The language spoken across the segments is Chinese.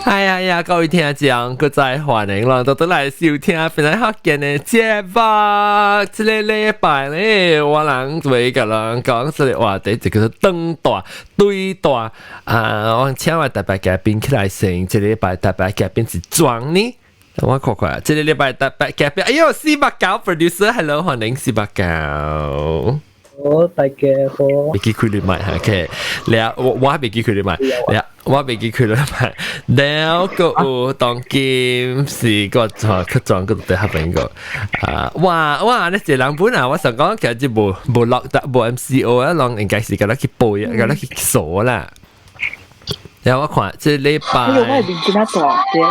哎呀呀，各位聽眾，佢再歡迎啦，到來收聽本來學見嘅節目。這個禮拜咧，我人為個人講這個話題，就叫做長大、對大。我請我特別嘉賓起來先，這個禮拜特別嘉賓是莊呢。我看看，這個禮拜特別嘉賓，哎呦，四百九 producer，hello， 歡迎四百九。大家好。未記佢哋買嚇嘅，แล้ว我未記佢哋買，แล้ว我未記佢哋買，แล้วก็當今是個佢裝個對合併個哇！你這兩本啊，我想講其實冇落冇 MCO 啊，攏應該是個咧去背啊，個咧去鎖啦。然後我看這禮拜，哎呦，我面見得大嘅。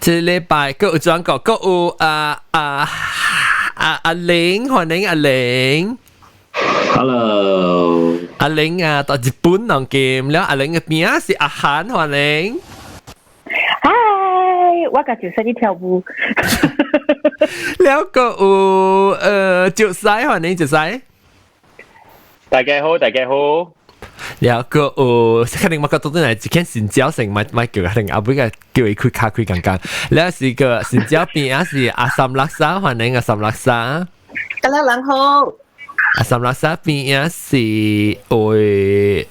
這禮拜個有裝個個有阿玲，歡迎阿玲。Hello， 阿玲啊，到日本當劍，แล้ว阿玲嘅邊是阿涵歡迎。嗨，我甲就識去跳舞。แล้วก็จุดไซ歡迎จุดไซ大家好，大家好。แล้วก็肯定我覺得都係一件新招成咪叫肯定阿妹嘅叫佢卡佢剛剛，แล้ว是個新招邊是阿三laksa歡迎阿三laksa。大家好。阿三laksa 邊是會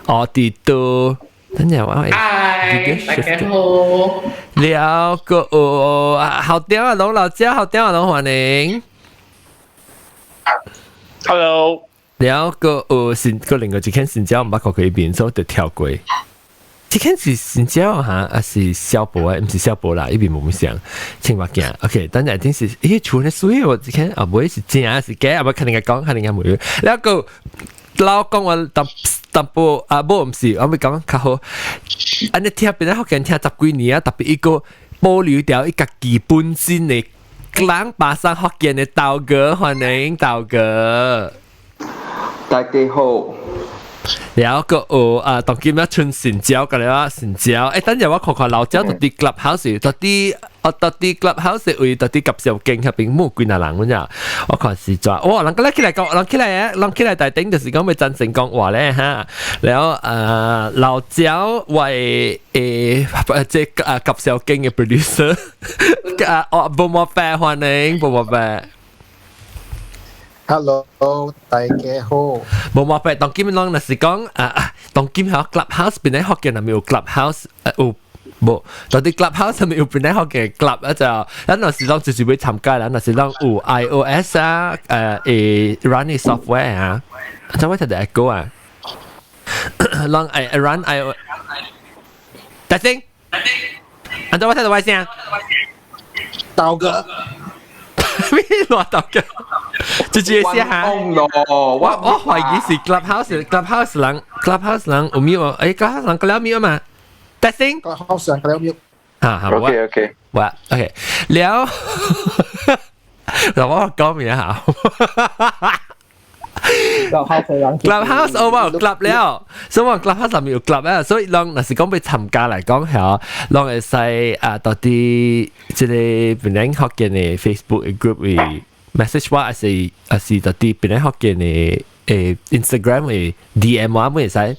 Otito，等陣我嗨，大家好。แล้วก็好屌啊，龍老椒好屌啊，龍歡迎。Hello， แล้วก็ก็另外一間新椒唔捌過佢邊，所以就跳過。這間是新椒嚇，還是小波啊？唔是小波啦，一邊冇乜想青蛙鏡。OK，等陣一定是除咗水喎，這間唔會是真還是假？唔肯定講，肯定係冇。แล้วก็เรา講我淡薄冇唔是，我咪講較好。安尼聽邊咧學緊聽十幾年啊，特別一個保留掉一個基本先嘅人巴上學緊嘅道哥，歡迎道哥。大家好。แล้วก็ตอนกี้แม่ชุนสินเจียวกันเลยว่าสินเจียว等陣我看看老椒到底 clubhouse 到底 clubhouse 會到底及時有勁入邊冇幾多人咁樣，我看是咗，哇！人起來講，人起來大頂就是講咪真正講話咧嚇，แล้ว老椒為即及時有勁嘅 producer， บุมแป歡迎บุมแป。Hello， 大家好。冇話費，當今啷那是講當今喺 clubhouse 邊咧學嘅係咪有 clubhouse 冇，到啲 clubhouse 係咪有邊咧學嘅 club 啊就，咁那是當就是會參加啦，那是當有 iOS 啊running software 啊，就我睇到 Echo 啊，當run iOS， 大聲，按照我睇到外聲，道哥。咩亂道嘅？就直接寫下。我懷疑是 clubhouse 人有沒有？誒 clubhouse 人個了沒有嘛？大聲。clubhouse 人個了沒有？好 OK， 哇 OK， แล้ว我講咩好？clubhouse 我club 了，所以我 clubhouse 上面有 club 啊，所以讓若是講俾參加嚟講係，讓會使到啲即係本來學嘅嘅 Facebook 嘅 group 會 message 我，還是到啲本來學嘅嘅Instagram 會 DM 我會使，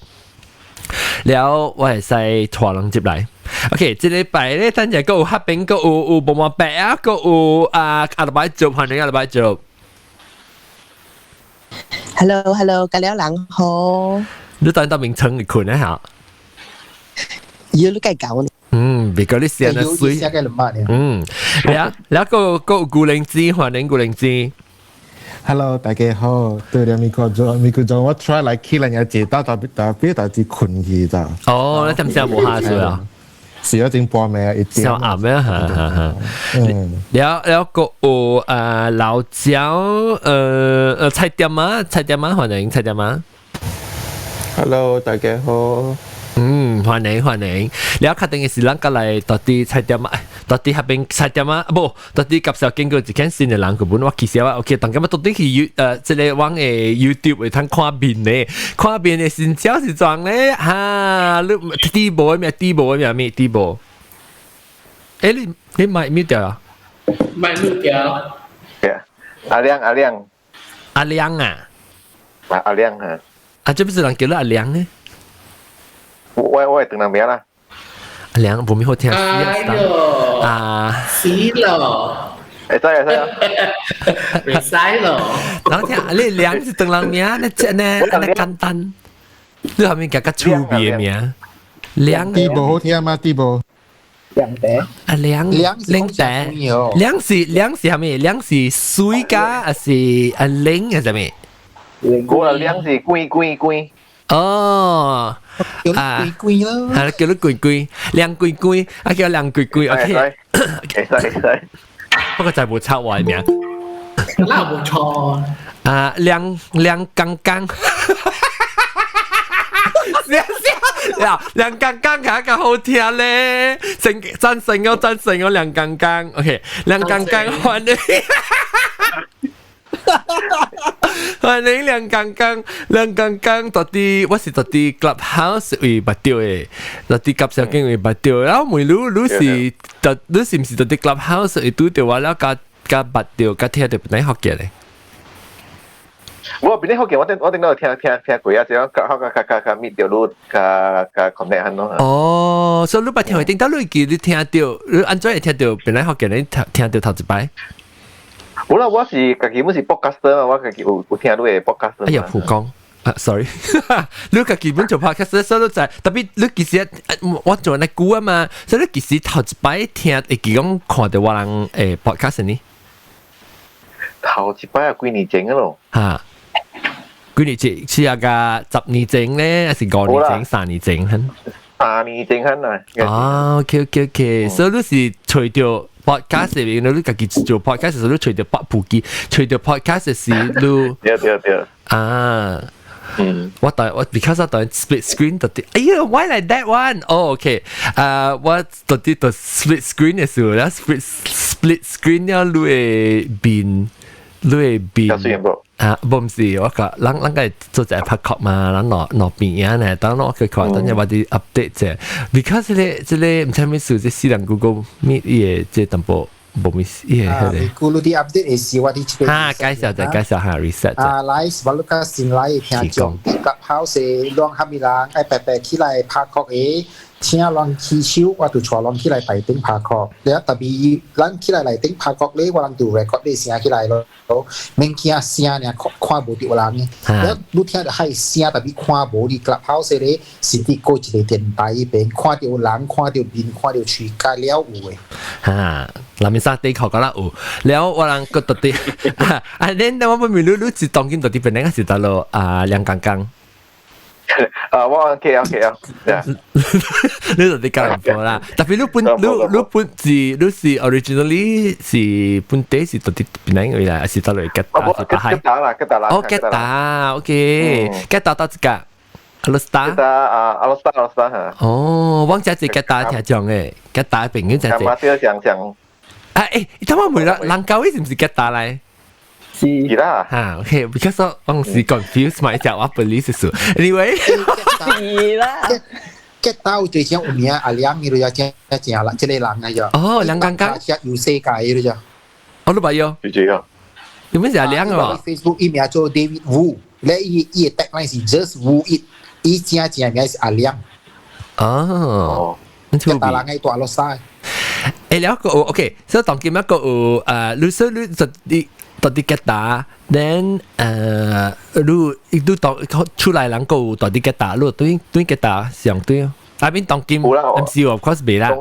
แล้ว我會使拖人接嚟。OK， 這禮拜咧，等陣個有黑餅，個有冇乜白啊，個有阿禮拜做，歡迎阿禮拜做。Hello，大家好。你等到名稱你困咧嚇？要你計搞呢？別個你寫得水。แล้วก็古靈芝，歡迎古靈芝。Hello， 大家好。對了，咪個做我 try 來起人家接到特別困去咋。哦，你點先冇下水啊？是一陣半暝一點。小暗咩？嚇。แล้วก็老椒菜店啊，歡迎菜店啊。Hello， 大家好。歡迎。แล้ว確定嘅是啷個嚟到啲菜店啊？到啲下邊菜店啊？不，到啲及時經過一間新嘅人個本，我其實我 OK， 當今日到底去即係往YouTube 會睇看片咧，看片嘅新招是裝咧嚇，你第部咩？誒，你買咩掉啊？買目標。阿亮啊，阿亮啊，這不是人叫你阿亮呢？我等两秒啦。梁不咪好听哎呦，死了，会使没塞了，然后听你梁是等人名，那这呢简单，你后面加个粗鄙的名，梁地步好聽嘛？地步两的，啊梁零仔，梁是啥物？梁是水加还是啊零係啥物？我啊兩是龜。哦，叫你貴咯，係叫你貴，梁貴，啊叫梁貴 ，OK，會使。不過就係冇抄我嘅名。那不錯。啊，梁剛，梁剛更好聽咧，贊成我梁剛，OK， 梁剛歡迎。歡迎梁剛到啲，我是到啲 clubhouse 會捌到嘅，到啲夾小經會捌到，然後每你是唔是到啲 clubhouse 會拄到我แล้ว加捌到加聽到本來學嘅咧？我邊啲好嘅，我頂到聽過啊，只有甲 meet 到你甲 connect 下咯。哦，所以你捌聽會頂到你記你聽到，你安怎會聽到本來學嘅你聽到頭一擺？冇啦，我是家己本是 podcaster 嘛，我家己有聽你嘅 podcaster。哎呀，曝光啊 ，sorry， 你家己本做 podcaster，所以就特別你其實我做那久啊嘛，所以你其實頭一擺聽會記講看到我人podcast 呢？頭一擺啊，幾年前咯。嚇，幾年前似啊個10年前咧，還是5年前、3年前哼？3年前哼啊。哦 ，OK， 所以你是除咗podcast 入面，你家己做 podcast 時，你除咗北部機，除咗 podcast 時，你對啊，我 because 我當 split screen 到啲，哎呀 ，why like that one？ 哦 ，OK， 我到啲到 split screen 嘅時候，咧 split screen 咧，你會變啊，唔是，我講，咱個做隻 podcast 嘛，咱攞邊呢？當我佢講，等陣我哋 update 啫 ，because 咧唔知咩事，即係Google Meet 嘢，即係淡薄冇咩事嘢係咧。Google 啲 update 係我啲介紹下 reset 啫。來sebab lu ka新來聽眾，clubhouse 讓下面人愛白白起來拍曲嘅，請人起手，我就帶人起來台頂拍曲。แล้ว特別人起來台頂拍曲咧，我人就 record 啲聲起來咯。免驚聲呢，看無到人嘅。แล้ว你聽到係聲，特別看無啲 clubhouse 咧，是啲過一個電台邊，看到人，看到面，看到喙甲了有嘅。嚇，嗱面生地球講啦有，แล้ว我人個到啲，then 我唔明你是當今到啲邊個是到咯梁剛剛。我 OK， 你到啲教人課啦，特別你本是 originally 是本地是到啲邊個嚟？是到嚟吉打啦，哦吉打 ，OK， 吉打到一個。阿羅斯達，阿羅斯達嚇。哦，我只係吉打聽講嘅，吉打朋友就係。講。啊誒，你睇我唔啦，蘭kau是唔是吉打嚟？是啦。嚇 ，OK，because 我是 confuse myself，我不理是數。Anyway， 是啦。吉打最少有名阿梁呢度有正啦，即係人啊就。哦，梁剛剛。有世界呢度就。我都唔有。最少。有咩事阿梁啊 ？Facebook 伊名做 David Wu， 咧伊 tagline 是 Just Wu It， 伊正名是阿梁。哦。吉打人喺大陸曬。誒，แล้วก็โอเค所以當今一個你所以你就啲到啲吉打 then 你當出來人個到啲吉打你對吉打上對啊I mean 當今 MC of course 未啦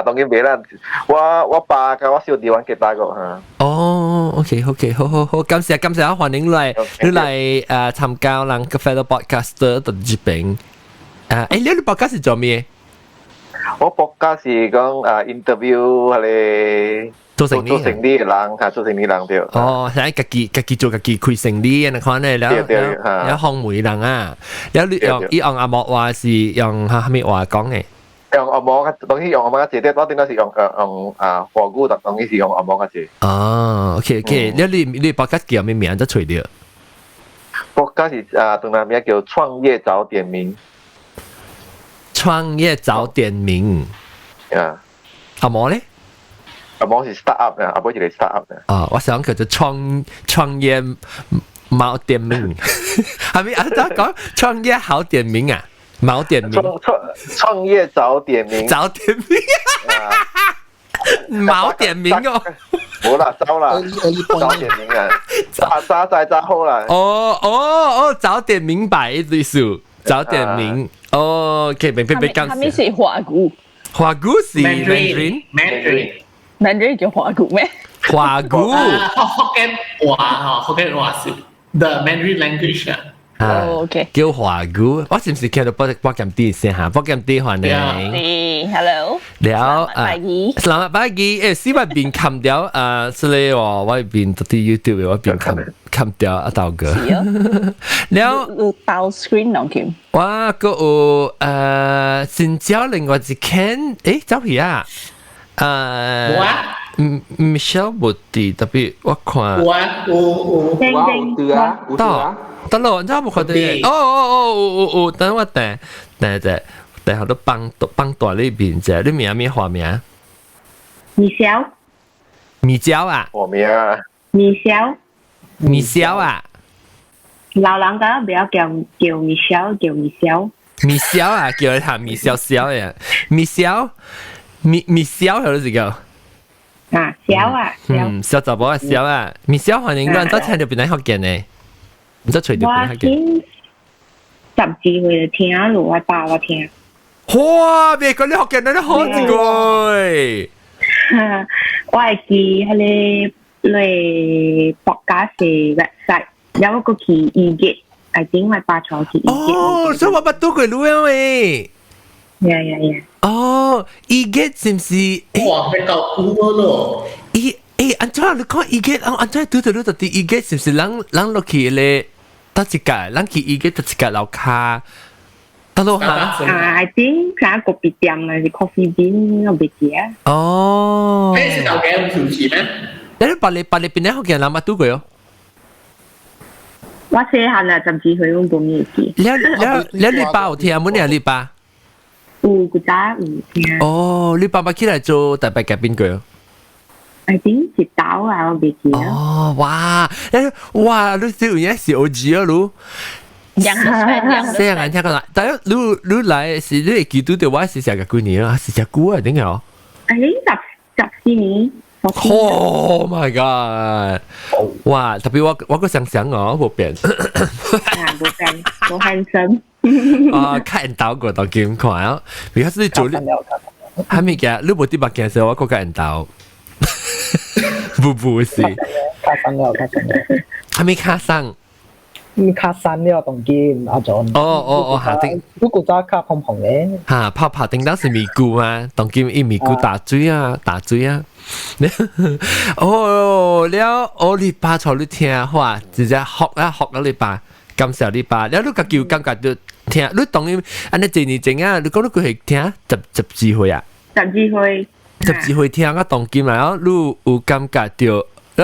當今未啦我爸嘅我小弟玩吉打個嚇哦 OK 好感謝歡迎你嚟參加人嘅 fellow podcaster 到呢邊你 podcast 係做咩我博家是講interview 係你做生意嘅人嚇，做生意人對。哦，係家己做家己開生意嘅看咧，แล้ว項媒人啊，แล้ว用阿莫話是用蝦米話講嘅？用阿莫嘅，當然用阿莫嘅字，我點解是用華語，當然是用阿莫嘅字。哦 ，OK， แล้ว你博家叫咩名？都除掉。博家是同埋名叫創業早點名。創業早點名，阿毛咧？阿毛是 start up 嘅，阿毛就係 start up 嘅。哦，我想叫做創業冇點名，係咪？啊，講創業好點名啊？毛点名，创业早点名，早点名，毛点名哦。冇啦，走啦，early 早點名啊，揸晒揸好啦。早點明白意思，早點明。哦，可以明白講。他們是華語，華語是 Mandarin 叫華語咩？華語。Hokkien 話是 the Mandarin language 啊。OK，叫華語，我是唔是聽到波金啲先嚇？波金啲歡迎。Hello。了Selamat pagi。希望邊冚掉所以我邊到啲 YouTube 我邊冚掉阿道哥。了，到 screen 兩件。哇，個有新交另外一間，走去啊？Michelle 冇啲特別，我看。有得咯，你知冇看到？哦，等我等下都幫大呢邊啫，你名咩花名？米小啊？我名啊，米小啊？老人家不要叫米小，叫米小。米小啊，叫佢行米小小嘅，米小係咯，是叫。小啊，小雜寶啊，小啊，米小歡迎亂，真聽到邊啲學嘅呢？唔知隨條邊學嘅。10字會聽咯，我爸我聽。哇！別講你學嘅你都好字句。我係記喺你博家是 website 有一個記意見，係點為爸錯記意見。哦，所以我乜都佢錄啊喂。哦，意見是唔是？哇，比較古咯。安怎你講意見？安怎對到啲意見是唔是？人落去咧，得一屆，人去意見得一屆樓下。得咯嚇。I think 係個別店啊，係 coffee bean 我別記啊。哦。誒，是頭嘅唔條字咩？你把你邊啲學嘅人乜都佢哦？我寫下啦，甚至佢都冇咩記。你爸有聽冇呢？你爸？有古早有聽。哦，你爸爸起來做大伯嘅邊個？I think 是豆啊，我別記啊。哦，哇，你小嘢是 OG 啊，你。這樣聽講啦，但係你來是你會記到的話是成個幾年啊？是隻股啊？點解哦？I think 14年。Oh my god！ 哇，特別我個想哦，冇變。冇handsome。看到過到見看啊，而家你做你，係咪嘅？你冇啲白鏡時候，我個人到，不是。卡生了，係咪卡生？卡生了，當見阿俊。哦，下定。不過揸卡碰碰嘅。嚇，拍定當時咪咕嘛，當見伊咪咕打嘴啊。哦，了，我你爸錯你聽話，直接學咗你爸，感謝你爸。了，你個叫感覺到聽，你當然安尼一年前啊，你講你佢係聽十歲啊？10歲聽啊，當見來哦，你有感覺到。你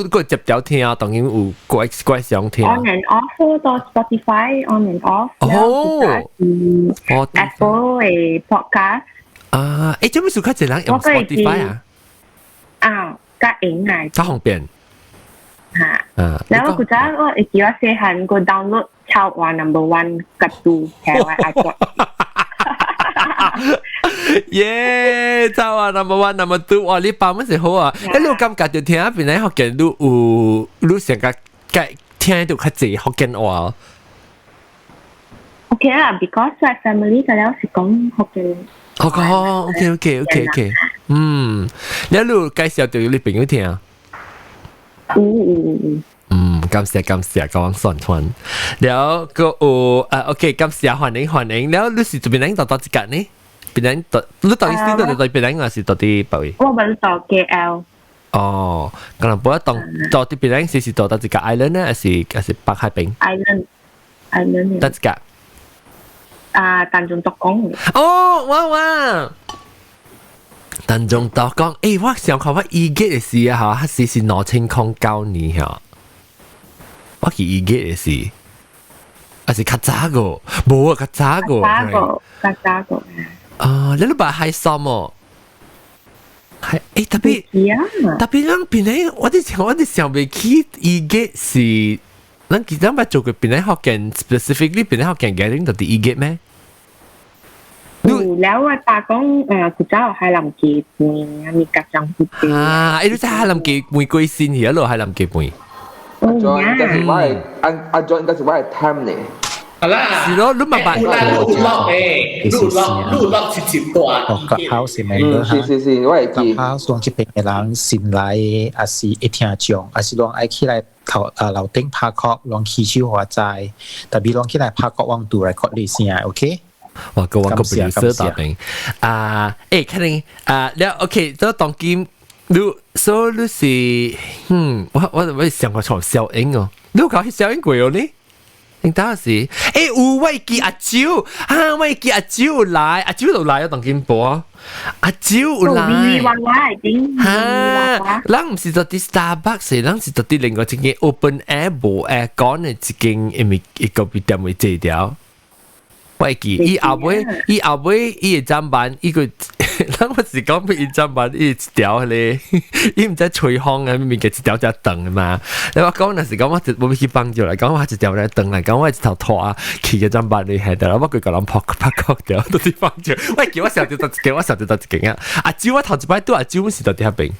個接條聽啊，當然有怪想聽。On and off 到 Spotify，on and off。Apple 嘅 podcast。做咩事開始人用 Spotify 啊？加影啊。加方便。แล้วกูจะไอ้ที่ว่าเสียหันกูดาวน์โหลดชาวว่า number one กับดูแค่ว่าอาจจะ耶！就話 number one number two， 哇！你爸乜時好啊？一路感覺就聽下邊啲學嘅都有成個聽到較濟學嘅話。OK 啦 ，because my family 嘅แล้ว是講學嘅。OK，你一路介紹對你朋友聽啊。感謝講順團，แล้วก็โอเค感謝歡迎，แล้ว你是邊度到一間呢？邊度你到底先到邊度還是到底邊位？我們到 KL。哦，可能不過到底邊度是到一個 island 呢，還是北海邊 ？island。得一個。丹中獨港。哦，哇！丹中獨港，我想看我意見嘅事啊，嚇，係2009年嚇。我記意見嘅事，還是較早個，冇啊，較早個。你都把海參哦，係特別人邊咧，我哋想未起意見是，咱其實咪做過邊咧學嘅 specifically 邊咧學嘅嘅，到底意見咩？ แล้วว่าตากงคุณเจ้า係臨結มีกระจังพูด啊，你都知哈林記玫瑰線而家路係林記梅，阿 John 應該是我係阿 John 應該是我係 time 呢。好啦，是咯，你咪辦路落直接ตัวกับเฮาสิแม่นเด้อฮะ是，我係กับ記。เฮาส่วนที่เป็นหลังสินไลอาสิเอเทียจงอาสิลองไอ้ขี้ไรเขาเราเต็งพาเคาะลองขี้ชิวหัวใจแต่บีลองขี้ไรพาเคาะวางดูไรคอร์ดดีเซียโอเค哇個我個 producer 答應啊，誒，肯定啊，แล้ว OK，都當劍，你所以你是，我想過從小英哦，你有搞小英過哦呢？應當是，誒，有我記阿蕉，啊，我記阿蕉來，阿蕉就來咗當劍播，阿蕉來，嚇，咱唔是做啲 Starbucks，咱是做啲另外一間 open air 無 air 講嘅一間，一個別店會借掉。我記伊後尾伊嘅砧板，伊個，咱我是講伊砧板伊一條咧，伊唔知吹風啊，面嘅一條隻凳啊嘛。你話講那時講我去幫助嚟講，我一條咧凳嚟講，我一頭拖啊，企嘅砧板你係得啦，我佢個人拍掉，到啲幫助。喂，叫我上條到一件，我上條到一件啊！阿蕉我頭一擺都阿蕉是到啲邊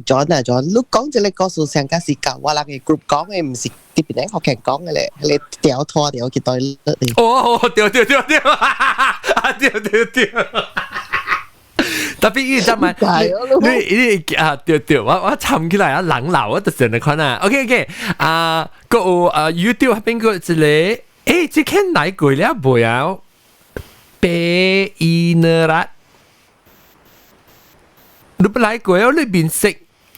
？John 啊 John，你講這個故事上家是教我人嘅 group 講嘅，唔是啲邊咧學強講嘅咧，你掉拖掉去對你。哦，掉，對，特別依陣咪，你啊對，我沉起來啊，冷流啊，就成日看啊。OK， 啊，個YouTube 邊個一個，誒，即係哪個咧？不要被伊呢啦。你不來過，你變色，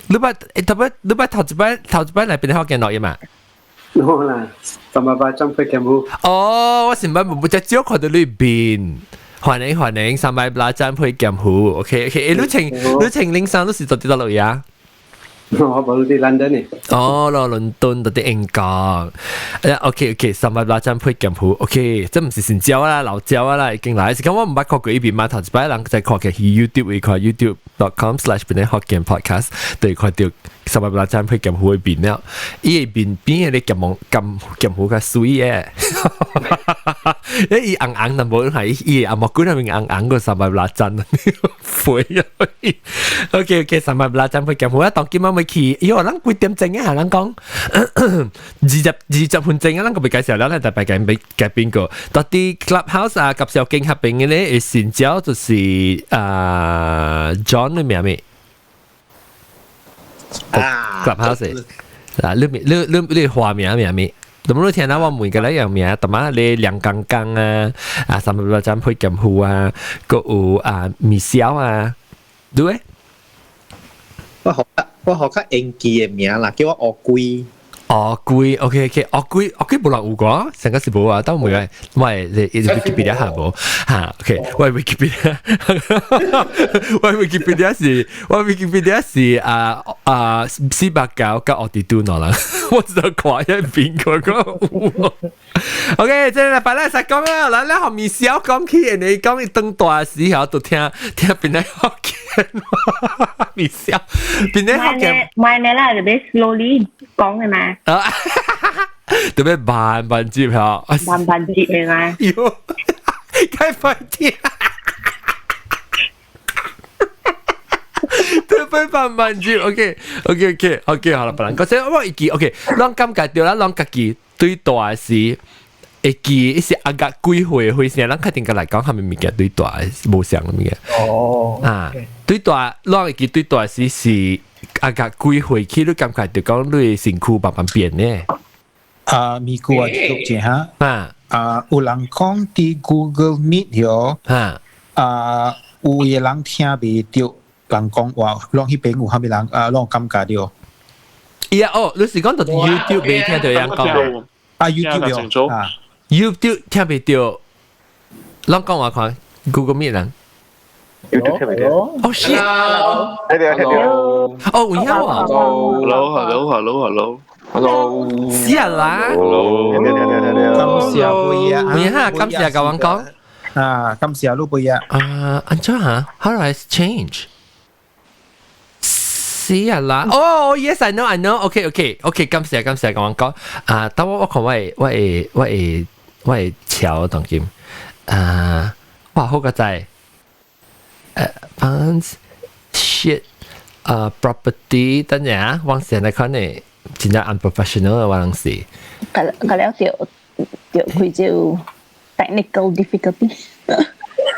你把頭一擺嚟變學嘅內容嘛？冇啦，咁啊把針飛嘅冇。哦，我成班冇只招看到你變，歡迎，上擺把針飛嘅冇 ，OK， 你情領上都是做啲得落呀？我冇啲London嘅。哦，落倫敦到啲英國，OK， 上擺把針飛嘅冇 ，OK， 即唔是新椒啦，老椒啦，已經來，是咁我唔捌看過呢邊嘛，頭一擺人就看嘅 YouTube， 會看 YouTube.com/BeNeHokkien Podcast， 對看到上擺把針飛嘅冇邊了，依邊邊嘅咁好嘅水嘅，伊硬就冇係伊阿莫管係咪硬個上擺把針飛，OK， 上擺把針飛嘅好啊，當今晚。咪去，因為咱幾點鐘啊？咱講20分鐘啊，咱個未介紹啦，咱大概俾邊個？到啲 Clubhouse 啊，及時經合併嘅咧，先招就是John 嘅名咩？Clubhouse 啊，你畫名咩？咁你聽到我每個咧樣名，同埋你梁剛剛啊，三百八針配金戶啊，個有Michelle啊，對。我學較英記嘅名啦，叫我惡龜。OK， 惡龜冇人有過，成個是冇啊，都冇嘅。喂，你 Wikipedia 下冇嚇 ？OK， 喂 Wikipedia 是四百九加我哋都攞啦，我就掛一邊嗰個。OK， 即係禮拜咧實講啦，嗱咧後面小講起人哋講當大時候都聽邊啲學嘅，面小邊啲學嘅。唔係你啦，就俾 slowly 講嘅嘛。特別慢接下，慢接嚟嘛。喲，開快啲！特別慢接 ，OK， 好啦，不能講，即係我記 ，OK， 啷感覺到啦，啷家己對大事。會記一些阿甲幾歲先，咱確定個來講，係咪物件對大無相嘅物件？哦，啊，對大，咱會記對大是阿甲幾歲起，你感覺到講你身軀慢慢變呢？咪個啊，讀者哈，有人講啲 Google Meet 咗，有嘢人聽未到，人講話，讓迄邊有蝦米人讓感覺到。呀，哦，你是講到 YouTube 未聽到人講？YouTube 有啊。YouTube 聽未到，啷講話看 Google Meet 人 ？YouTube 聽未到？哦 shit！ 聽到。哦，有啊。Hello。是啊啦。感謝你啊！唔係感謝教我講。感謝你背啊！安怎嚇 ？How do I change？是啊啦。哦 ，yes I know。OK， 感謝教我講。但我看我會潮當劍。話好個仔，funds shit property 等陣啊，往時嚟講呢，真係 unprofessional 嘅話是。咁了就佢就 technical difficulty，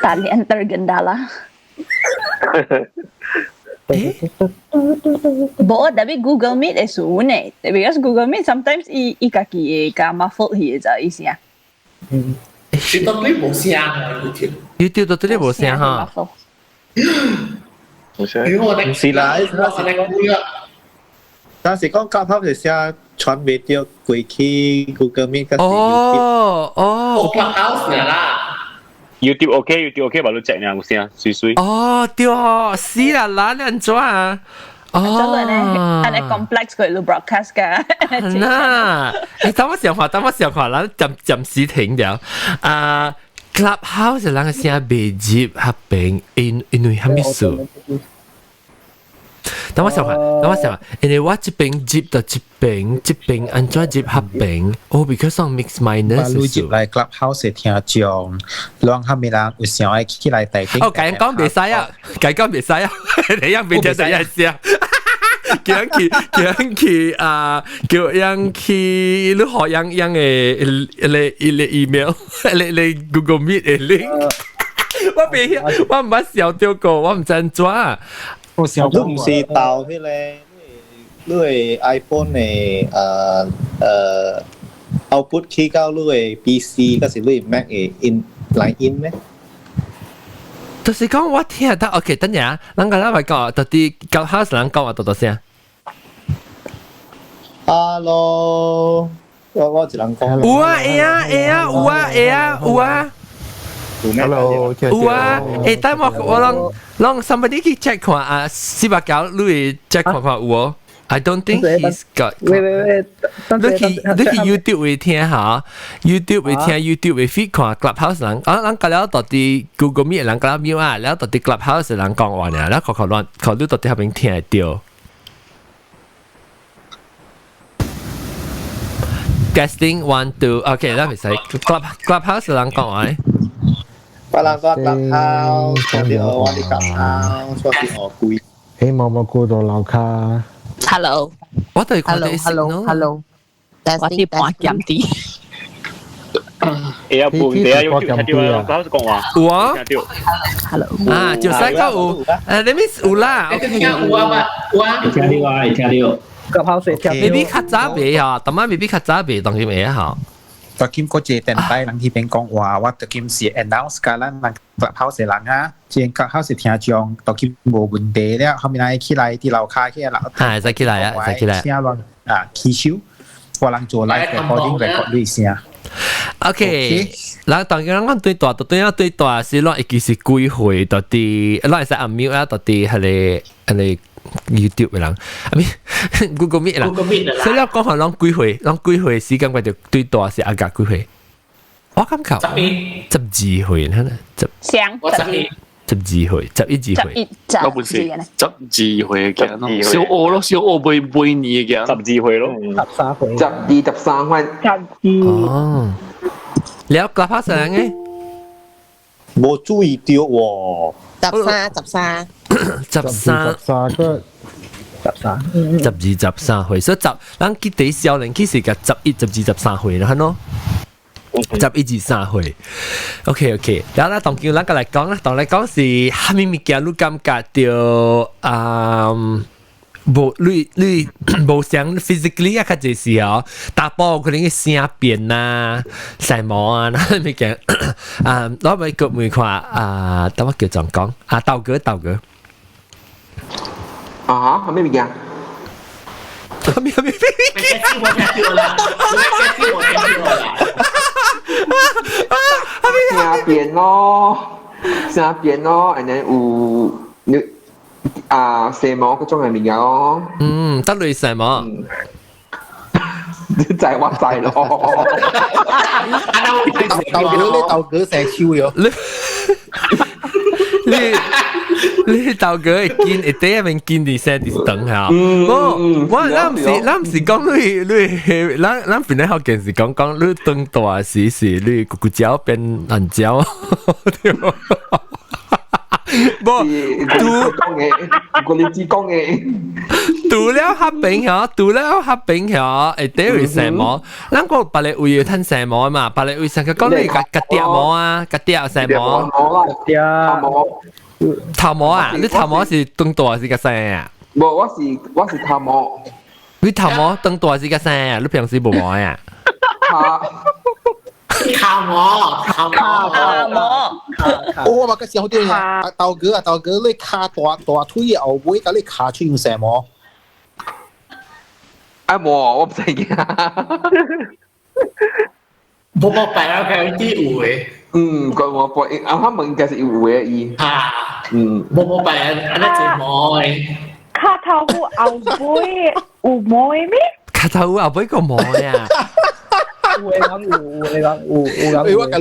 talian tergendala。Bo, tapi Google Meet sulit. Because Google Meet sometimes i kaki ka muffled here je isinya. Totally 冇聲啊 YouTube 到底冇聲哈。冇聲。唔是啦，但是講夾啱就寫傳 video 過去 Google Meet 嗰時 Clubhouse 啦。YouTube OK，把你隻呢有聲，水。哦，對哦，是啦，嗱，你做啊？哦，ada complex ko lu broadcast ka. 那，等我想話，咱暫時停掉。Clubhouse 人個聲未接合併，因為係咩事？等我想話，因為我一邊接到一邊安怎接合併？哦 ，because of mix minus。把錄接嚟 Clubhouse 聽眾，讓他們人有想愛起來帶領。哦，咁講別使啊，你樣邊聽第一聲。叫人去，你學人嘅 email， 你 Google Meet 嘅 link， 我唔係笑掉過，我唔真抓。都唔是到迄個，你係 iPhone 嘅output 起到你係 PC，嗰時你係 Mac 嘅 in 咩？就是講我聽得 OK， 等陣，人家咪講，到底Clubhouse人講話多聲。Hello，我一人講。有啊，會啊。Hello，有啊，等我讓 somebody 去 check 看啊，48你 check 看有哦。I don't think he's got。喂，你去 YouTube 會聽下 ，YouTube 會聽 YouTube 會 feed 看 Clubhouse 人，人講了到底 Google Meet 人講了沒有啊？了到底 Clubhouse 人講話呢？了考慮到底係邊聽得到 ？Guesting 1 2 OK， 那咪使 Clubhouse 人講話。我人講 Clubhouse，我哋我哋 Clubhouse，我哋我攰。希望我估到樓卡。Hello， 我對佢哋 Hello，我啲半減啲。要半地啊，要聽到啊，講講話。有啊。Hello。啊，就使個有，你咪有啦。你聽有啊？聽到啊，聽到。Clubhouse 聽到。maybe 較早未啊，但係 maybe 較早未當然未啊。ตะกิมก็เจแต่ไปหลังที่เป็นกองว่าตะกิมเสีย announce กันแล้วมัน Clubhouse หลังฮะเจน Clubhouse ที่จองตะกิมโบบุนเดย์แล้วเขามีนายขี้ไรที่เราค่าแค่ละ係使起來啊，使起來。เสียลองขี้ชิวว่าหลัง做 live recording record ด้วยเสีย OK，嗱，當然我對大是攞一件是幾回到啲，攞係使按秒啊，到啲係你 YouTube 嘅人，啊咪 Google Meet 啦，所以我講下攞幾回時間，我就對大是阿格幾回，我感覺12回，可能12回，11回，我本事12回嘅咯，小我咯，小我背年嘅12回咯13回12回，哦，แล้วClubhouse人嘅冇注意到喎。13個12回，所以咱佢第少年其實個11、12、13回啦，咯。11至3回 ，OK， 然後咧，當叫咱個來講啦，當來講是蝦米物件，你感覺到你無想 physically 啊，較濟時候，打波佢哋嘅聲變啊、曬毛啊，那物件攞咪個每塊等我叫狀講豆哥，啊，係咩物件？咩？聲變咯，and then 有你曬毛嗰種係物件咯。得類曬毛。就係我曬咯。豆哥成超咗。你豆哥會見，會第一面見你先啲等下。我咱唔是講你，咱本來學件是講你等大時你咕咕椒變爛椒，對冇？我哋只講嘅，除了黑餅嚇，會第會什麼？咱個白嚟會吞什麼嘛？白嚟會成個講你個碟毛啊，個碟什麼？頭毛啊？你頭毛是等大還是個細啊？無，我是頭毛。你頭毛等大還是個細啊？你平時冇毛啊？卡膜，我個時候啲啊，豆哥你卡大腿後尾，咁你卡出用什麼？啊冇，我唔使嘅。冇白啦，佢有啲有嘅。佢冇白，他們應該是有嘅伊。冇白啊，那隻毛嘅。卡頭後尾有毛嘅咩？卡頭後尾個毛呀？有我跟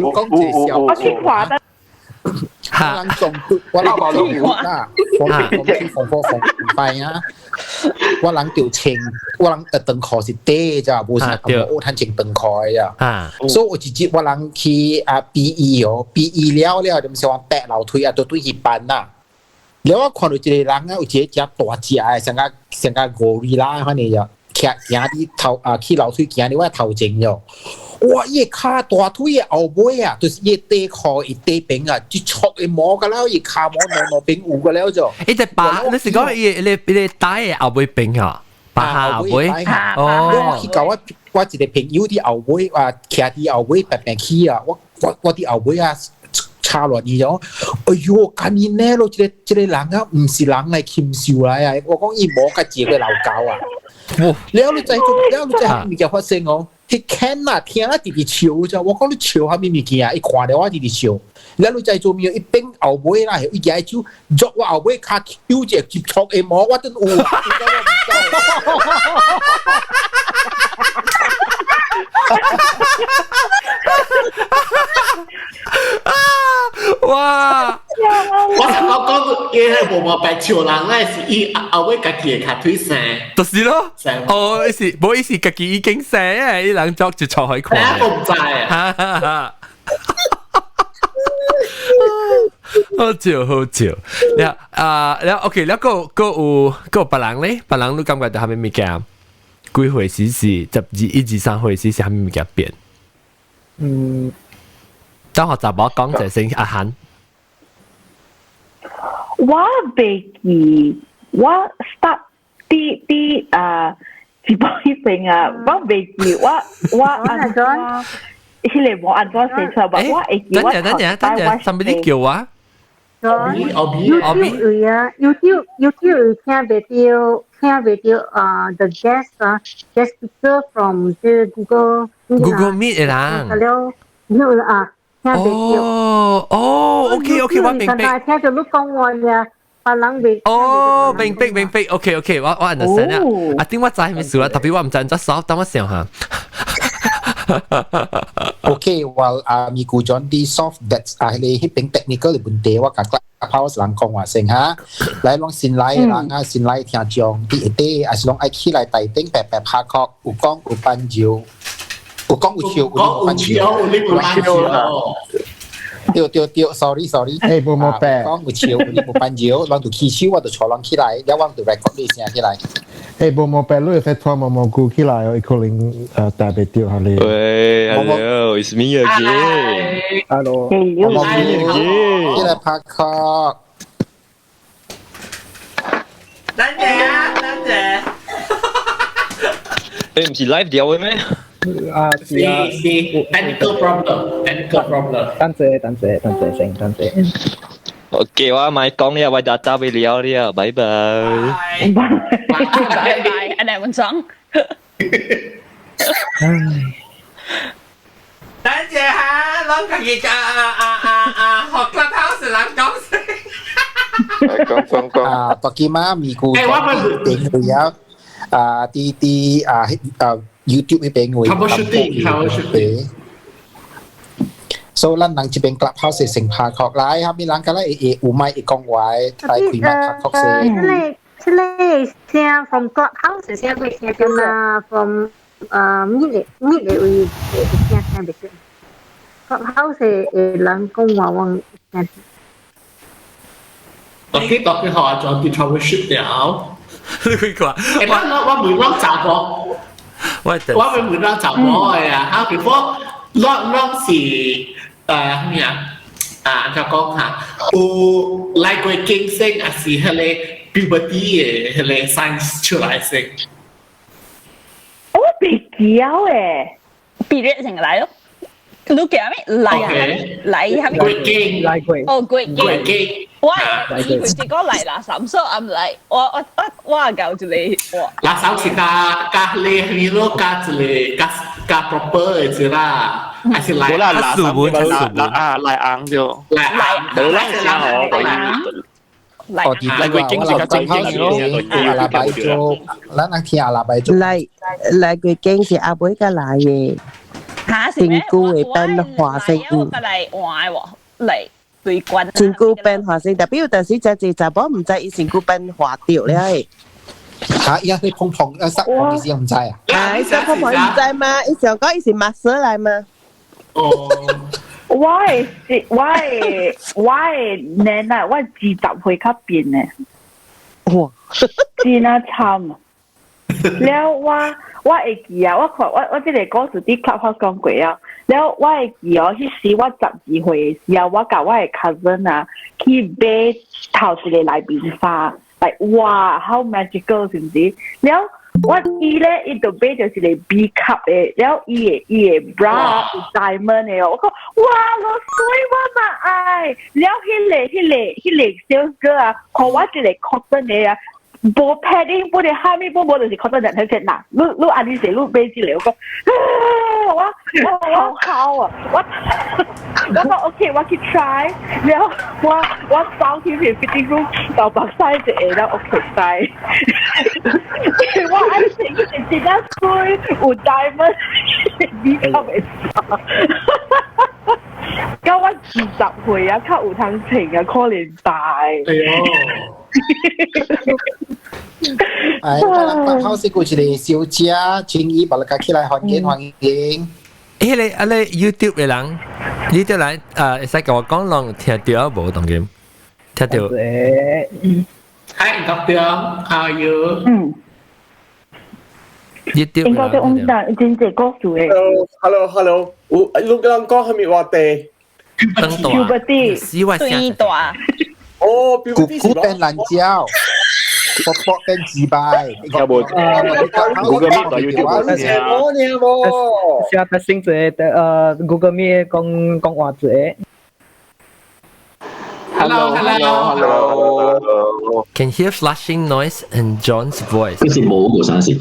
你講介紹，我去滑的。我人種我人種啦，防範啊！我人條青，我人長褲是短咋，無是我睇青長褲呀。所以我直接我人去BE 哦，BE 了，就唔是話白樓梯啊，都對一般啦。แล้ว我看到一個人啊，有一隻大隻嘅，像個ゴリラ咁樣呀。行啲頭去樓梯行啲話頭前咗，哇！伊卡大腿嘅後尾啊，就是伊底褲伊底邊啊，一撮嘅毛個了，伊卡毛毛邊有個了就。一隻把，你是講伊帶嘅後尾邊啊？把後尾。哦。我去搞我一個朋友啲後尾徛啲後尾白白起啊，我啲後尾啊。差落去咗，哎喲！咁樣咧，咯，這個人啊，唔是人嚟禽獸嚟啊！我講伊摸個自己老狗啊！แล้ว你ใจมีแก發聲哦，佢聽啊聽啊，直直笑咋？我講你笑下面物件，一看到我直直笑。แล้ว你ใจ做咩？一邊後尾啦，一嘢就捉我後尾卡挑隻接觸嘅摸，我真有啊！哇！我講伊係無白潮人咧，是伊後尾家己嘅腳腿生。就是咯。哦，冇意思，家己已經生啊！伊人作就坐喺看。我唔知啊。好笑。แล้วโอเคแล้วก็別人咧，別人都感覺到係咪物件？幾回事12、13回事係咪物件變？當學習我講就先阿涵。我未記，我 start 啲直播嗰邊啊，我未記，我按咗，迄個我按咗寫出來，我會記我等陣，somebody 叫我。YouTube 有啊 ，YouTube 有聽 video the guest speaker from the Google Meet 嘅人。有啊。OK， 我明白。聽到你講話呀，別人未。明白。OK， 我 understand 啦。I think 我知係咩事啦，特別我唔知咗手，等我想下。OK， well มีกูจอนดี soft that เลยที่เป็น technical หรือบนเดว่ากับ Clubhouse หลังกองว่าเสียงฮะแล้วลองสินไลหลังสินไลที่จองที่เต้อาจจะลองไอ้ขี้ไลไต่เต้งแบบพาคอกอุกองอุปันจิวอุกองอุเชียวอุปันจิวเตียว sorry เอ้ยโมโมแปะ กองอุเชียวอุปันจิวลองดูขี้ชิวว่าดูชอลองขี้ไลแล้ววางดู record ดีเสียขี้ไลเอ้ยโมโมแปะรู้เฟซทัวร์โมโมกูขี้ไลอีกคนนึงแต่ไปเตียวฮะเลย Hello, it's me again. Hello. It's me again. ขี้ไลพาคอกนั่นแหละ誒唔是 live 掉嘅咩？是 technical problem。等陣。OK，我咪講呢，我 data 俾了呢，拜拜。拜，阿梁文章。等陣嚇，攞佢嘅學 Clubhouse 人講先。講。bagaimana มีกูเป็นเลยที่YouTube ไม่เป็นเลย troubleshooting 所以咱人这边 clubhouse 成拍壳来，下面人个咧有麦一讲话，来开麦拍壳先。这类声 from clubhouse 声会听到啦 from meet 位听别个 clubhouse 人讲话往听。Talking 好啊，就 troubleshoot 了。你會講？我每啷查某，我每啷查某嘅啊，哈，before 啷是咩啊？就講下有來過競爭，還是迄個 puberty 嘅迄個 signs 出來先。我未記啊誒，period 成來咯。你叫咩？嚟係咪？鬼經，來鬼。哦，鬼經。我結果嚟啦，3歲I'm like，我教住你。啦3是加你咯，加proper 嘅啦，還是嚟？啦嚟硬咗。嚟啦，嚟鬼經是較正經咯，阿拉伯族，咱能聽阿拉伯族。嚟鬼經是阿妹個嚟嘅。政府會變化性，政府變化性，代表但是只查某唔知伊政府變化掉咧。嚇！依家你碰塞碰意思唔知啊？伊塞碰碰唔知嘛？伊上講伊是馬斯嚟嘛？哦，我年啊，我20歲較變嘅，哇！真啊慘啊！แล้ว我會記啊，我即係嗰時啲 clubhouse 講過啊，แล้ว我會記哦，迄時我12歲嘅時候，我甲我嘅 cousin 啊去買頭一個來賓花，like 哇，好 magical 是唔是？แล้ว伊咧伊就買就是個 B cup 嘅，แล้ว伊嘅 bra 有 diamond 嘅哦，我講哇，我水我嘛愛，แล้ว迄個 sales girl 啊，看我一個 cotton 嘅啊。冇 padding，冇哋下面冇就是覺得人喺隻嗱，你按呢時你俾之嚟，我好啊，我講 OK， 我去 try， 然後我走去片 fitting room， 就白曬隻嘢啦 ，OK 曬，我愛食真係水，有 diamond， 呢個未錯。咁我20歲啊，較有通情啊，可憐大。好似嗰啲小姐，青衣把佢起來環境。你 YouTube 嘅人，你哋嚟會使同我講攏聽到無當然？聽到。Hi Doctor, how are you? YouTube 應該都唔得，真係歌手嘅。Hello，你講係咪話地？puberty，最大。哦，姑姑變懶覺。波波變自敗，有冇？Google Meet 同 YouTube 先啊。你有冇？下個星期Google Meet 講話者。Hello. Can hear flashing noise and John's voice. 好似冇嗰陣時。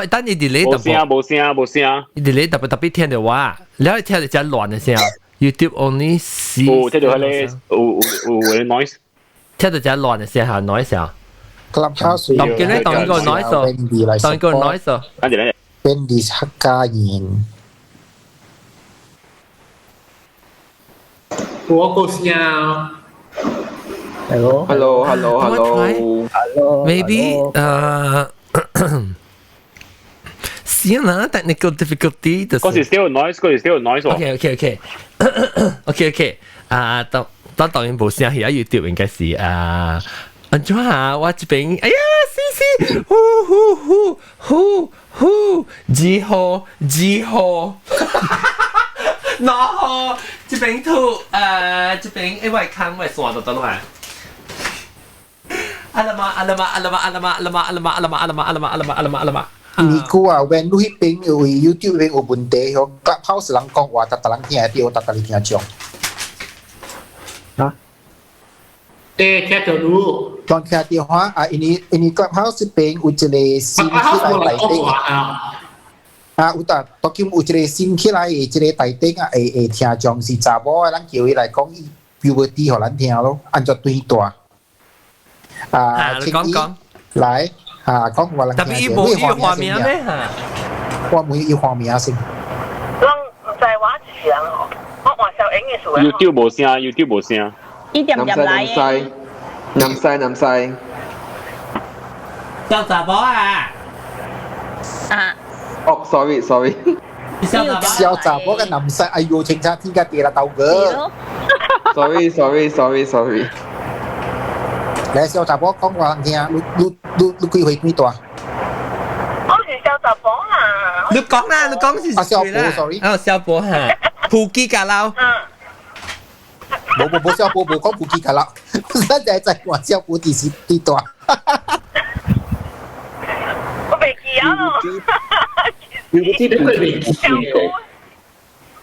等你 delay 冇聲。你 delay 特別聽到話，你可以聽到隻亂嘅聲。YouTube only see。哦，聽到係咧，有 noise。聽到隻亂嘅聲係 noise 啊。Clubhouse 當見咧當個 noise，當個 noise。跟住咧。เป็นดิชักกายิน我個聲。Hello. Maybe see na technical difficulty. Because it's still noise. Okay. 當然冇聲，而家 YouTube 應該是安怎啊？我這邊哎呀，是，幾號，no， 這邊圖這邊我看我算到落來。阿拉媽。你估啊，when 你邊有 YouTube 邊有問題，有 Clubhouse 人講話，特人聽到，特你聽中。聽到รู้當聽到話啊，ini Clubhouse 邊有一個新起來內底有但當今有一個新起來嘅一個內底會聽中是查某嘅，咱叫伊來講伊 puberty 互咱聽咯，按照對大講來講話咱聽。特別冇呢個畫面咩嚇？我冇要畫面先。咱唔知話是人哦，我話 YouTube 冇聲 ，YouTube 冇聲。一點點嚟。南西。小雜寶啊！啊。哦 ，sorry。小雜寶嘅南西，哎呦，警察聽個地啦，豆哥。sorry。嚟小雜寶講話聽，你幾歲幾多？我是小雜寶啊！你講啦，你講是小寶 ，sorry。哦，小寶嚇，普吉㗎啦。冇小寶冇講普吉㗎啦，真係真話小寶第時幾多？我未記啊咯。你嗰啲唔係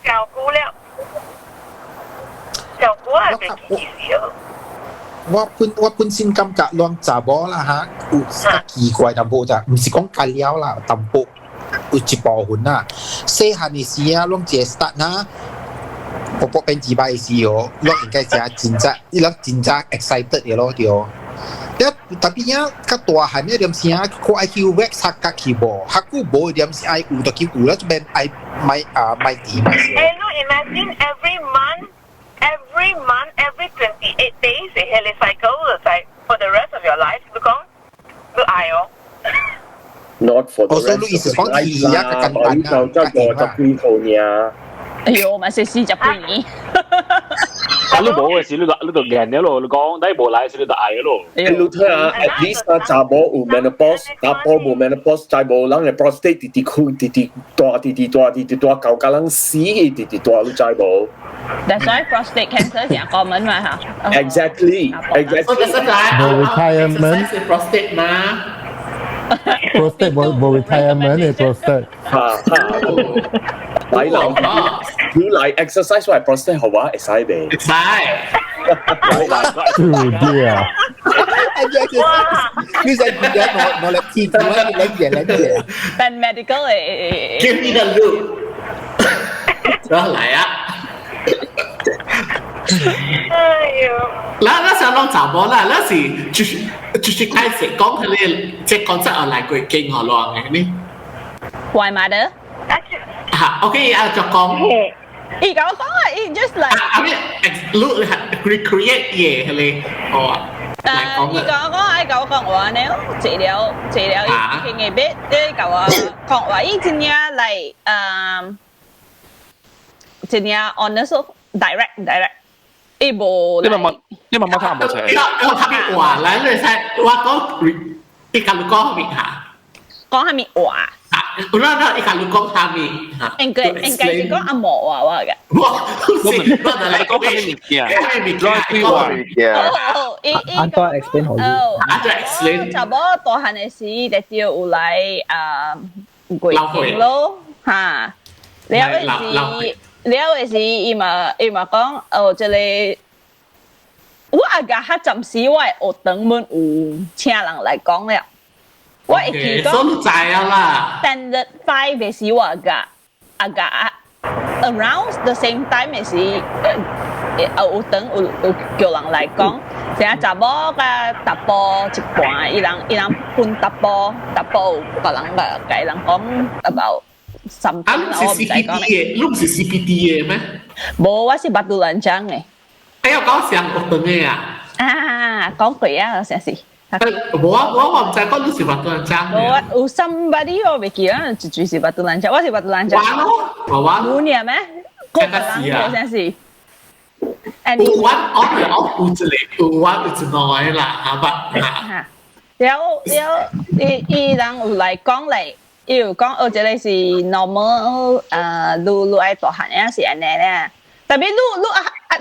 小姑了，小姑係未記事啊。我本身感覺兩查某啦嚇，有奇怪淡薄咋，唔是講假料啦，淡薄有一部分啦。細漢嘅時啊，兩隻 start 啦，我搏緊幾擺時哦，兩應該真正 excited 嘅咯條。特別啊，較大漢嘅點先啊，佢愛去 wax 下甲去無，下古無點是愛有就去有啦，就變愛買啲嘛。Look, imagine every month, every 28 days, they have a cycle, like for the rest of your life. 你講，你愛哦。Not for the rest of your life 啦，我就執過執幾套嘢。哎呦，咪食40倍。啊！你冇嘅時，你就贏嘅咯。你講，你冇賴時，你就嗌嘅咯。你睇下 ，at least 啊，查某有 menopause， 打波冇 menopause， 再冇人嘅 prostate 直大，搞到人死直大，你再冇。That's why prostate cancer 成日common嘛嚇。Exactly. No retirement. prostate 嘛。prostate 冇 retirement 嘅 prostate。你嚟 exercise 為 prostate 好啊，會使未？會使。dear。你在而家我嚟貼咗兩嘢。但 medical 誒。Give me the look。嚟啊！那時候攏查某啦，那是就是開始講佢哋即係講真係嚟過經學浪嘅呢。Why mother？ 嚇，OK 啊，就講。咦，咁我講啊，咦 just like。I mean, look recreate 嘢嚟，哦。依個講喺舊講話呢，治療已經嘅別，啲舊啊講話依真係嚟真係 honest direct。一部你慢慢睇冇錯。我特別話咧，你睇話講，一個你講面下，講下面話。一個你講下面嚇。應該是講阿毛話話嘅。我唔係講咩物件，安多 explain 好啲。安多 explain。差唔多大漢嘅時，就叫有嚟鬼片咯嚇。你有時伊嘛講即係我阿家較暫時我學堂門有請人來講了，我會記講。所以知啊啦。Standard 5嘅時我阿家 around the same time 嘅時學堂有叫人來講，成日查某甲搭波一半，伊人分搭波個人甲伊人講about。啊，你是 CPD 嘅，你唔是 CPD 嘅咩？冇，我是Batu Lanjang嘅。哎呀，講上學堂嘅啊！啊，講過啊，成時。我唔知講你是Batu Lanjang嘅。我有 somebody 我未記啦，就是Batu Lanjang，我是Batu Lanjang。玩咯，玩。5年咩？成時啊，成時。有玩，我有一個，有玩有一耐啦，嚇不嚇？伊人有嚟講嚟。伊有講，這裡是 normal，你愛大漢也是安尼咧。特別你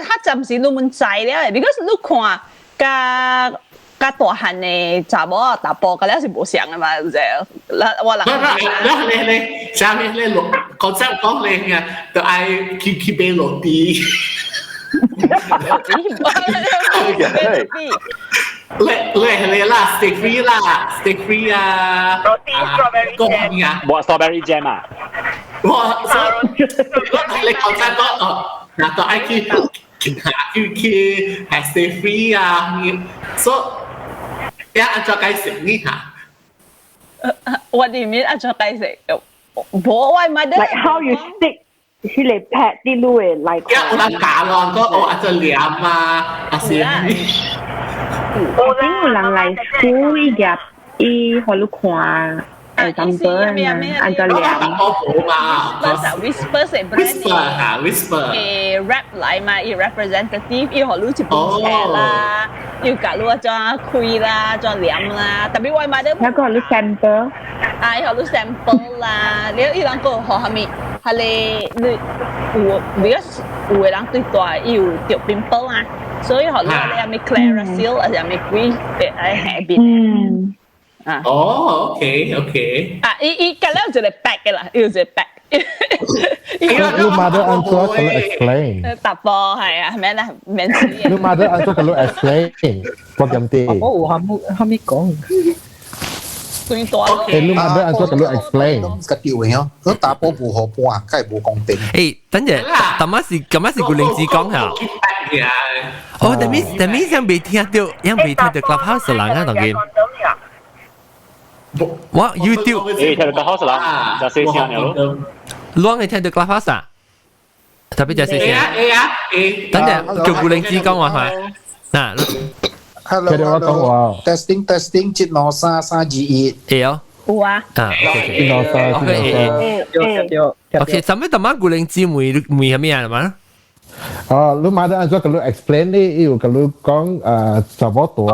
較暫時你們知咧 ，because 你看甲大漢嘅查某搭波，嗰啲是無相嘅嘛，就我人。你，下面你講真講你嘅，就愛去買落地。你啦 ，stick free 啊 ，strawberry jam 啊，冇 strawberry jam 啊，哇，你講真講嗱，就愛去係 stay free 啊，所以按照解釋呢下。What do you mean 按照解釋？冇，我咪得。 Like how you stick 是嚟劈啲路嘅嚟。因為我哋假浪都我阿隻臉啊，阿是。我點有人嚟 school 一入伊好路看。example 按照兩。whisper 係 brand rap 嚟嘛，要 representative 要學路接邊車啦，要教路做開啦，做念啦，特別我買啲。一個路 sample。學路 sample 啦，你一兩個學下面係你有嘅人對大要掉 pimple 啊，所以學路你有咩 Clearasil，或者有咩 green 喺邊。哦 ，OK。依個咧就係 back 嘅啦，要就係 back。Lu mother answer kalau explain. Tak apa, hai, mana mention. Lu mother answer kalau explain. Kau ganti. Oh, kami kong. Lu mother answer kalau explain. 個調嘅，佢打波唔好波啊，梗係冇公平。等陣，咁是古靈子講下。哦，但係ยัง未聽到 Clubhouse 人啊，同佢。哇 YouTube 聽到 Clubhouse 啦，就四聲了。Luang 你聽到 Clubhouse 啊？特別就四聲。等陣叫古靈子講話嘛。嗱 ，Hello，testing，節諾332。有。有啊。OK， sampai teman guling ci mui kami ada mana? Oh, lu ada answer kalau explain ni, kalau kong sabot tua,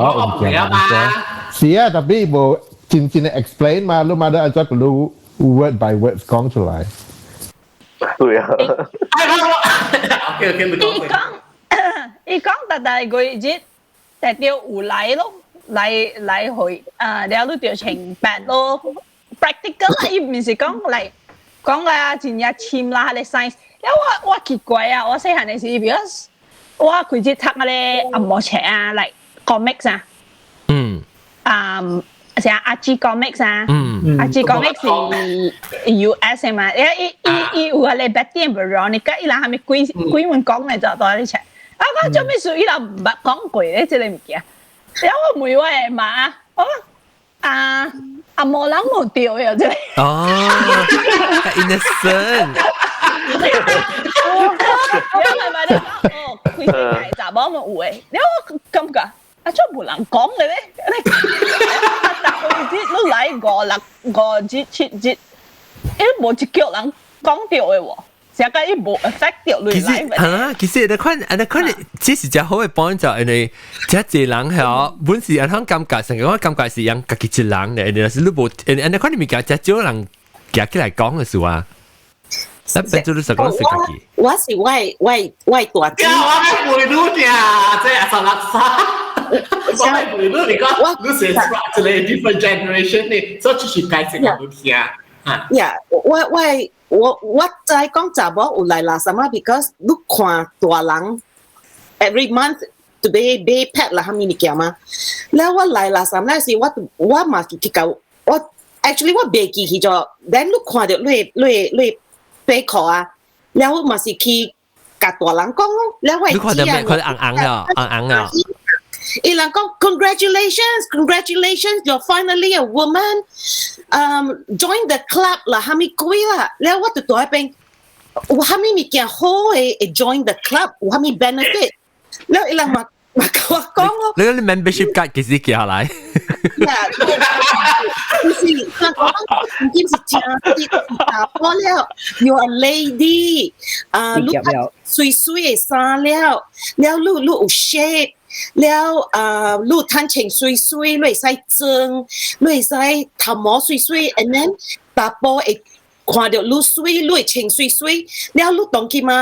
sia tapi bo cincin explain mah lu ada answer kalau word by word kong culai. 對啊。OK， 伊講但係佢只但係有嚟咯。嚟去然後都調情白咯 practical 啦，伊唔是講啦，前日簽啦你 science， 因為我奇怪啊，我細漢嘅時，because 我佢只讀咧按摩車啊，嚟 comics 啊，成阿志 comics 啊，阿志 comics 是 US 嘅嘛，伊有係嚟 Betty and Veronica， 伊人係咪鬼門講嚟就多啲車，啊我做咩事伊人唔講過咧，即係唔記啊。有個妹話嘛，冇人冇掉嘅啫。哦 ，innocent。因為咪你講，佢係雜幫咪會，你我咁㗎，出冇人講嘅咧，但佢啲都嚟個節，誒冇一腳人講掉嘅喎。成個伊冇 affect 掉你嚟。其實你看，這是隻好嘅 point 就係你，一個人係本是人感覺，成個感覺是人自己一人嘅，你是你冇，你看你咪講，隻少人夾起來講嘅事啊。那變做你實講是自己。我是我大姐。我背到呀，即係16歲。我背到你講，你是一個 different generation 呢，所以就是解釋我聽。呀，我知講查某有來啦，什麼 because 你看大人 every month 就買 pet 啦，蝦米物件嘛。แล้ว我來啦，什麼是我嘛去搞，我 actually 我未記去咗，但你看到你背殼啊，แล้ว我嘛是去甲大人講咯，แล้ว我你看到咩？佢硬啊。伊人講 congratulations you're finally a woman join the club 啦蝦米鬼啦แล้ว我就喺邊有蝦米物件好嘅 join the club 有蝦米 benefit แล้ว伊人嘛甲我講咯你 membership card 幾時寄下來？就是已經是正啲大波了 you're a lady 你水嘅衫了你有 shape แล้วลูกท่านเชิงซุยๆเลยใส่จึงเลยใส่ทำหมอซุยๆ and then ตาโปเอกควาเดียวลูกซุยเลยเชิงซุยๆแล้วลูกต้องกินมา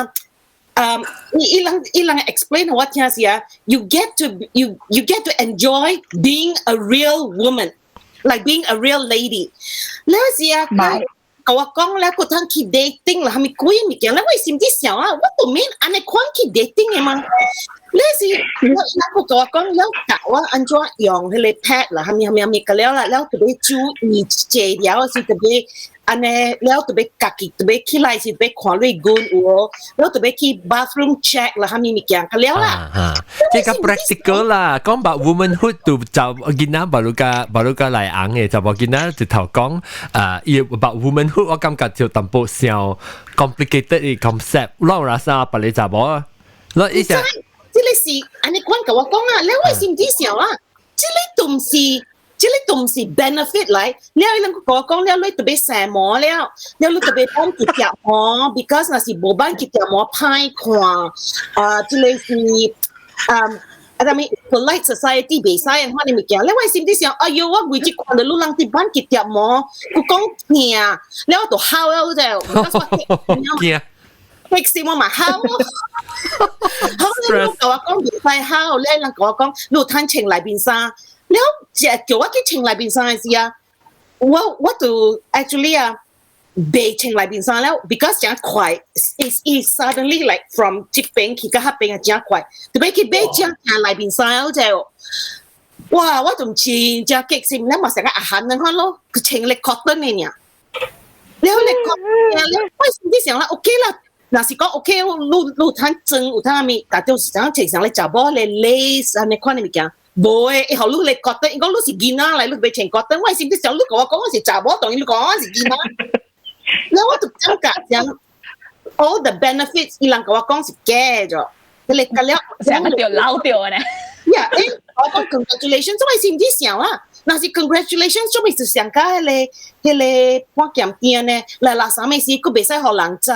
อีหลัง explain ว่าที่เสีย you get to enjoy being a real woman like being a real lady แล้วเสียก็ว่าก้องแล้วก็ทั้งคิด dating แล้วทำมีคุยมีเกี่ยวแล้วไอ้สิ่งที่เสียว่าว่าตัวเมนอันในความคิด dating ไงมันแล้วสิแล้วก็ว่าก้องแล้วกะว่าอันจ้ายองให้เลยแพทย์แล้วทำมีกันแล้วล่ะแล้วตัวไปจูมีเจเดียวสิตัวไปอันนี้แล้วตัวไปกักอีกตัวไปขี้ไรสิตัวไปขวานเลยกุนอัวแล้วตัวไปขี้ bathroom check แล้วทำมีเกี่ยวกันแล้วล่ะ即係 practical 啦，講about womanhood 就見到巴魯加嚟硬嘅，就冇見到直頭講about womanhood，我感覺就淡薄上 complicated 嘅 concept，攞嚟生白你查某啊，攞一下。即係是，安尼講我講啊，你為什麼啲時候啊？即係同時 benefit 嚟，你講你特別成模了，你特別幫結夾模 ，because 那是冇幫結夾模派看，即係是但係 polite society 比賽嘅話，你咪講，你為什麼啲時候，哎呦，我每次看到路人啲幫結夾模，佢講驚，你我度喊咗就，激死我嘛喊咯！好，你老教我講別快喊，你老教我講，你攤情嚟變生，你好只叫我去情嚟變生嘅事啊！我就 actually 啊，被情嚟變生了 ，because 真快 ，is suddenly like from 這邊去到嗰邊嘅真快，特別佢被真嚟變生了就，哇！我仲前只激死，你咪成個阿喊你看咯，佢情力確定嘅呀，你好你確，你為什麼啲時候啦 ？OK 啦。嗱是講 OK， 路攤正有攤咪，但係有時陣情上你查某你lace，你看你咪講，冇誒，以後你覺得，講你是囡仔嚟，你俾情覺得，我係啲時候你同我講我是查某，當然你講我是囡仔，嗱我就講講 all the benefits，伊人同我講是假咗，你嚟了，成個掉老掉嘅呢。呀，誒，我講 congratulations，因為是唔啲時候啊。那是 congratulations，做咩事上加迄個半減點呢？來啥物事，佢袂使互人知，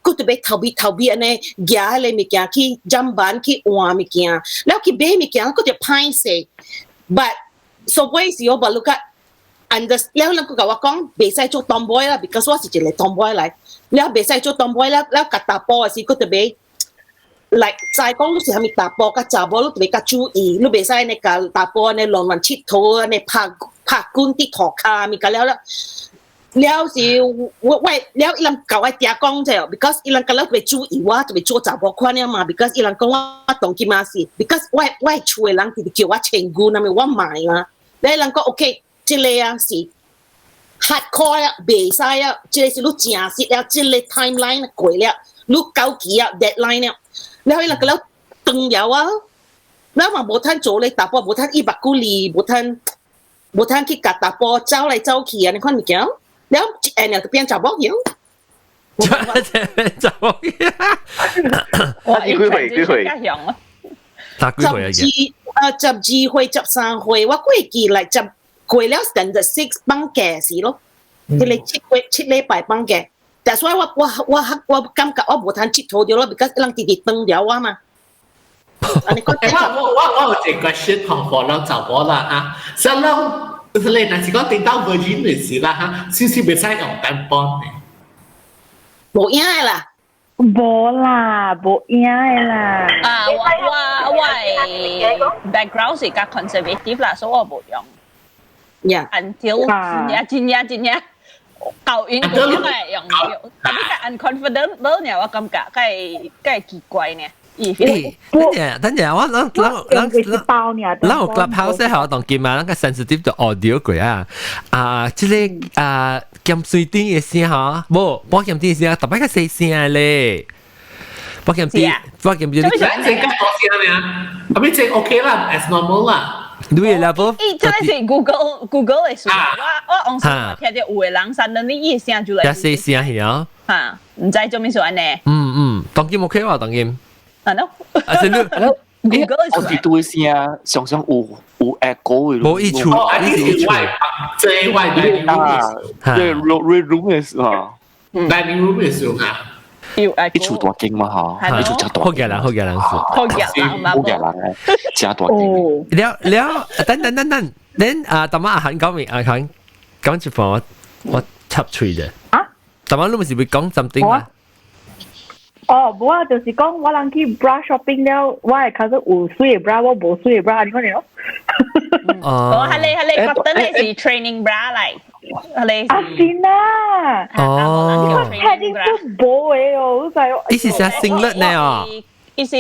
佢特別頭別安尼，舉迄個物件去砧板去換物件，然後去買物件，佢就歹勢。But so 嗰時我無 look at，然後佢甲我講袂使做 tomboy 啦 ，because 我是一個 tomboy 嚟，然後袂使做 tomboy 啦，然後甲打波嘅時，佢特別。嚟再講，你是係咪打波？甲查某你特別較注意，你袂使你甲打波你亂亂佚佗，你拍滾啲塗骹咪甲了啦。了是我了伊人甲我嗲講者 ，because 伊人甲了特別注意我，特別做查某款了嘛 ，because 伊人講我動機嘛是 ，because 我厝誒人特別叫我稱呼，那咪我買啦。你人講 OK， 即個啊是 hardcore 啊，袂使啊，即個是你正式啊，即個 timeline 過了，你交期啊 deadline 了。แล้วไอ้หลังก็แล้วตึงยาวอ่ะแล้วมาโบท่านโจเลยตาปอโบท่านอีบักกุลีโบท่านคิดกัดตาปอเจ้าอะไรเจ้าเขียนในข้อนี้เกี่ยวแล้วแอนเนี่ยจะเปลี่ยนจับบอกเหี่ยวจับบอกเหี่ยว幾回จับจี會จับ3回我過幾嚟จับ過แล้ว standard 6幫嘅事咯ที่เลย7禮拜幫嘅แต่ส่วนว่า感覺我無通佚佗掉咯 because 人直直斷掉我嘛。我有一個 question 同follow 就我啦嚇，所以你若是講聽到 virgin 嘅事啦嚇，是袂使用 tampon 嘅。冇影嘅啦，冇啦，冇影嘅啦。啊，我 background 是較 conservative 啦，所以我冇用。Yeah. Until 真呀。舊演嗰啲係用，但係 unconfident 呢，我感覺係奇怪呢。等陣，我Clubhouse 係我當見嘛，那個 sensitive 的 audio 鬼啊，即係減水電嘅聲嚇，冇減電嘅聲，特別係細聲咧，減電。咁你即 OK 啦 ，as normal 啦。對啦，不？這是 Google 嘅數，我往時聽到有個人聲，你一聲就嚟。一細聲係啊。嚇，唔知做咩事呢？當劍 OK 喎，當劍。係咯。Google 我哋都會聲，常常有 echo 嘅。冇一處，這外dining room 嘅時候。dining room 嘅時候嚇。一處大間嘛嚇，一處真大。好嘅人嘅，真大間。了，等，大媽阿韓講明，阿韓講一份我插嘴嘅。啊？大媽你唔是會講 something 嘛？哦，冇啊，就是講我人去 bra shopping 了，我係睇到有水嘅 bra， 我冇水嘅 bra，你講咯。哦，係你覺得你是 training bra 嚟？阿先啦，哦，睇啲都冇嘅哦，就係。呢是寫 singlet 呢哦。呢是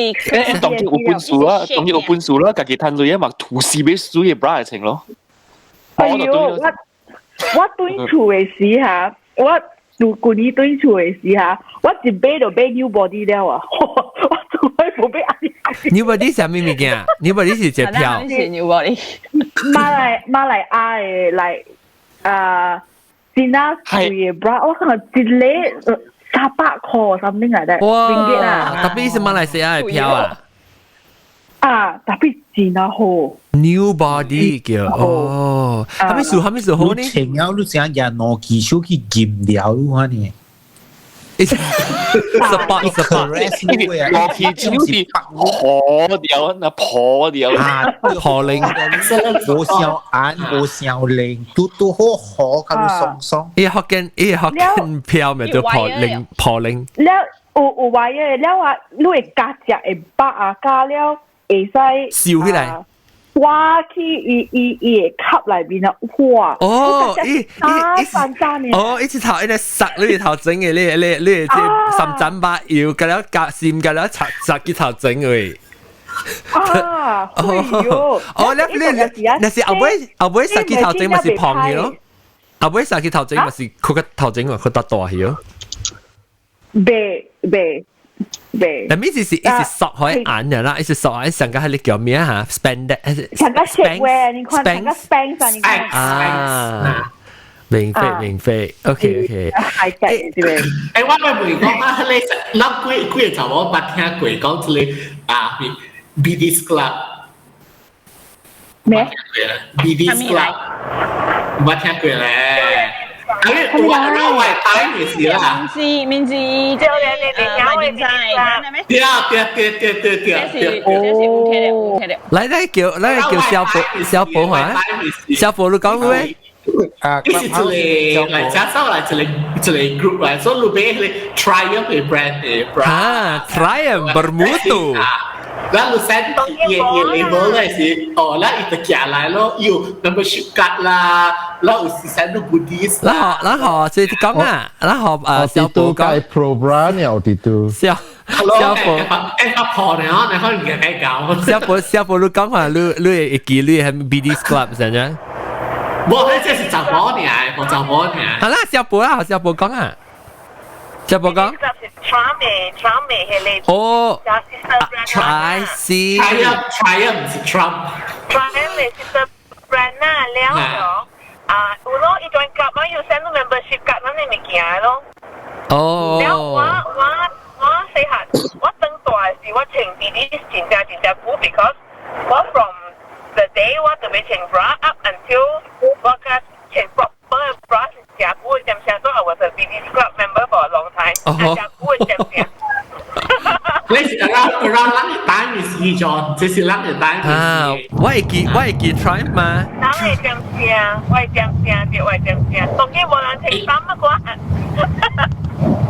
當然有本數啦，當然有本數啦，自己攤水啊嘛，圖示俾水嘅 bra 情咯。哎呦，我對厝嘅時嚇，我舊年對厝嘅時嚇，我一買就買 new body 了啊，我從來冇買阿啲。new body 係咩物件 ？new body 是隻票。new body。馬來亞嘅嚟。先啦，水嘅 bra， 我看一個300塊 something like that。哇！特別是馬來西亞嘅票啊！特別真啊好。New body 叫哦，係咪數好呢？前有你成日攞技術去驗掉咯呢？spot 攞技術去破掉啊！破零，冇上眼冇上零，都好咁鬆鬆。學緊票咪就破零。แล้ว有話嘅，แล้ว啊，你會加隻會白啊，加了會使燒起來。挖去伊吸裏邊啊！哇！一直頭一隻塞你頭整嘅，你即三盞把搖，隔了隔線，隔了拆佢頭整嘅。你是後尾塞佢頭整咪是胖嘅咯？後尾塞佢頭整咪是佢個頭整佢得大嘅咯？但咪是一直索開眼嘅啦，一直索喺上個係你叫咩嚇 ？spandex，上個 shapewear，你看上個 spandex，你看啊，明飛 ，OK，係嘅，對唔對？我咪會講啊，你諗幾就我捌聽過講之類啊 ，BD's Club 咩 ？BD's Club，捌聽過咧。我係睇嘅事啦。名字，就名在，對。嚟叫小寶你講咩？呢是嚟加收嚟一個 group 嚟，所以你俾你 Triumph 嘅 brand 嘅 Triumph bermutu。Lalu saya label lah sih. Oh lah itu kia lah lo, you membership card lah, lo usi saya tu goodies lah. 然後即係講啊，然後小寶講 Pro Bra 呢，我哋都小寶呢，你可能嘅搞。小寶你講話，你會記你係 BD's Club 係咪？冇，呢即係雜寶呢，冇雜寶呢。好啦，小寶講啊。小寶講。Trump 係你。哦。I see。Triumph 唔是 Trump。Triumph 係 sister brand 啦，了咗。有咯，一段 club 要 send membership card 咁你咪見咯。哦。了我細下，我等大時我請 BD 真正苦 because 我 from the day 我特別請 bra up until 我嘅請 proper bra 正苦嘅正正，所以 I was a BD club member for a long time。正苦嘅正正。你是讓人單嘅時裝，這是讓人單嘅時。啊，我係記 Triumph 嘛。我係正正，我係正正，當然冇人請衫啊啩。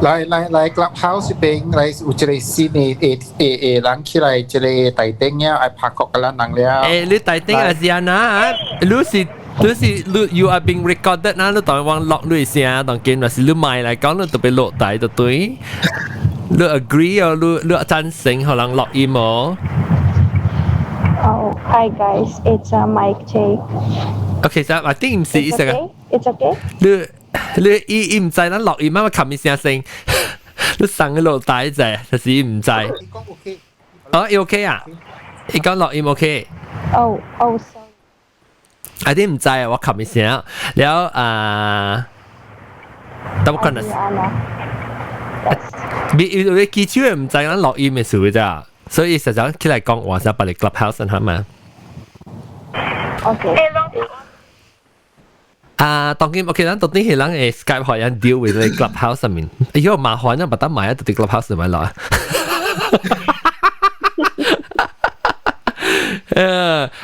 嚟 clubhouse 邊嚟有一個新嘅人起來，一個大頂呀，愛拍國嘅人了。你大頂係點啊？你 you are being recorded นะ，你當我錄你聲，當見話是你賣嚟講，你特別錄大就對。你 agree 啊？你贊成可能錄音冇？ Oh, hi guys, it's Mike J. Okay, so I think 唔是意思嘅。It's okay. 你唔知咱錄音啊？琴日聲，你上個錄大啫，就是唔知。哦 ，OK 啊？你講錄音 OK？ Oh, sorry. I think 唔知啊，我琴日聲，แล้ว但我可能你記住唔知咱錄音嘅事嘅咋，所以實際起來講話就把你 clubhouse 係嘛？OK。當然 OK，咱到底係人誒 Skype 可以 deal with 你 clubhouse 上面，如果麻煩啊，唔得買啊，到啲 clubhouse 咪落啊。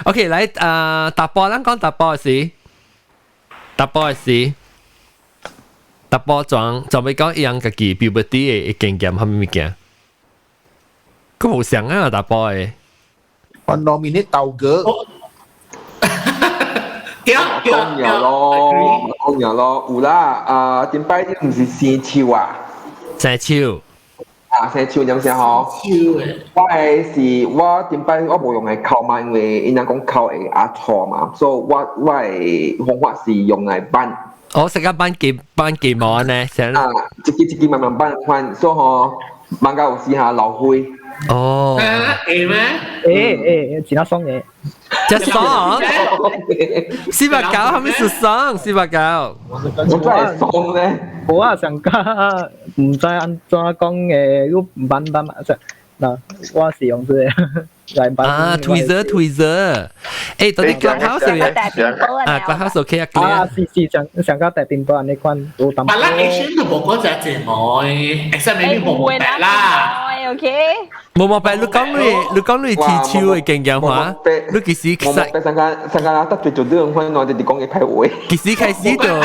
OK， 嚟答波，咱講答波嘅事，答波裝咪講一樣嘅記 puberty 嘅經驗係咪嘅？佢好像啊，答波嘅。我 nominate 豆哥。講嘢咯，有啦，點解啲唔是生肖啊？生肖。生肖點寫嗬？我點解我冇用係靠嘛？因為人家講靠係壓錯嘛，所以我係方法是用係班。我成日班幾毛呢？一支慢慢班翻，所以嗬，慢家有試下流灰。哦。其他雙嘢。只爽，48係咪是爽？48，我真係爽咧。我啊，上家唔知安怎講誒，要慢慢即嗱，我是用這啊 ，Twitter， 誒，到底 Clubhouse 啊 ，Clubhouse OK 啊 ，clear 是上個大電波你關到抌。但係 Asian 都冇嗰隻節目 ，except maybe 冇白啦。OK。冇白，你講你teach 嘅經驗話，你幾時冇白上個得罪做啲咁，我哋講嘅派會。幾時開始就？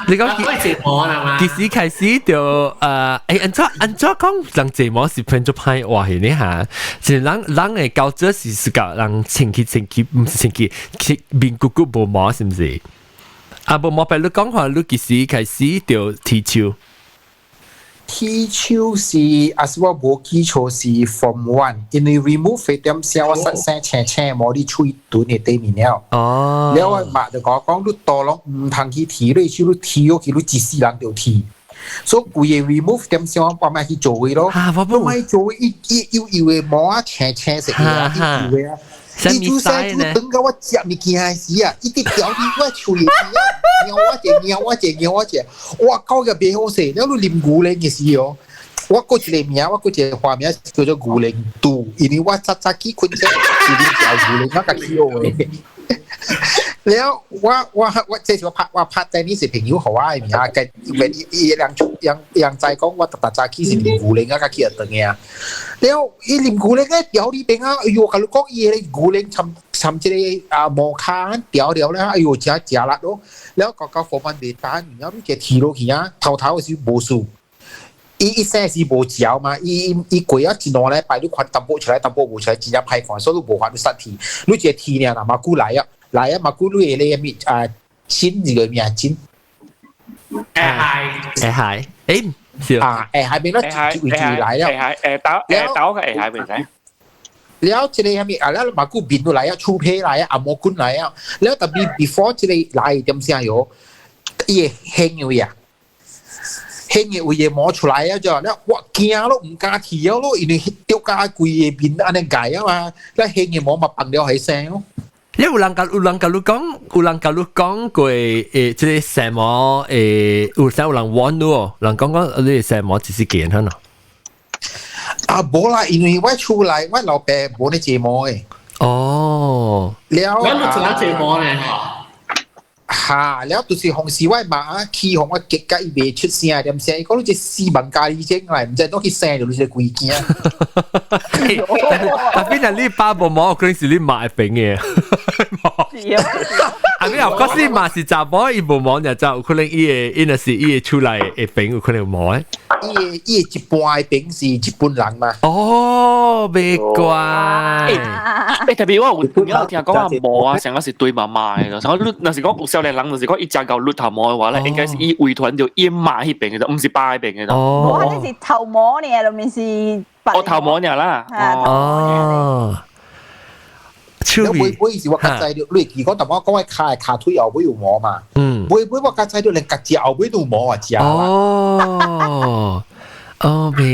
你講節目係嘛？幾時開始就按怎講？人節目是偏咗派話係呢下，是人嘅教者是教人前期，唔是前期，面骨骨無毛是唔是？啊，無毛白你講話，你幾時開始就teach？踢球是啊，是我冇基礎是 Form 1，因為 remove 嗰點先我聲冇啲吹短嘅對面了。哦。แล้ว我媽就講你多咯，唔通去踢你，去你踢咗去你自私人就踢。所以佢 remove 點先我幫埋去做嘅咯。啊，我唔係做一嘅冇啊，青食嘅啊，一嘅啊。你做晒就等個我接物件時啊，一啲條件我處理啊，咬我隻，我搞嘅別好食，你啉牛奶嘅時候，我嗰一個名，我嗰一個花名叫做牛奶肚，因為我早起困醒，就啉條牛奶我個叫嘅。แล้วว่าเจ๊ว่าพัดใจนี่สิเพลงอยู่เขาว่าอย่างเงี้ยแกยังใจก็ว่าตัดจากขี้สิลิมกูเล้งก็ขี้ตัวเงี้ยแล้วอีลิมกูเล้งเดี๋ยวดีเป็นอ่ะอยู่กับลูกก็อีเลยกูเล้งทำจะได้โมคาเดี๋ยวแล้วอยู่จ้าละแล้วก็โฟมันเดือดตาอย่างเงี้ยรู้จักทีโร่ขี้อ่ะเท่าสิโบสู一些是無嚼嘛，伊鬼啊一攞來擺你款淡薄出來，淡薄無出來，真正歹看，所以無法你殺體。你只體呢，那馬古來啊，馬古你咧咪金這個咩金？係，誒，是啊，係邊個位置來啊？刀個係邊仔？แล้วจะได้ยังมีแล้วมากูบินดูไรอ่ะชูเพไรอ่ะอโมกุนไรอ่ะแล้วแต่ before จะได้ไรเต็มเสียอยู่เฮงอยู่อ่ะเฮง嘢嘢摸出來啊！就แล้ว我驚咯，唔敢跳咯，因為丟架貴嘢變安尼解啊嘛，แล้วเฮง嘢摸嘛崩了係聲咯。你有人甲你講過即係什麼有時有人玩咯，人講你什麼只是見佢咯。啊，冇啦，因為我出來我老爸冇你節目嘅。哦。แล้ว你做乜節目咧？แล้วตัวสิของสีไว้มาขี้ของว่าเก็บกับอีเบชุดเสียเดี๋ยวเสียก็รู้จะสีบังการีเจ๊งไรมันจะต้องคิดแซงเดี๋ยวรู้จะกุยเกี้ยแต่พี่นั่นรีบป้าบอกหมอก็是你買餅嘅啊你又嗰時嘛是雜波伊無毛就可能伊那是伊出來嘅餅有可能冇伊一般嘅餅是日本人嘛哦別怪特別我有聽講話毛啊成個是對媽媽嘅咯成個那是講有少年人就是講一隻狗綠頭毛嘅話咧應該是伊圍團就伊買迄邊嘅啫唔是巴迄邊嘅啫我呢是頭毛呢裏面是頭毛呢啦哦แล้วไม่สิว่ากระจายเดียวเลยกี่ก็แต่ว่าก็ว่าขาทุยเอาไม่อยู่หมอมาไม่ว่ากระจายเดียวเลยกระเจียวเอาไม่ดูหมออ่ะเจียว哦ไม่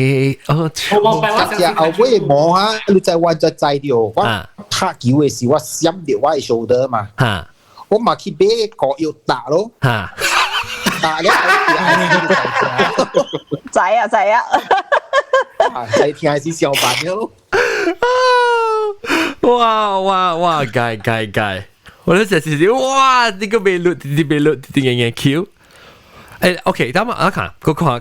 กระเจียวเอาไม่หมอฮะรู้ใจวันจะใจเดียวว่าถ้ากี่เวสิว่าซ้ำเดียวว่าไอโชเดอร์มา我嘛去買個要打咯，打了仔啊，仔聽係是小班咯。哇，改，我都成時哇，呢個未錄，啲嘢 Q。誒，OK，等我看，個看，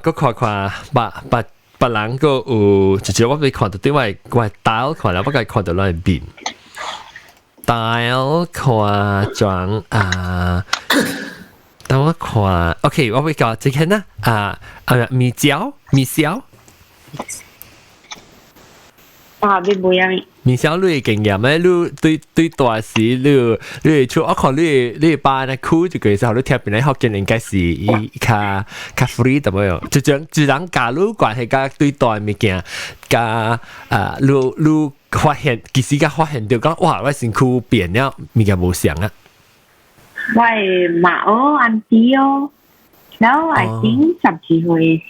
別人個有，就我未看到點解我係 style 看了，不過看到兩邊。style 看裝等我看 ，OK， 我會講這個呢米椒。啊，你唔樣？米椒你嘅經驗咧，你對大時你出我看你班咧酷就其實好多貼邊咧學見應該是較 free 咁樣，就讓假如關係甲對大物件甲你發現其實甲發現到講哇我身軀變了物件無相啊。我係馬哦安迪哦，然後 I think 十幾歲時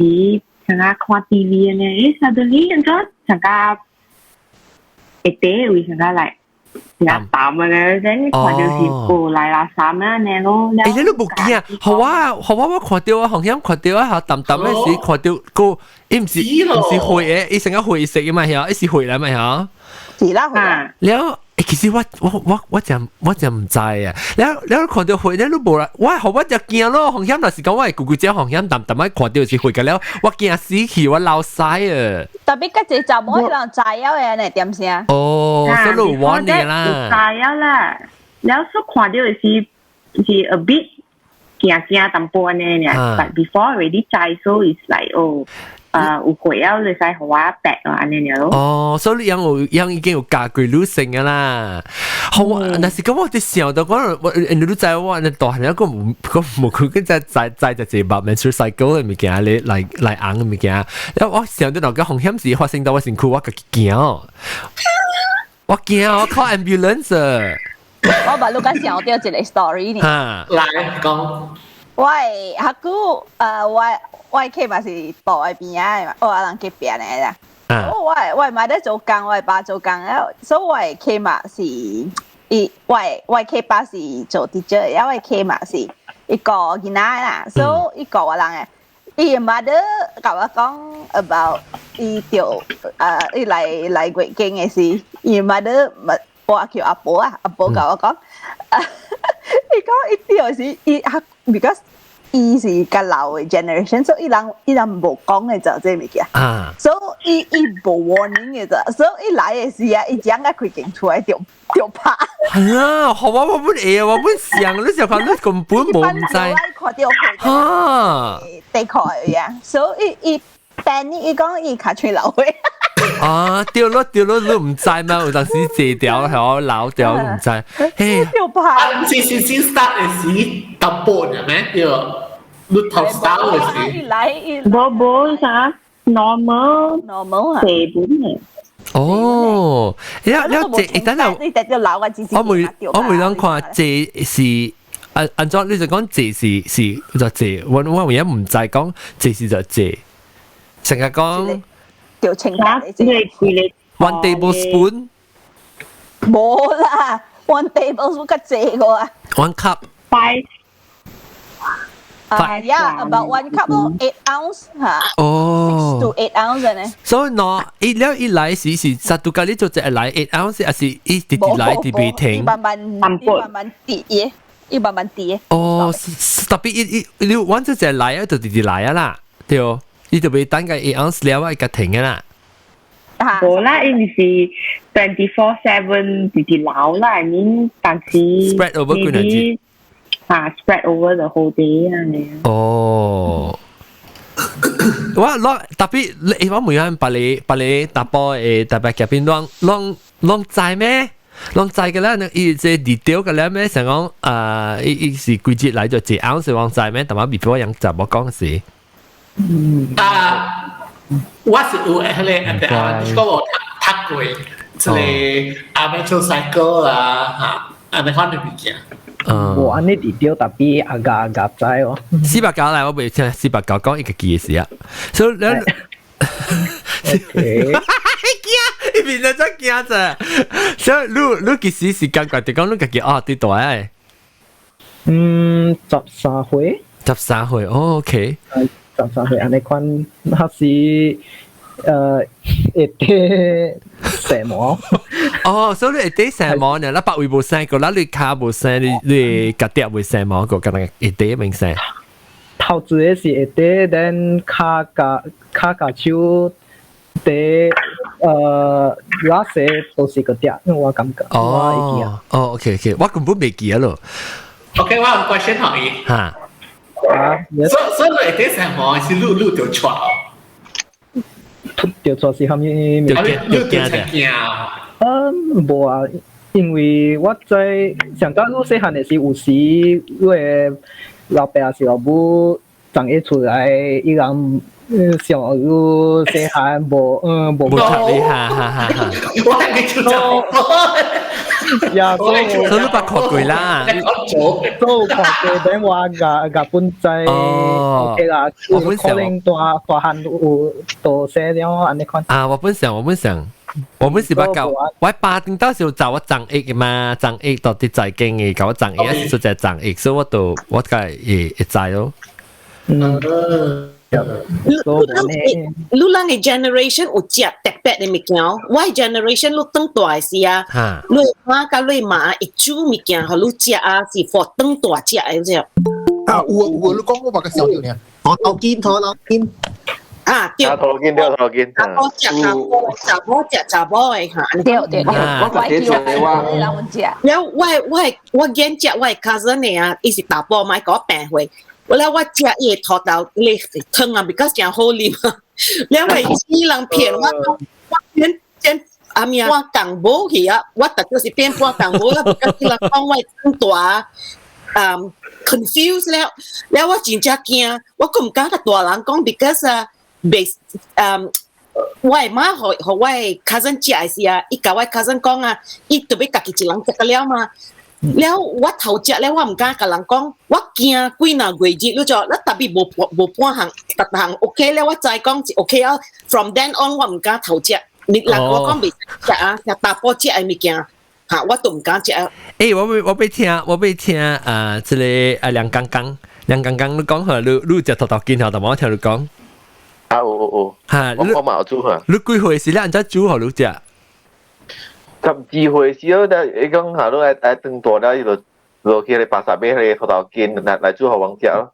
成日看 TV 呢，suddenly 咁就成日。一day 為什麼來？呀，淡嘅咧，你看到是過嚟啦三啊呢咯。誒，你都冇見啊？好啊，我看到啊，紅險看到啊，下淡淡嘅時看到個，唔是灰嘅，一成個灰色嘅嘛，係啊，一是灰嚟嘛，係啊。是啦，แล้ว其實我就唔知啊，แล้ว看到灰咧都冇啦，我就驚咯，紅險那時講我係咕咕隻紅險淡淡嘅看到是灰嘅，แล้ว我驚死去，我流晒啊！特別嗰隻就冇可能炸油嘅，你點先？哦，所以都玩你啦。炸油啦，แล้ว所看到嘅是 a bit 驚淡薄呢，but before already 炸，so it's like 哦。有會啊，你使好啊白啊，安尼咯。哦，所以已經有家具女性嘅啦。好啊，但是咁我哋想到講，你都知我你大係一個冇佢跟住在就自白 menstrual cycle 嘅物件，你嚟硬嘅物件。然後我想到個紅險事發生到我身軀，我個驚，我 call ambulance。我把錄緊想到一個 story 呢。嚟講。喂，阿姑，我企嘛是大邊啊，我人結邊嚟啦。我買得做工，我爸做工啊，所以我企嘛是我企爸是做 teacher， 因為企嘛是一個囡仔啦，所以一個人嘅。伊媽都甲我講 about 伊條伊嚟月經嘅事，伊媽都我叫阿婆啊，阿婆甲我講，伊講伊條是伊because 伊是較老嘅 generation， 所以伊人無講嘅就這物件，所以伊無 warning 嘅咋，所以伊來嘅時啊，伊將個佢勁出來就拍。係啊，好我本會我本想，你就看你根本冇唔知。看到佢，地佢啊，所以伊病伊講伊卡吹流嘅。啊，掉落都唔知嘛，有陣時借掉係我扭掉唔知。嘿，掉拍。先 start 嘅時特半係咩？要你頭 start 嘅時。冇啥 normal 啊。基本嘅。哦，你等下，你哋要扭嘅字。我每當看借是。按照你就講借是就借，我而家唔再講借是就借，成日講。條情況你 one tablespoon 冇啦 ，one tablespoon 吉借個啊 ，one cup five about one cup 咯 ，8 ounce 嚇，哦 ，6 to 8 ounce 呢。所以喏，一來是實到家呢就只來8 ounce，還是一直來直被停，慢慢跌嘅，要慢慢跌。哦，特別你揾咗只來啊，就直來啊啦，對哦。你就俾等個8 ounce 了，我個停嘅啦。冇啦，因為是24/7直直流啦，I mean，但是 spread over 幾多日？spread over the whole day 啊你。哦。我特別你我每樣把你打波特別入邊啷在咩？啷在嘅咧，伊即 detail 嘅咧咩？成講伊是季節嚟就1 ounce 啷在咩？但係 before 人就冇講事。我是有迄個你講我讀過，即係menstrual cycle 啊，嚇，安尼款嘅物件。我安尼啲調特別agak知哦。489嚟，我未聽489講一個記嘅事啊，所以你驚，變咗真驚咋？所以你幾時時間決定講你自己啲大誒？13歲。13歲，哦 ，OK。13歲安尼款，還是一啲什麼？哦，所以你一啲什麼呢？你百位冇聲個，嗱你卡冇聲，你夾碟會什麼個？咁樣一啲明聲。頭子嘅是一啲，但卡手啲那些都是個碟，我感覺。哦，OK，我根本未記咯。OK，我有 question 可以。嚇。所以你啲什麼是錄條錯？條錯是後面錄條錯冇啊，因為我在上加入細漢嘅時，有時我嘅老爸還是老母長一出來，伊人小入細漢冇讀你哈，我係你出咗。呀，所以你把學過啦，都學過，等我個本仔 OK 啦，可能大漢有多寫了安尼款。啊，我本上，我们是把搞，我8點到時候找我長譯嘛，長譯到底在經嘅，搞我長譯係實在長譯，所以我梗係會知咯。你啷個 generation 有食特別嘅物件？我 generation 你當大時啊，你媽甲你媽會煮物件，互你食啊，是放當大食嘅啫。啊，我你講我把個小料呢，頭腦筋。啊，對，頭腦筋，查某食查某嘅嚇，對，我見食我 cousin 嘅啊，伊是大波買嗰病會，แล้วว่า食伊頭豆你湯啊 ，because 真好啉啊，แล้ว係伊人騙我真阿咪我講無去啊，我特別是變半講無啦 ，because 伊人講我真大confuse แล้ว我真正驚，我唔敢甲大人講 because 啊。base 我媽和我 cousin 食嘅時啊，伊甲我 cousin 講啊，伊特別家己一人食個了嘛。แล้ว我頭食了，我唔敢甲人講，我驚幾若月日了咗，我特別無半行，特行 OK 了，我再講是 OK 啊。From then on 我唔敢頭食，你人我講未食啊，食大波食嘅物件，嚇我都唔敢食啊。誒，我被聽即個梁剛剛你講下，你食頭頭見後，但我聽你講。啊有，嚇，我嘛有煮嚇。你幾歲時咧？人家煮好你食？12歲時候，你講下都係長大了，就去嚟巴薩買嚟頭頭見嚟煮好王食咯。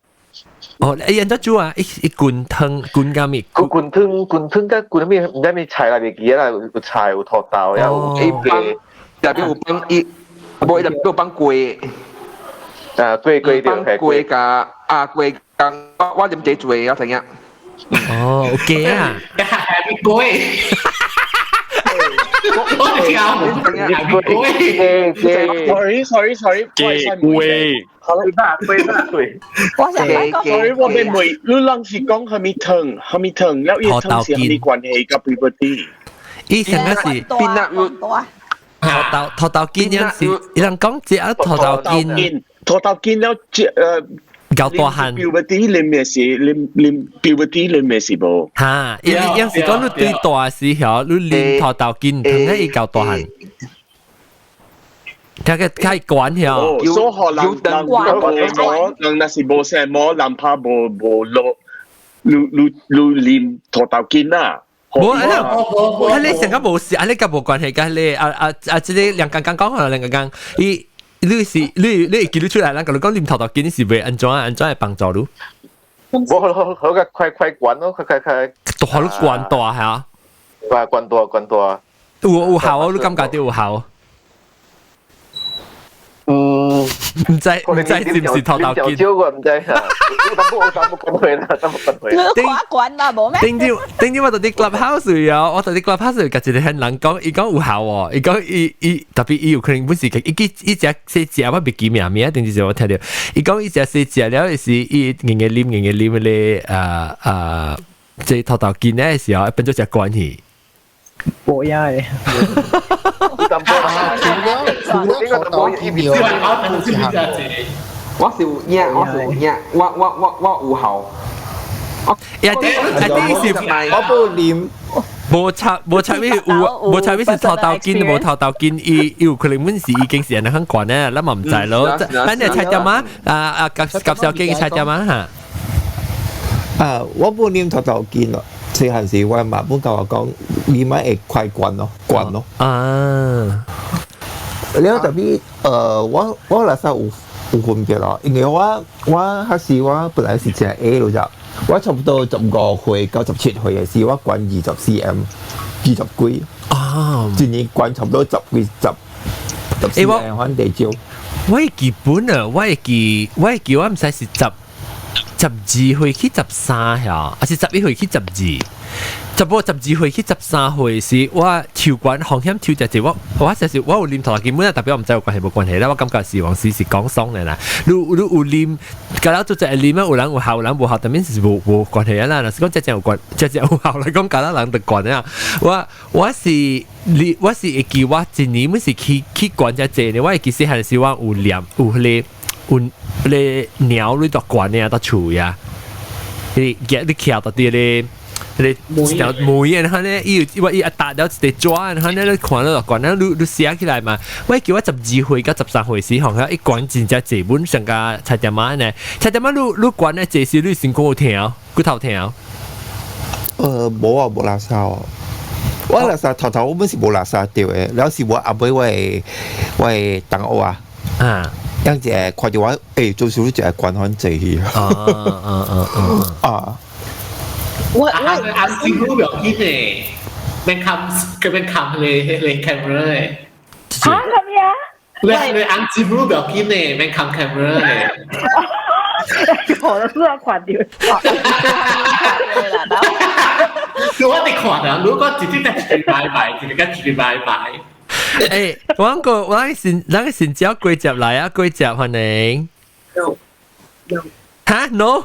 哦，人家煮啊，一罐湯加咩？罐湯加罐咩？唔知咩菜啦，未記啦，有菜有頭豆，有雞皮，入邊有幫冇入邊有幫粿。粿幫粿加粿加，我點自己做啊？成日。哦 ，OK 啊。係粿。sorry 我哋每你諗是講係咪疼，แล้วอี疼是มี關係กับ puberty 以前嗰時邊啊頭豆見有時有人講只啊頭豆見แล้ว搞大漢 puberty 你咩事你 puberty 你咩事冇嚇有時講你對大時候你練頭豆見同佢搞大漢佢管喎，所以人那是冇什麼，哪怕冇落，你練頭豆見啦。冇啊！你成個冇事，你個冇關係㗎。你即係兩剛講啊，兩剛你記得出來啦。咁你講練頭豆見是為安怎係幫助你？我個快管咯，快。大你管大係啊？管大。有效啊！你感覺到有效？唔知是唔是頭豆見？我唔知嚇，我講佢啦，你管嘛冇咩？頂朝我到啲 clubhouse 啊，我到啲 clubhouse 夾住啲人講，伊講有效喎，伊講伊特別伊有可能本時佢伊隻細隻我未記名啊，頂朝我聽到，伊講伊隻細隻了是伊硬黏咧即頭豆見咧時候變咗隻關係。冇呀誒。我是有影，我有效。一啲是我冇念。無插尾是頭豆見，無頭豆見，伊有可能本時已經是人哋管咧，咱嘛唔知咯。咱哋猜點嘛？夾小經猜點嘛嚇？我冇念頭豆見咯。細漢時我媽本教我講，你咪會快滾咯。啊！แล้ว特別我那時候有分別咯，因為我嗰時我本來是只 A 咯咋，我差不多15歲到17歲嘅時，我滾20 cm 20幾，一年滾差不多10幾14款地招。我基本啊，我唔使是12歲去13嚇，還是11歲去12。12歲去13歲時，我跳滾航險跳只我實我有念頭根本啊，特別我唔知有關係冇關係啦。我感覺是往時是講爽嘅啦。你有念，假如做只念啊，有人有效，有人無效，但係是冇關係啦。若是講只有關，只有效嚟講，假如人得關啊。我是會記我一年每時去關只隻呢，我會記細漢時我有念有咧鳥你度關呢，度厝呀，你徛到啲咧。你條梅啊，然後咧伊打了一隻紙，然後咧你看了關，然後你寫起來嘛。喂，叫我12歲到13歲時，好像一關真正基本上個菜點嘛呢？菜點嘛，你關咧這時你先講聽，佢頭聽。冇啊，冇垃圾哦。我垃圾頭我本是冇垃圾掉嘅，有時我阿妹喂等我啊。啊。有陣時看住我，做少少就係關開濟去。我眼視รู้แบบนี้เนี่ยแม่งคำก็เป็นคำเลยแคมเปอร์เลยฮะคำยังเลย眼視รู้แบบนี้เนี่ยแม่งคำแคมเปอร์เลยขอแล้วเพื่อขวัญดิรู้ว่าติดขวัญ啊รู้ก็จิตที่แต่จิต拜拜จิตก็จิต拜拜我先招貴集來啊，貴集歡迎。哈 ？No。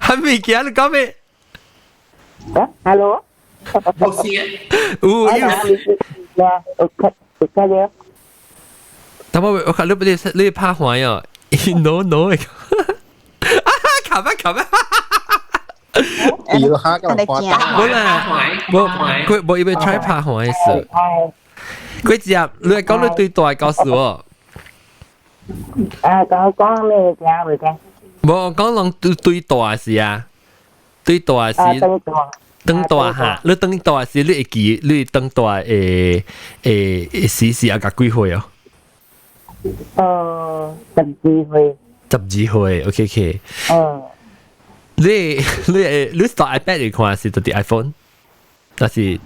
係咪嘅？你講咩？Hello。冇事。但我看你拍壞哦。No。冚啊！比如哈個花單，我以為 try 拍紅嘅事。佢只你講你對大告訴我。講咩嘅？會嘅。我講人對大事啊，對大事。登大嚇，你登大時你會記，你登大時啊個幾歲哦？12歲。12歲 ，OK。你 start iPad 嚟看是到底 iPhone， 但是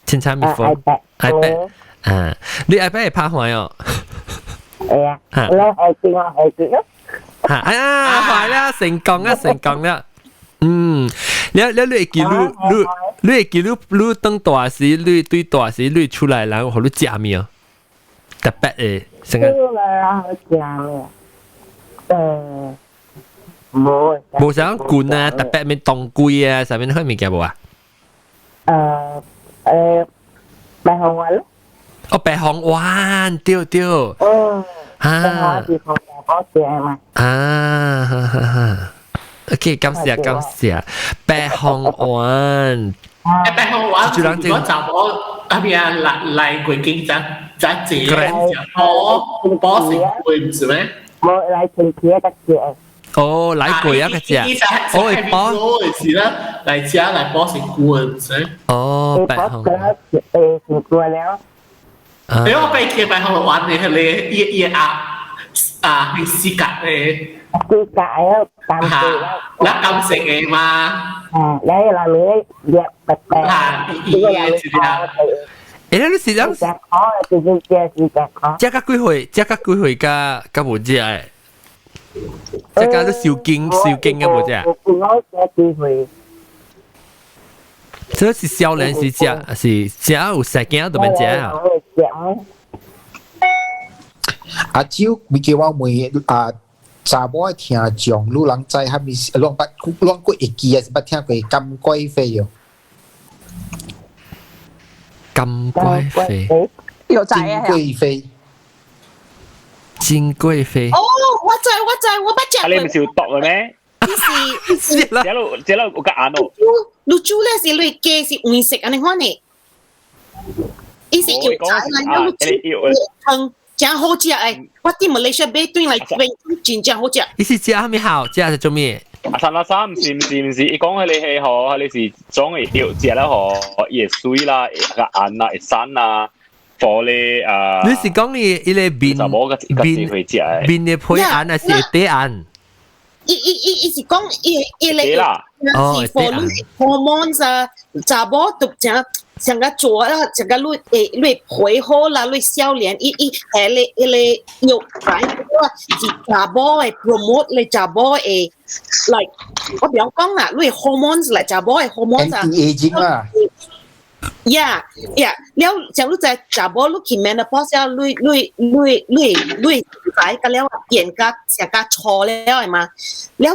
千差咪 phone，iPad 啊，你 iPad 係拍壞哦。係啊，我係見咯。嚇啊，壞啦，成功啦。你會記你會記你當大時，你對大時你出來然後你食咩啊？特別誒，成個。出來然後食咩？冇想罐啊，特別咩當歸啊，上面開物件冇啊？白紅丸咯。哦，白紅丸，對。啊。啊，OK， 感謝，白紅丸。白紅丸，如果就我嗰邊嚟過經真字，波成罐唔是咩？冇嚟成幾個字。哦，來過一個隻，哦，會包是啦，嚟食嚟包成罐先。哦，白紅丸，成罐了。你我被貼白紅丸你係你一係絲格嘅。絲格啊，淡色啦，嗱淡色嘅嘛。你來面嘢白白。嘢是啦。你是兩隻個幾歲加冇隻誒？即係都少經嘅冇啫。所以是少年時食，是食有食驚都免食啊。阿蕉，你叫我問查某聽講，路人知係咪亂過會記啊？是不聽過金龜飛哦？金龜飛有仔啊？金龜飛。金貴妃哦，我不知。你唔是有讀嘅咩？是啦，這路有個眼哦。露珠咧是類嘅是黃色，安尼看呢？伊是油炸嚟，露珠湯真好食誒！我啲馬來西亞買對嚟食，真好食。伊是食蝦米好？食係做咩？三唔是，伊講你係何？你是裝嘅油食啦何？椰水啦，個眼啦，山啦。你是講你邊嘅配眼還是底眼？伊是講伊咧哦，底眼。hormones 啊，查某都像個做啦，像個你配好啦，你少年伊係有擺是查某嘅 promote 你查某嘅 like 我比方講啦，你 hormones 嚟查某嘅 hormones 啊。anti-aging 啦。Yeah，了像你在查某你去 menopause 了，你仔個了變甲成甲錯了係嘛？了一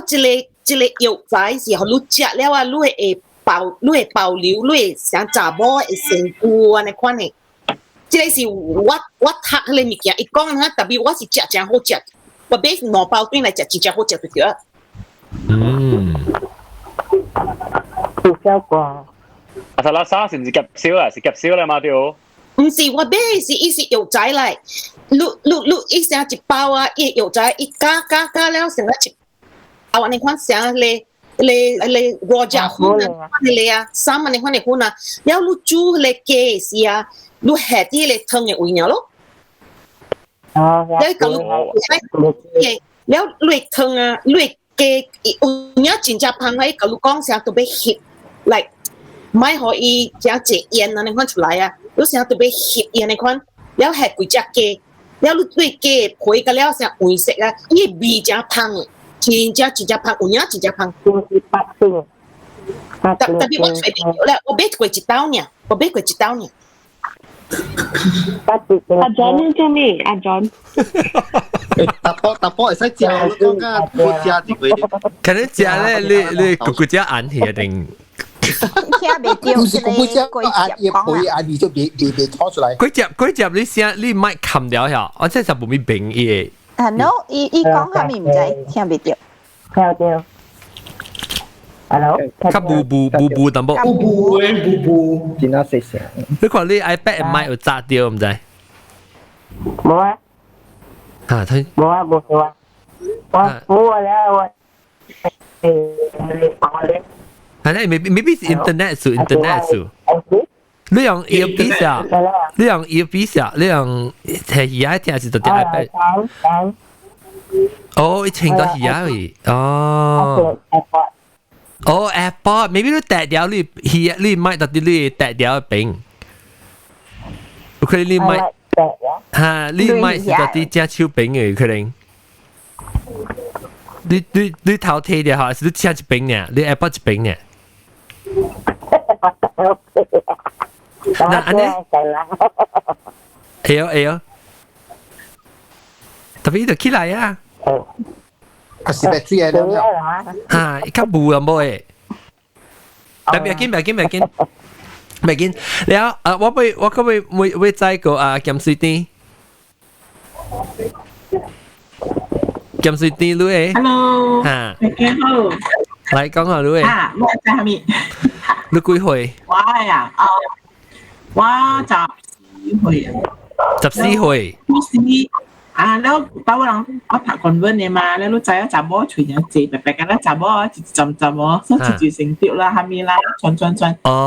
個藥材是互你食了啊，你會保留你像查某嘅身軀安尼款呢？這個是我讀迄個物件，伊講哈，特別我是食真好食，我買兩包轉來食真正好食就對了。有效果。沙拉沙是唔是夾燒啊？是夾燒嚟嘛條？唔是我買是伊是肉仔嚟，滷伊成一包啊，伊肉仔伊加了成一包啊，你看成嚟羅家款啊，嚟啊，3萬你看你款啊，了滷煮嚟雞是啊，滷下啲嚟湯嘅味nhau咯。哦，了個滷了滷湯啊，滷雞有影真正香喺個滷講成都俾翕嚟。買可以加隻鹽啊！你看出來啊，有時候特別鹹鹽，你看，了係幾隻雞，了你對雞配個了成黃色啊，伊味真香，真正香，有影真正香。特別我隨便咧，我買過一刀呢，阿 John 呢個咩？阿 John。大波會使食，我講緊不食就會。可能食咧，你骨只眼去定？聽未到，唔是我只按也可以按，你就別拖出來。嗰隻你聲你咪冚掉下，我真係冇咩病嘢。no，伊講下面唔知，聽未到。聽到。Hello。卡布淡薄。布，點解細聲？你看你 iPad 咪有炸掉唔知？冇啊。嚇睇。冇啊，冇錯啊。我咧我maybe it's internet 數。你用 earpiece 啊？你用 earpiece 啊？你用係而家聽是到啲 iPad。哦，一聽到而家喂。哦。哦 ，AirPod， maybe 你帶掉你咪到啲你帶掉邊。佢你咪嚇，你咪是到啲隻手邊嘅可能。你頭睇嘅嚇，是你隻一邊呢？你 AirPod 一邊呢？那安尼，哎呦，特別就起來啊！啊，是咪追嚟了？嚇，依家冇啊冇誒，特別唔緊，แล้ว我可會再個啊鹹水甜，鹹水甜嚕誒 ，Hello， 嚇，大家好。來講下嚕誒，我在下面。你幾歲？我呀，我14歲啊。14歲。啊，แล้วป้าว่าเราผักคนเว้นเนี่ยมาแล้วรู้ใจว่าจับบ่ฉุยอย่างจีแบบไปกันแล้วจับบ่จำบ่ซึ่งจีสิงติวละฮามีละชวนอ๋อ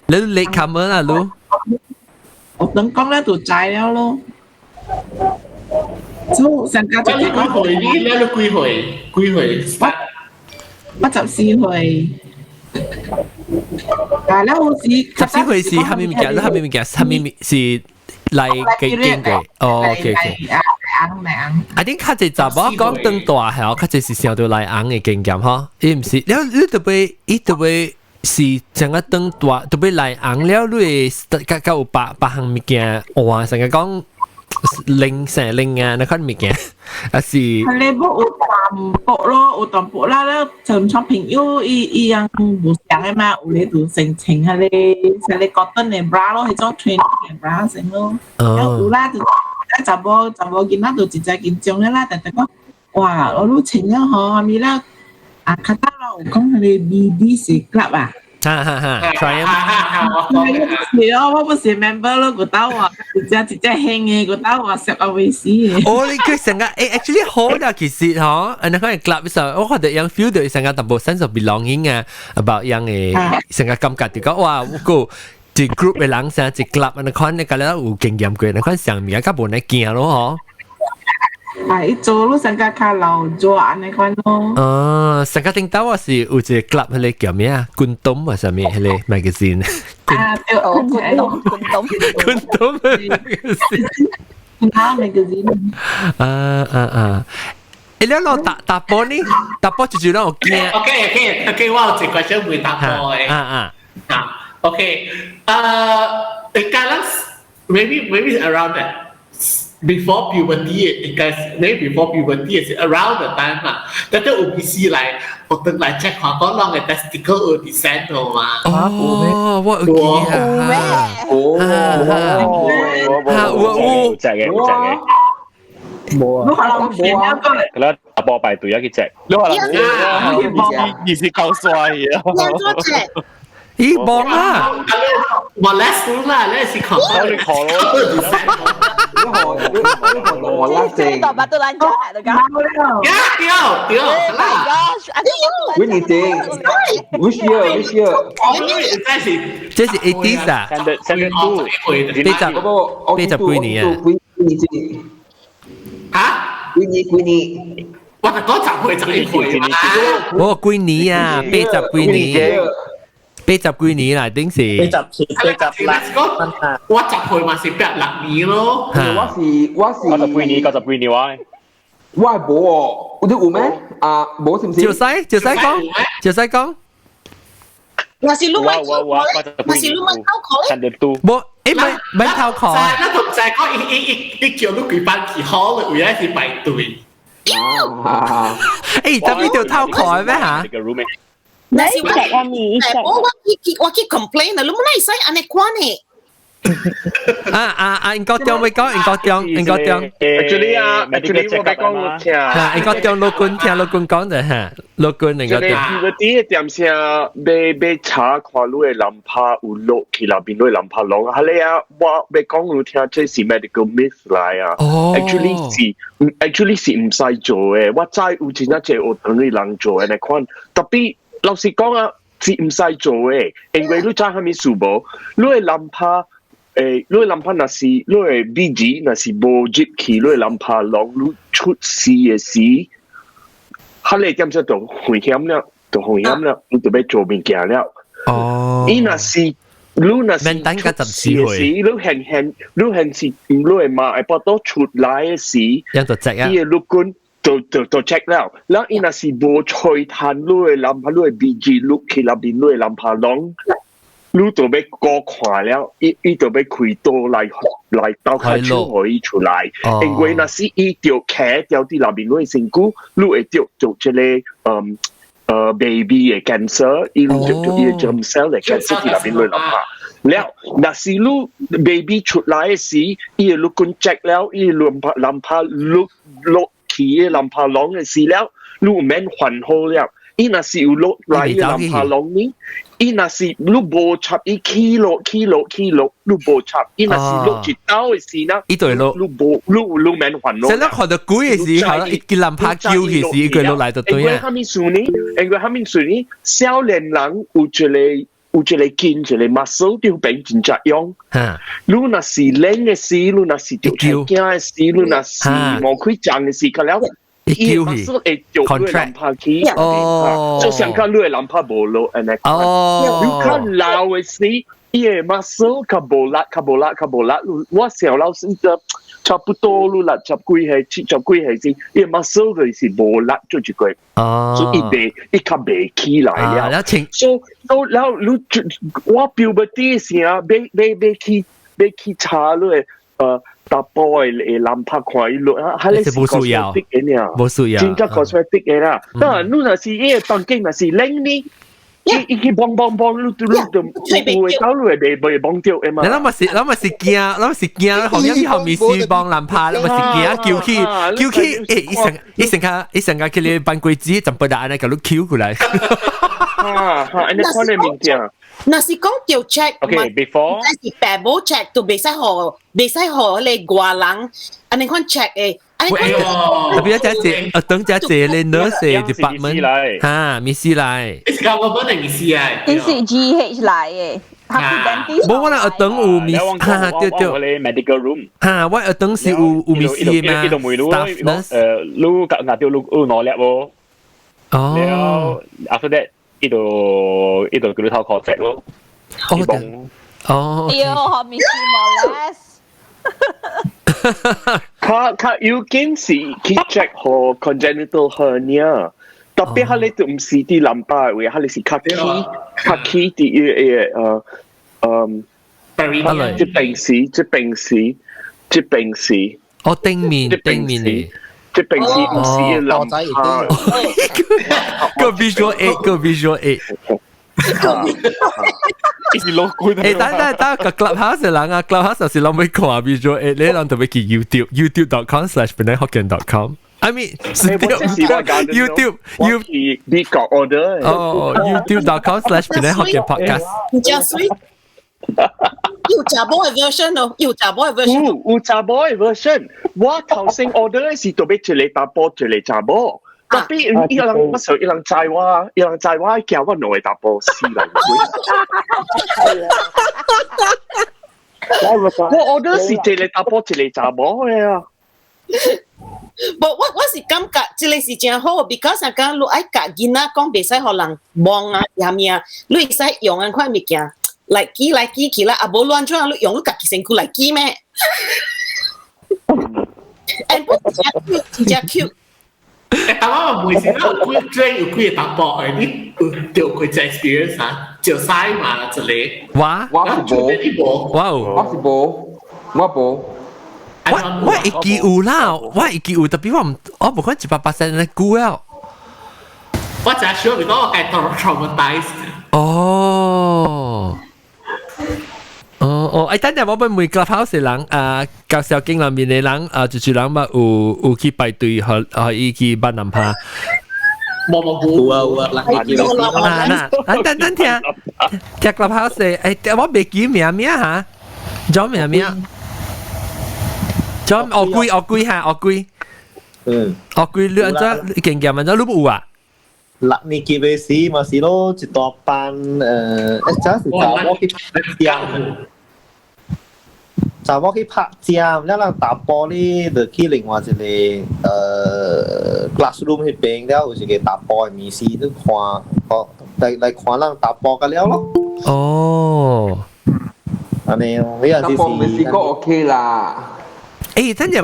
แล้วเล็กคำเมื่อล่ะลูกตั้งกล้องแล้วตัวใจแล้วลูกสู้สังกัดจะกี่คนนี่แล้วกี่คนว่าจับ4歲แล้วสิจับ4歲是下面咪嘅，下面咪嘅，下面是嚟嘅經過。哦 ，OK。I think 較濟查某講當大係，較濟是想到嚟昂嘅經驗嗬，伊唔是，你特別是成個當大，特別嚟昂了，你會有百項物件，哇！成個講零啊，那款物件，啊是。你不有淡薄咯，有淡薄啦，แล้ว從朋友伊樣無相嘅嘛，有你做成情係你 cotton 嘅 bra 咯，係種 train 嘅 bra 成咯。有啦，就查某見啦，就直接見中嘅啦，但係講哇，我都情啦嗬，咪啦啊，卡達咯，講係你 BBC club 啊。係啊，我不是 member 咯，嗰兜啊，直接興嘅嗰兜啊，食阿維斯嘅。哦，你佢成個actually 好啦，其實嗬，你可以 club 嘅時候，我覺得有 feel 到成個淡薄 sense of belonging 啊，about 樣嘅成個感覺，就講哇，個一 group 嘅人成一 club，你看你個咧有經驗過，你看上面較無你驚咯，嗬。係做咯，成個卡樓做安尼款咯。哦，成個聽到我是有一個 club 迄個叫咩啊？軍東或什麼迄個 magazine。啊，對，軍東 magazine。啊！你攞打波呢？打波就讓我驚。OK， 我有一個想問打波嘅。OK，maybe around that。Before puberty, maybe before puberty is around the time 啦，但係 OBC 嚟，我等嚟 check 下講啷嘅 testicle 有 descent 好嘛？哦，我有記啊，有嘅。冇啊，冇啊，佢咧打波排隊一隻，你話你是夠帥啊！咦，望啊！我來輸啦，你是考你考咯。我拉正。ต่อมาตัวร้านจ้าเหรอคะเดี๋ยว my gosh อันนี้วินิจริง which year 這是 80s 啊，Standard 80幾年啊嚇幾年我就講10歲11歲嘛我幾年啊80幾年80幾年啦，頂是80啦，我10歲嘛是86年咯，我是90幾年哇，我係冇喎，你有咩？啊，冇是唔是？照使講。我是錄乜偷佢？冇，唔係偷佢。那同就係講一叫你舉辦幾好嘅，為咗是排隊。誒，就呢條偷佢咩嚇？那是我去 complain 啊，你冇嚟使安尼關呢？應該點會講？應該點？Actually 我俾講聽。應該點老官講就係老官應該點。嗰啲點先俾查看你嘅諗法有落去那邊你諗法攏，係你啊，我俾講你聽，這是 medical myth 嚟啊。Actually 是唔使做嘅，我知有真一隻有等你人做嘅，你看特別。老實講啊，是唔使做嘅，因為你知係咪數無？你嘅諗法，你嘅諗法那是你嘅 BG， 那是無入去，你嘅諗法攏你出事嘅時，佢哋點先就危險了，你就要做物件了。伊那是你那是出事嘅時，你現是你嘅媽係都出來嘅時，伊嘅陸軍。就 check แล้วอีน่ะสิบ่ช่วยทันรู้ลำพารู้ BG ลุกขึ้นลำบินรู้ลำพาลงรู้ตัวไปก่อขวาแล้วอีตัวไปคุยตัวไล่到開出可以出來因為那是伊條騎掉啲ลำบินรู้成股รู้會掉做這個baby 嘅 cancer 伊รู้做伊 germ cell 嘅 cancer 啲ลำบินรู้ลำพาแล้ว那是รู้ baby 出來嘅時伊ลุกคน check แล้ว伊ลำพาลุกขี่ลำพาลง嘅事แล้วลูกแม่นขวัญโฮแล้วอีน่ะสิอุโลไหลลำพาลงนี้อีน่ะสิลูกโบชับอีขี่โลลูกโบชับอีน่ะสิลูกจิตเต้า嘅事นะอีตัวลูกแม่นขวัญโลแต่แล้วขอจะกุ้ย嘅事係啦，一ลำพา叫嘅事，一個落嚟就對啊。因為他們說呢，少年人有一個筋，一個 muscle 就變真正用。你若是冷嘅事，你若是條驚嘅事，你若是冇開張嘅事，佢了，伊 muscle 會做你嘅諗法去。就像講你嘅諗法無落安尼。你看老嘅事，伊嘅 muscle 較無力。我小老師就差不多你60幾歲時，伊嘅 muscle 就是無力做一個。所以伊較袂起來了。然後我標不啲時啊，要去查你大波嘅諗法看伊落，係你是 cosmetic 嘅呢？真正 cosmetic 嘅啦。但係你若是伊嘅當經若是冷呢？伊去幫，你會搞你會幫掉嘅嘛？你諗咪是驚，後面是幫人拍，你咪是驚叫佢，一成間佢哋扮鬼子，就不得安尼個路 Q 過來。安尼看你面聽。那是講條 check，before 係 double check 都未使學你外人，安尼看 check 誒。特別一隻等隻你 nurse department 嚇，Miss 嚟。係我本嚟 Miss 啊。你是 GH 嚟嘅。冇我哋等有 Miss 嚇，對。medical room 嚇，我哋等是有 Miss 嘛 ，staff nurse。你夾拿掉你攞叻喎。哦。然後 after that。呢度叫你偷確診咯。哦。要學面試冇 less。佢要件事去 check 好 congenital hernia， 特別係你都唔是啲淋巴位，係你是卡起啲即病史。哦，頂面嚟。即平時唔是諗下，個 visual aid，一時攞官。誒，等個 clubhouse 人啊 ，clubhouse 是諗咩講啊 visual aid，你諗特別去 YouTube.com/benaihokkien.com。I mean, YouTube, Big got order. youtube.com/penang.hokkien podcast. 真水。有查某嘅 version 咯，有查某嘅 version。有查某嘅 version。我頭先 order 是特別一個打波，一個查某。特別伊人乜時候伊人知我，伊人知我叫我攞嚟打波死人。我 order 是一個打波，一個查某嘅啊。我是感覺這個是真好 ，because 我講你愛教囡仔講袂使互人望啊，下面你會使用嗰塊物件來記起來，啊無亂裝，你用你家己身軀來記咩？and 真 cute。我每次都有幾個打波嘅，你有幾隻 experience 啊？就曬嘛，這裡。我是冇。我會記有啦，我會記有，特別我冇可能100%嚟估啊。我就係 sure，如果我係 traumatized。等陣我俾每個 house 嘅人教小經裏面嘅人就是人嘛有去排隊和伊去辦男趴。有啊，等聽 clubhouse 我未記名嚇，咗名。John 我貴嚇，我貴你安怎經驗安怎你冇啊？嗱，你記唔記嘛？是咯，一大班真是查某去拍仗，查某去拍仗，แล้วเรา打波呢，就去另外一個classroom 嗰邊，แล้ว有一個打波嘅面試，都看人打波嘅了咯。哦，安尼哦，呢樣就是。OK 啦。真係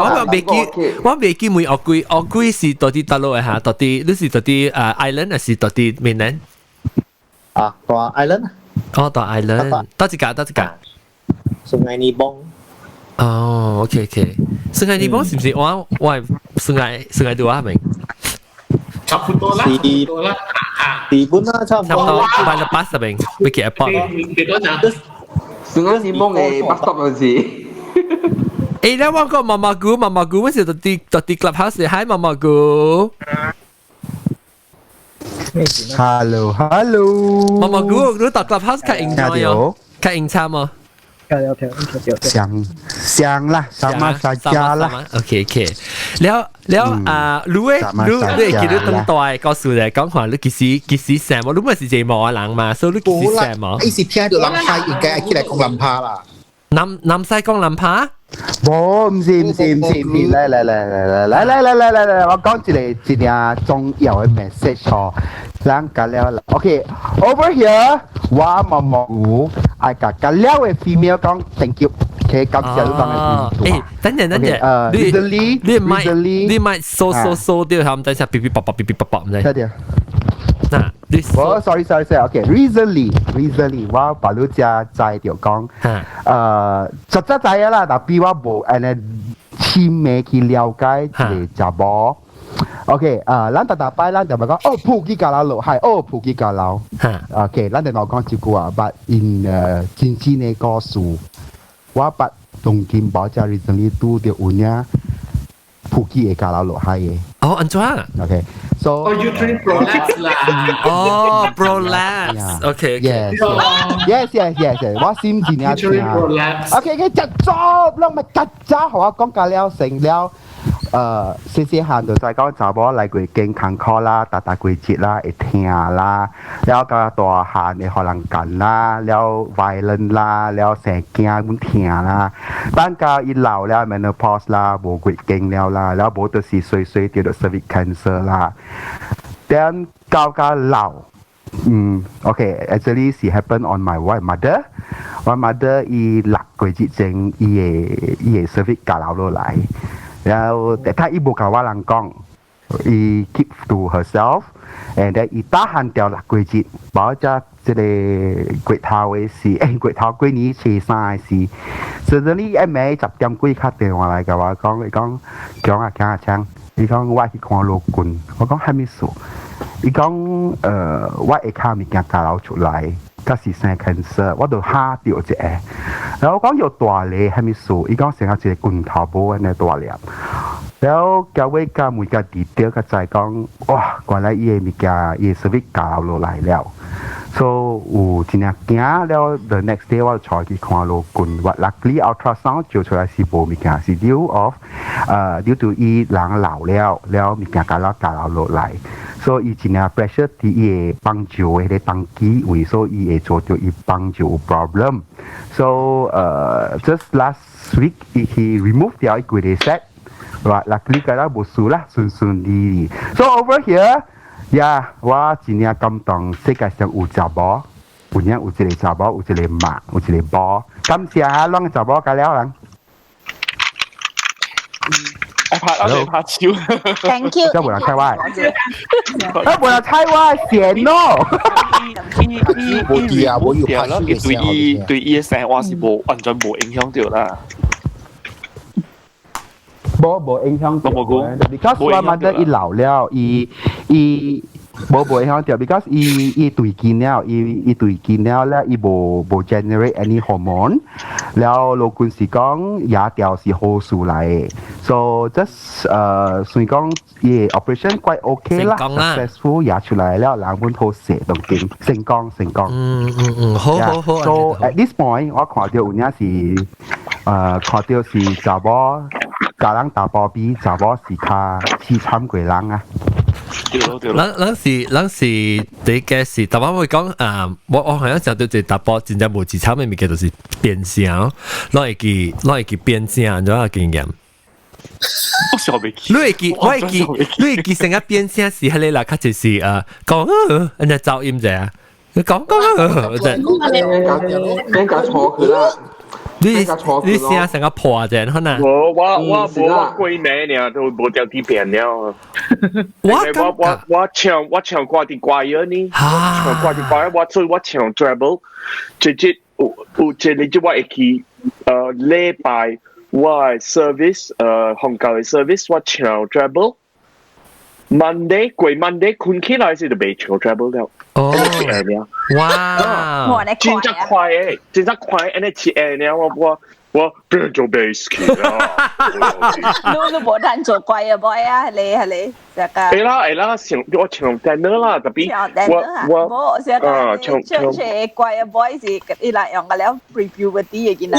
我未記每惡鬼是到底大陸嘅嚇，到底你是到底island 還是到底mainland？大 island。大 island，多一間。Sungai Nibong。OK。Sungai Nibong 是唔是我係Sungai Dua明？差不多啦。基本啦，差唔多。買咗80名 ，Wiki Airport。幾多人？Sungai Nibong 嘅 bus stop 嗰時。แล้วว่าก็มากูไม่ใช่ตัวตีกลับเฮาส์ให้มากู Hello มากูรู้ต่อกลับเฮาส์ค่อิงจอยค่อิงชาม想啦sama saja lah โอเคแล้วรู้คิดรู้ตั้งตัวก็สุดเลย講話你幾時什麼รู้ไม่是這麼人嘛所以你幾時什麼ไอ้สิ聽到諗派應該係起來講諗派啦南西講諗派唔是，嚟，我講一個重要嘅 message 哦，咱隔了啦。OK，over here，我毛菇，愛甲隔了嘅 female 講 thank you，佢感謝你講嘅。等陣，你咪收掉，他們等下嗶嗶唔知。sorry，OK，recently，我把你只在條講，實在在啦，但係我冇誒簽名去了解嚟查某。OK，咱大擺咱就咪講，普吉加樓係，普吉加樓。OK，咱就冇講一句啊，but in 真正嘅故事，我把東京堡只 recently 都條有呢，普吉嘅加樓係嘅。安怎？OK。So you drink Prolapse 啦。Prolapse。OK。Yes。我先前有聽。OK， 接觸，你咪接觸，我講緊了成了。細漢就再講查某嚟過健康課啦，打過節啦，會聽啦，了到大漢會可能緊啦，了 violent 啦，了成驚咁聽啦，等到一老了 menopause 啦，無過勁了啦，了無就是衰掉到 cervical cancer 啦，等到老。OK，actually 是 happen on my mother。我 mother 伊六個月前伊cervical 搞落嚟，然後但係伊冇同我人講，伊 keep to herself，and then 伊打hand掉六個月，冇咗即個骨頭嘅事，骨頭幾年切生嘅事，所以你10點幾打電話嚟嘅話講，伊講講，伊講我去看老君，我講係咩事？伊講我會靠物件搞出來，嗰時生 cancer，我就嚇掉一個。然後講有大粒係咪數？伊講成個一個拳頭波嘅大粒。然後各位家每個 detail 嘅就係講，哇！原來伊嘅物件伊 service 教落來了。So 有真係驚了 ，the next day 我再去看落拳，我 luckily ultrasound 照出來是無物件，是 due to 伊人老了，了物件教落來。所以伊真係 pressure 啲伊嘅幫助嘅當機位，所以伊會做到伊幫助有 problem。So just last week 伊 remove 掉一個嘅 set。Right, luckily 佢啦冇事啦，順利。So over here，呀，我真係感動世界上有查某，有一個查某，有一個媽，有一個寶。感謝下兩個查某介了人。拍超 ，Thank you。都冇人猜歪，都冇人猜歪，險咯。冇啲啊，冇要拍超嘅。對伊嘅生活是冇完全冇影響到啦。冇影響到，because 我媽得伊老了，伊冇影響到 ，because 伊對見了，伊對見了咧，伊冇 generate any hormone， แล้ว老官是講也掉是好事嚟 ，so just 雖講伊 operation quite OK 啦 ，successful 也出嚟了，兩本好寫動靜，成功。好。So at this point 我看到有啲是看到是查某。家人打波比查某是較凄慘過人啊！人是第嘅是，但我會講我好像就對住打波，真正無自慘嘅物件就是變聲，攞嚟記變聲，咗個經驗。你會記成個變聲是喺你嗱，佢就是講人家噪音啫，你講你搞錯佢啦。你聲成個破啫，可能。我冇鬼名呢，都冇掉啲變了。我唱掛啲怪嘢呢，唱掛啲怪，我唱 treble， 直接有即你即我會去禮拜我 service 香港嘅 service 我唱 treble。Monday 困起來時就未唱 treble 了。哇！真係快誒，真係快，安尼切誒，我變做 bass 去啦。你冇彈做怪啊 boy 啊，係你成個。係啦，我唱 tenor 啦，特別我成個唱怪啊 boy 是伊來用個了 review 嗰啲嘢見啦。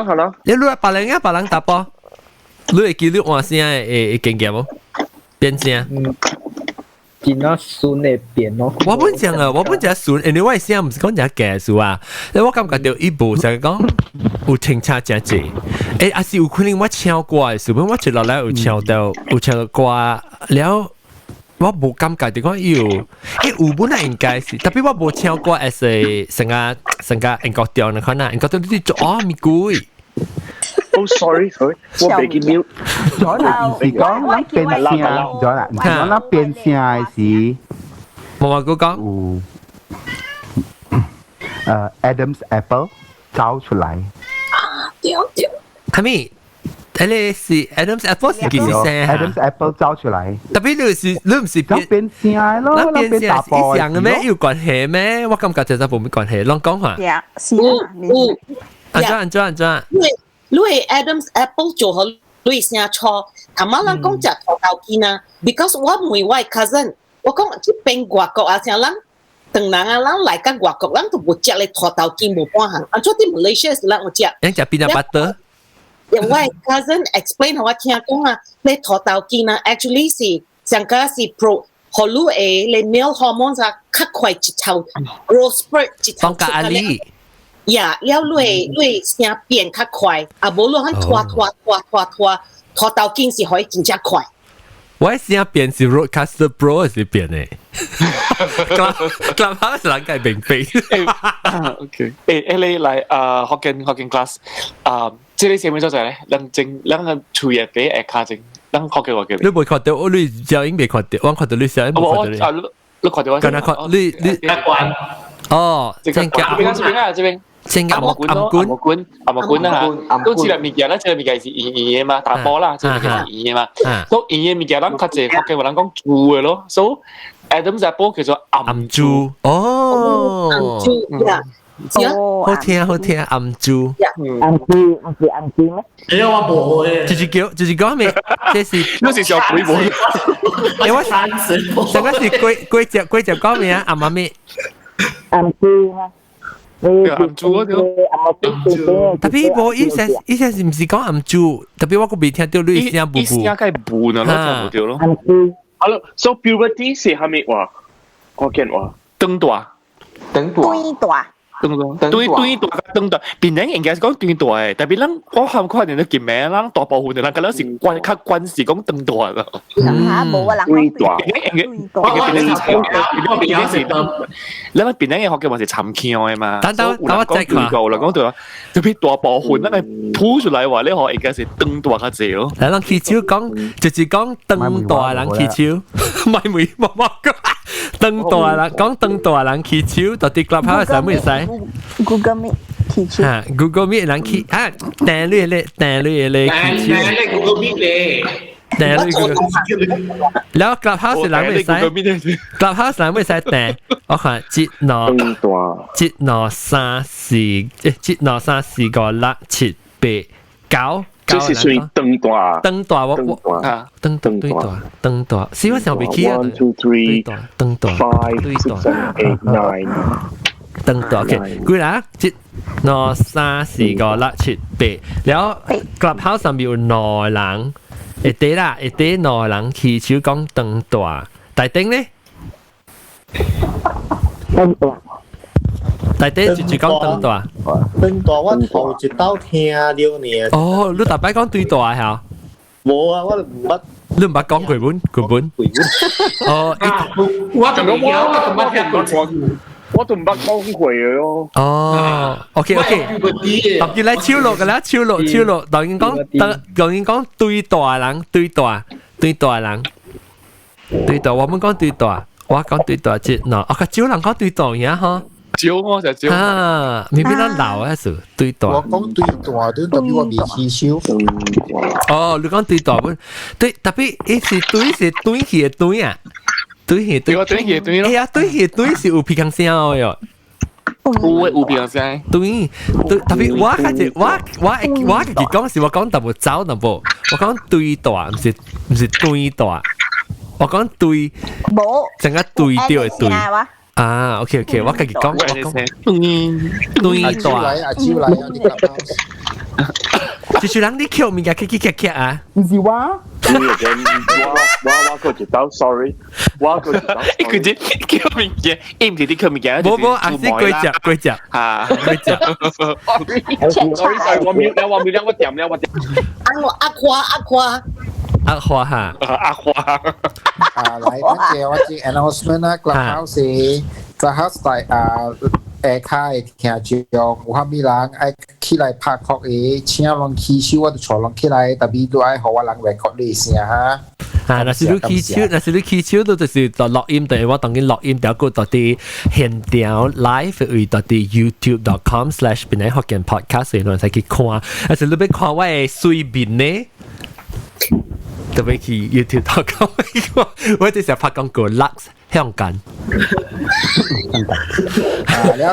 好啦。你攞白人打波。你會記你換聲嘅經驗冇？變聲，真係順嘅變咯。我本正順，因為我聲唔是講只假數啊。我感覺到一部就係講有停車真濟，還是有可能我唱歌嘅時候，我一落來有唱到歌，了我冇感覺到講有本來應該是，特別我冇唱歌係成個英國調呢，可能英國調啲做咪貴。Oh sorry，我俾佢 mute。咗啦，唔是講變聲，咗啦，唔係講啦變聲係是。冇話佢講。Adam's Apple 找出嚟。係咪？你是 Adam's Apple 是幾時聲啊 ？Adam's Apple 找出嚟。特別你唔是變聲咯，變聲係一樣嘅咩？有關係咩？我感覺就冇乜關係。啷講話？安怎？你 Adam's Apple 做好你聲錯，頭媽人講只頭頭見啊 ，because 我每位 cousin， 我講即邊外國啊，像人，當人啊，人來緊外國，人都冇食你頭頭見冇半行，按做啲 Malaysia 人有食。人食 peanut butter。因為 cousin explain 我聽講啊，你頭頭見啊 ，actually 是上個是 pro， 好多誒，你 male hormones 啊，較快一頭 growth spurt 一頭出嚟。呀，了你聲變較快，啊無論佢拖到經是可以真正快。我聲變是 Rodecaster Pro 是變誒，咁下是人家明飛。OK，你嚟學緊 class， 即係你寫咩作者咧？人個處嘢俾卡正，人學嘅話嘅。你冇看到，我你就已經未看到，我看到你寫冇看到你。你看到我？跟他看你。哦，正嘅。正嘅暗管啦，都知啦，物件啦，即係物件是圓嘅嘛，打波啦，即係物件是圓嘅嘛。都圓嘅物件，咱較濟學嘅話，咱講珠嘅咯。So Adam's Apple 叫做暗珠。哦，暗珠呀，好聽好聽，暗珠，暗珠唔是暗珠咩？你話冇嘅，就是講咩？這是那是小鬼冇。因為上個是貴隻講咩啊？暗媽咩？暗珠啊！暗珠嗰條。特別我以前是唔是講暗珠？特別我個未聽到你聲布布。意思梗係半啊，咯，就冇掉咯。暗珠。好了 ，so puberty 是係咪話？我見話燈大。對大。對大燈大，別人應該係講對大嘅，但係咱我看可能都見名，咱大部分人可能是關是講燈大啦。嚇冇啊，人對大。咱別人嘅學嘅話是參強嘅嘛。等我再看。講對啊，特別大部分咱係吐出來話，你學應該是燈大較濟咯。人氣球講就是講燈大人氣球，唔係冇講。燈大人講燈大人氣球，到底 Clubhouse 使唔使 ？Google Meet 氣球。啊 ，Google Meet 人氣啊，訂你氣球。Google Meet 咧。訂你 Google。然後 Clubhouse 人唔使 ，Clubhouse 人唔使訂。我看節諾3、4個6、7、8、9。這是屬於燈大。燈大我燈大，是我想未起啊。燈大，5、6、7、8、9。燈大 ，OK， 幾啦？節諾3、4個6、7、8，然後 Clubhouse 上面有內人，一啲內人起手講燈大，大頂咧？燈大。大頂就講燈大。燈大我頭一道聽了呢。哦，你大擺講對大係？冇啊，我唔捌。你唔捌講佢本？哦，我就冇聽過。我都唔捌講佢嘅咯。哦 ，OK， 特別嚟超落嘅啦，超落，當然講對大人，對大，我們講對大，我講對大節喏，個少人講對大嘢嗬。少我就少。啊，未必得老啊，是對大。我講對大都特別我未起手。哦，你講對大本，對特別是對起嘅對啊。對，哎呀，對是有鼻腔聲哦喲。有鼻腔聲。對，特別我自己講是我講淡薄走淡薄，我講對大，唔是對大，我講對。冇。陣間對掉係對。啊 ，OK， 我自己講，對大。阿招來啊！你講。就是人你叫物件咳啊？唔是我。我個一刀 ，sorry， 我個一刀。佢只叫物件，唔是啲叫物件。冇，阿是貴隻。啊，貴隻。sorry，我秒了，我點了。阿花哈。啊，來，我知 announcement 啊 ，Clubhouse 在開聽住有蝦米人愛起來拍曲嘅，請人起手我就坐人起來，特別都愛好我人 record 你聲哈。啊，那是你起手都就是就錄音，但係我當然錄音表個到啲現條 live 會到啲 youtube.com/ 邊嚟學緊 podcast，所以人使去看，但是你要看我嘅水面呢？特別去 YouTube.com 我哋成日拍廣告 Lux 香港。你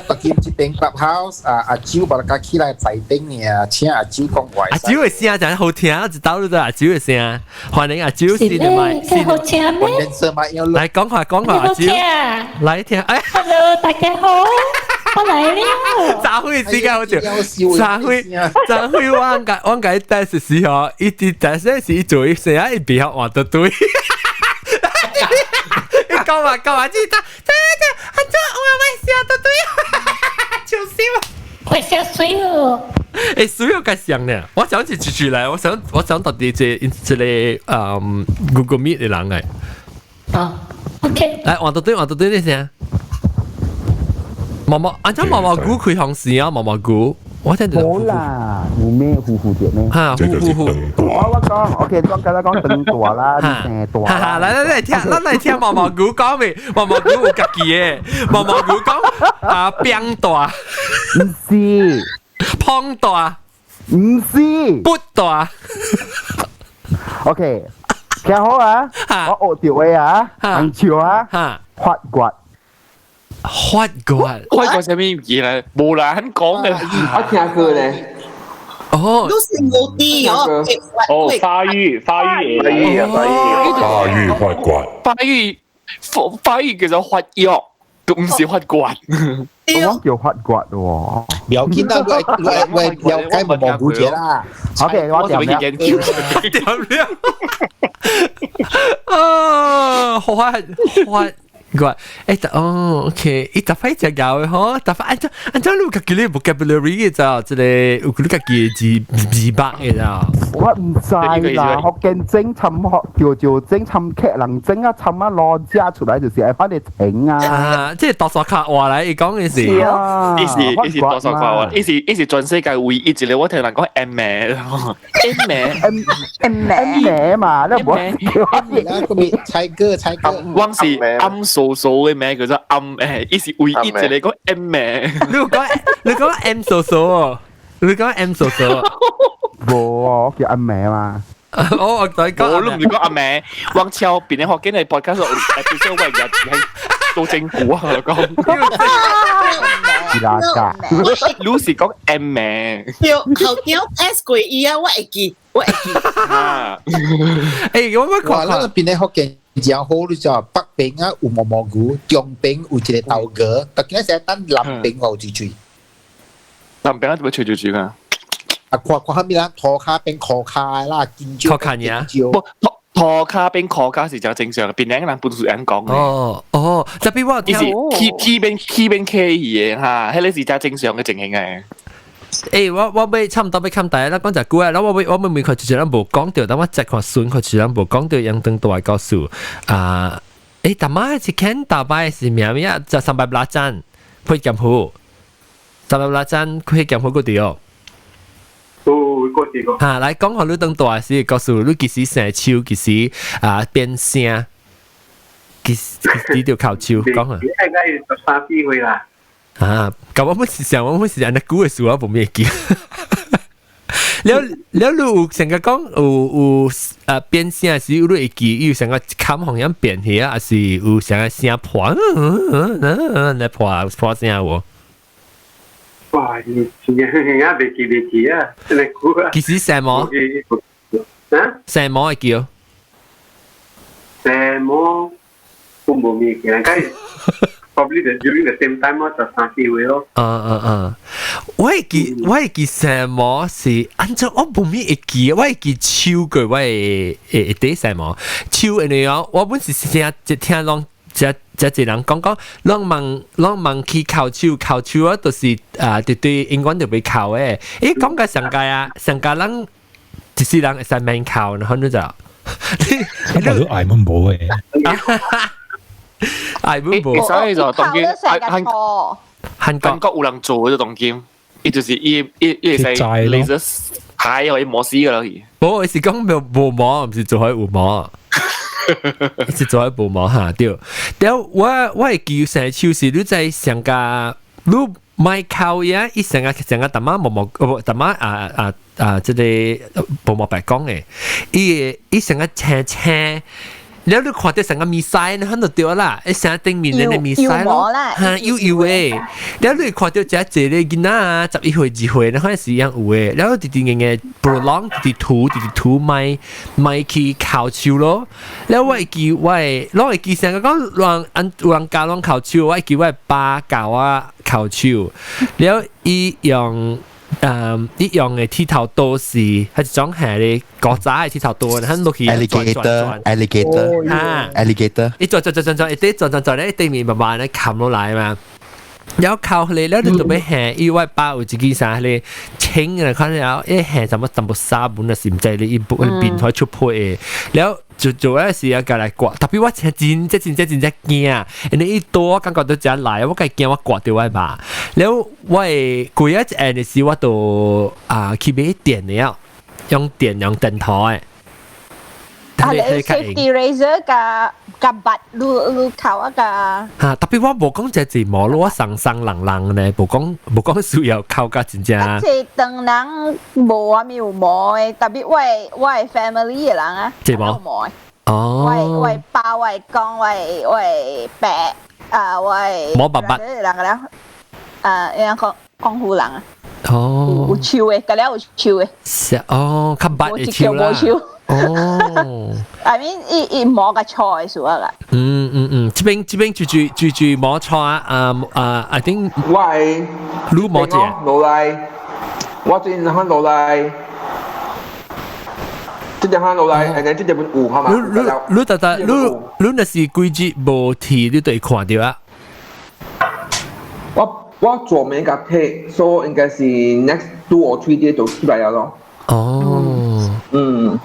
特見一邊 Clubhouse 阿招把佢起來在頂呢，請阿招講話。阿招嘅聲真係好聽，一到都阿招嘅聲，歡迎阿招先嚟。係好聽咩？嚟講下阿招，嚟聽。Hello， 大家好。我嚟了。咋會時間好笑？咋會我解第一時候，一啲第一時做一成日一邊學話得對。你講話知道？我會笑得對，笑死我！會笑水哦。誒，水我介想呢，我想住嚟，我想到啲即Google Meet 嘅人嚟。哦 ，OK。嚟話得對你先。毛毛，按照毛毛菇開行時啊，毛毛菇，我聽到。好啦，糊咩糊碟咩？嚇，糊。我講 ，OK， 講緊燈大啦，成大。哈，嚟聽毛毛菇講未？毛毛菇有家己嘅，毛毛菇講啊，餅大，唔是，胖大，唔是，不大。OK， 聽好啊，我學條嘅啊，行潮啊，發掘。發掘什麼嘢咧？無難講嘅，我聽過咧。哦，都是冇啲哦。哦，花語叫做發育，都唔是發掘。我叫發掘喎。有見到喂，有雞毛蘑菇姐啦。OK，我點了。哦，發個OK，一搭飛只搞嘅嗬，搭飛按照你個叫你 vocabulary 嘅咋，即係有佢個字百嘅咋。我唔知啦，學見整尋學叫整尋劇能整啊，尋啊攞揸出嚟就是係翻嚟整啊。即係多數客話嚟講嘅事。呢時多數客話，呢時全世界會一直咧，我聽人講 M 嘛，你唔好叫個名猜歌，往時暗數嘅名叫做暗呢時會一直你講 M 你講 M 數哦，你講 M 數。我叫阿妹嘛。我再講，我都唔講阿妹。往朝邊啲學經嚟 podcast 誒，為日係做政府啊，我講。Lucy 講 M 妹。後邊 S 過伊啊，我會記。誒，我話那個邊啲學經。然後你就北邊啊有蘑菇，中邊有一個豆角，特別係等南邊有一嘴。南邊點樣吹住噶？啊，看下面啦，拖卡邊拖卡啦，金蕉。拖卡呀？拖卡邊拖卡是就正常，邊兩個人本書人講嘅。哦，特別我聽。Key 邊 K 嘢嚇，係你是就正常嘅情形嘅。誒，我未差唔多要看第一啦，講就估啊，我未看住兩部講掉，等我直看順看住兩部講掉，樣等到嚟告訴啊，誒，但係是看大擺是咩咩啊？就300盞配劍譜，300盞配劍譜嗰啲哦。嗰啲個。嚟講下你等到嚟時，告訴你幾時成手，幾時變聲，幾時條靠手講下。應該13歲啦。咁我冇時常，我冇時間，你估嘅數我冇咩記。你有成個講有變聲時，有會記，有成個坎行樣變起啊，還是有成個聲破，你破聲喎。哇！你別記啊！你估啊？幾時什麼？什麼嘅叫？什麼？我冇咩記，應該。Probably during the same time 我就3-4歲咯。我會記什麼是按照我冇咩會記，我會記超句，我會第什麼超你講，我本時聽攏只人講，攏問去考超啊，就是對英文就被考誒。誒講嘅上屆人就是人會使免考，然後你就咁我都捱乜冇嘅。所以就當劍韓國有人做嗰隻當劍，伊就是伊係你只蟹可以磨死噶啦。我是講冇磨，唔是做喺有磨，是做喺冇磨下掉。然後我係叫成超市，你在上架你買烤嘢，伊成個大媽冇大媽即係冇磨白講嘅，伊成個青。แล้วดูขวดเดียวสังกัดมีไซน์นะฮะตัวเดียวละไอ้สังกัดติงมีเนี่ยมีไซน์ฮะอยู่เว้ยแล้วดูขวดเดียวจะเจอเลยกินนะจับอีกหัวจีหัวนะฮะสิยังเว้ยแล้วติดๆเงี้ยโปรลองติดถูไม่ขี้ข่าวชิว咯แล้วว่ากี่ว่าลองไอ้กี่สังกัดก็ลองการลองข่าวชิวว่ากี่ว่าปลาเก่าว่าข่าวชิวแล้วอีอย่าง一樣嘅鐵頭多是係種係你國仔嘅鐵頭多，喺落去 alligator 一轉咧地面慢慢咧冚落嚟嘛，然後靠你咧你特別係因為包有自己啥你清嘅，看到一係什麼沙本啊，甚至你一邊可以出配嘅，然後做一時啊，隔嚟刮，特別我真驚，人哋一多感覺到真嚟，我梗係驚我刮掉位吧。然後我係攰一隻嘅時，我都去買電嘅，用電台嘅。你 safety razor 嘅拔擼頭啊㗎。特別我冇講隻字毛咯，我生冷咧，冇講需要靠㗎真正。即係當人冇啊，沒有毛嘅，特別我係 family 嘅人啊。即毛。喂包喂講喂白喂摸白白人個了樣講湖人啊有手嘅個了有手嘅哦較白嘅手啦哦I mean 伊摸個菜數啊啦這邊住摸菜I think 喂擼摸者落嚟我最近看落嚟即係看落嚟誒即係本有係嘛你那是幾日無睇你都會看到啊我做咩個睇 so 應該是 next 2 or 3 days 就出嚟咯哦2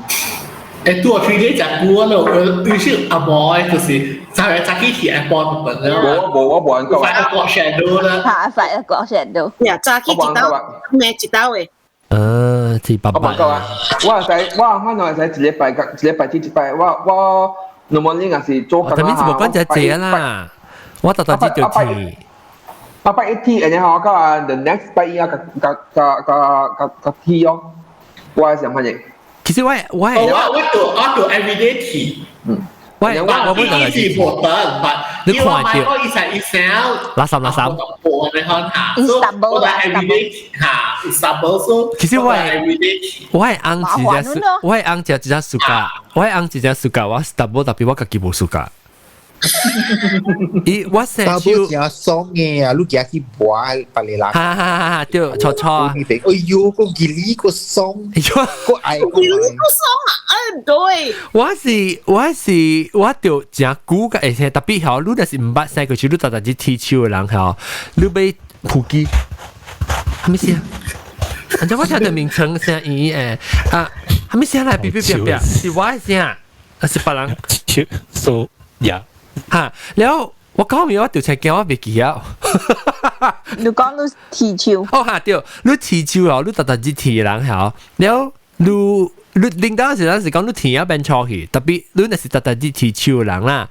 or 3 days 就估咯於是阿伯就是在幾期 Apple 本啦我冇人講快 Apple shadow 啦嚇快 Apple shadow 呀早起一刀咩一刀嘅即白白我看到係一禮拜至一拜我 normally 係是做緊但係冇講就係啦我特登知道睇拜拜一天，然後個 the next 拜一個 T 咯，我係想乜嘢？其實我做 everyday tea。我本來係important，但你看到我以前垃圾，我哋看下，我哋 everyday 嚇 ，Istanbul，其實我係啱只隻暑假，我Istanbul 特別我自己冇暑假。我成朝有爽嘅啊，你家去玩巴黎啦，哈，對，錯，哎呦，個吉利個爽，個愛個爽啊，對，我就正估嘅，而且特別好，你就是唔捌生過去，你特別踢球嘅人好，你被撲機，係咪先？按照我聽到名稱聲音係咪先嚟？別，是我嘅聲，是別人，so yeah。嚇，แล้ว我講完我條車鏡我未記啊。你講你踢球，哦嚇對，你踢球啊，你特別踢人嚇，แล้ว你領導時講你踢一邊錯去，特別你那是特別踢球人啦，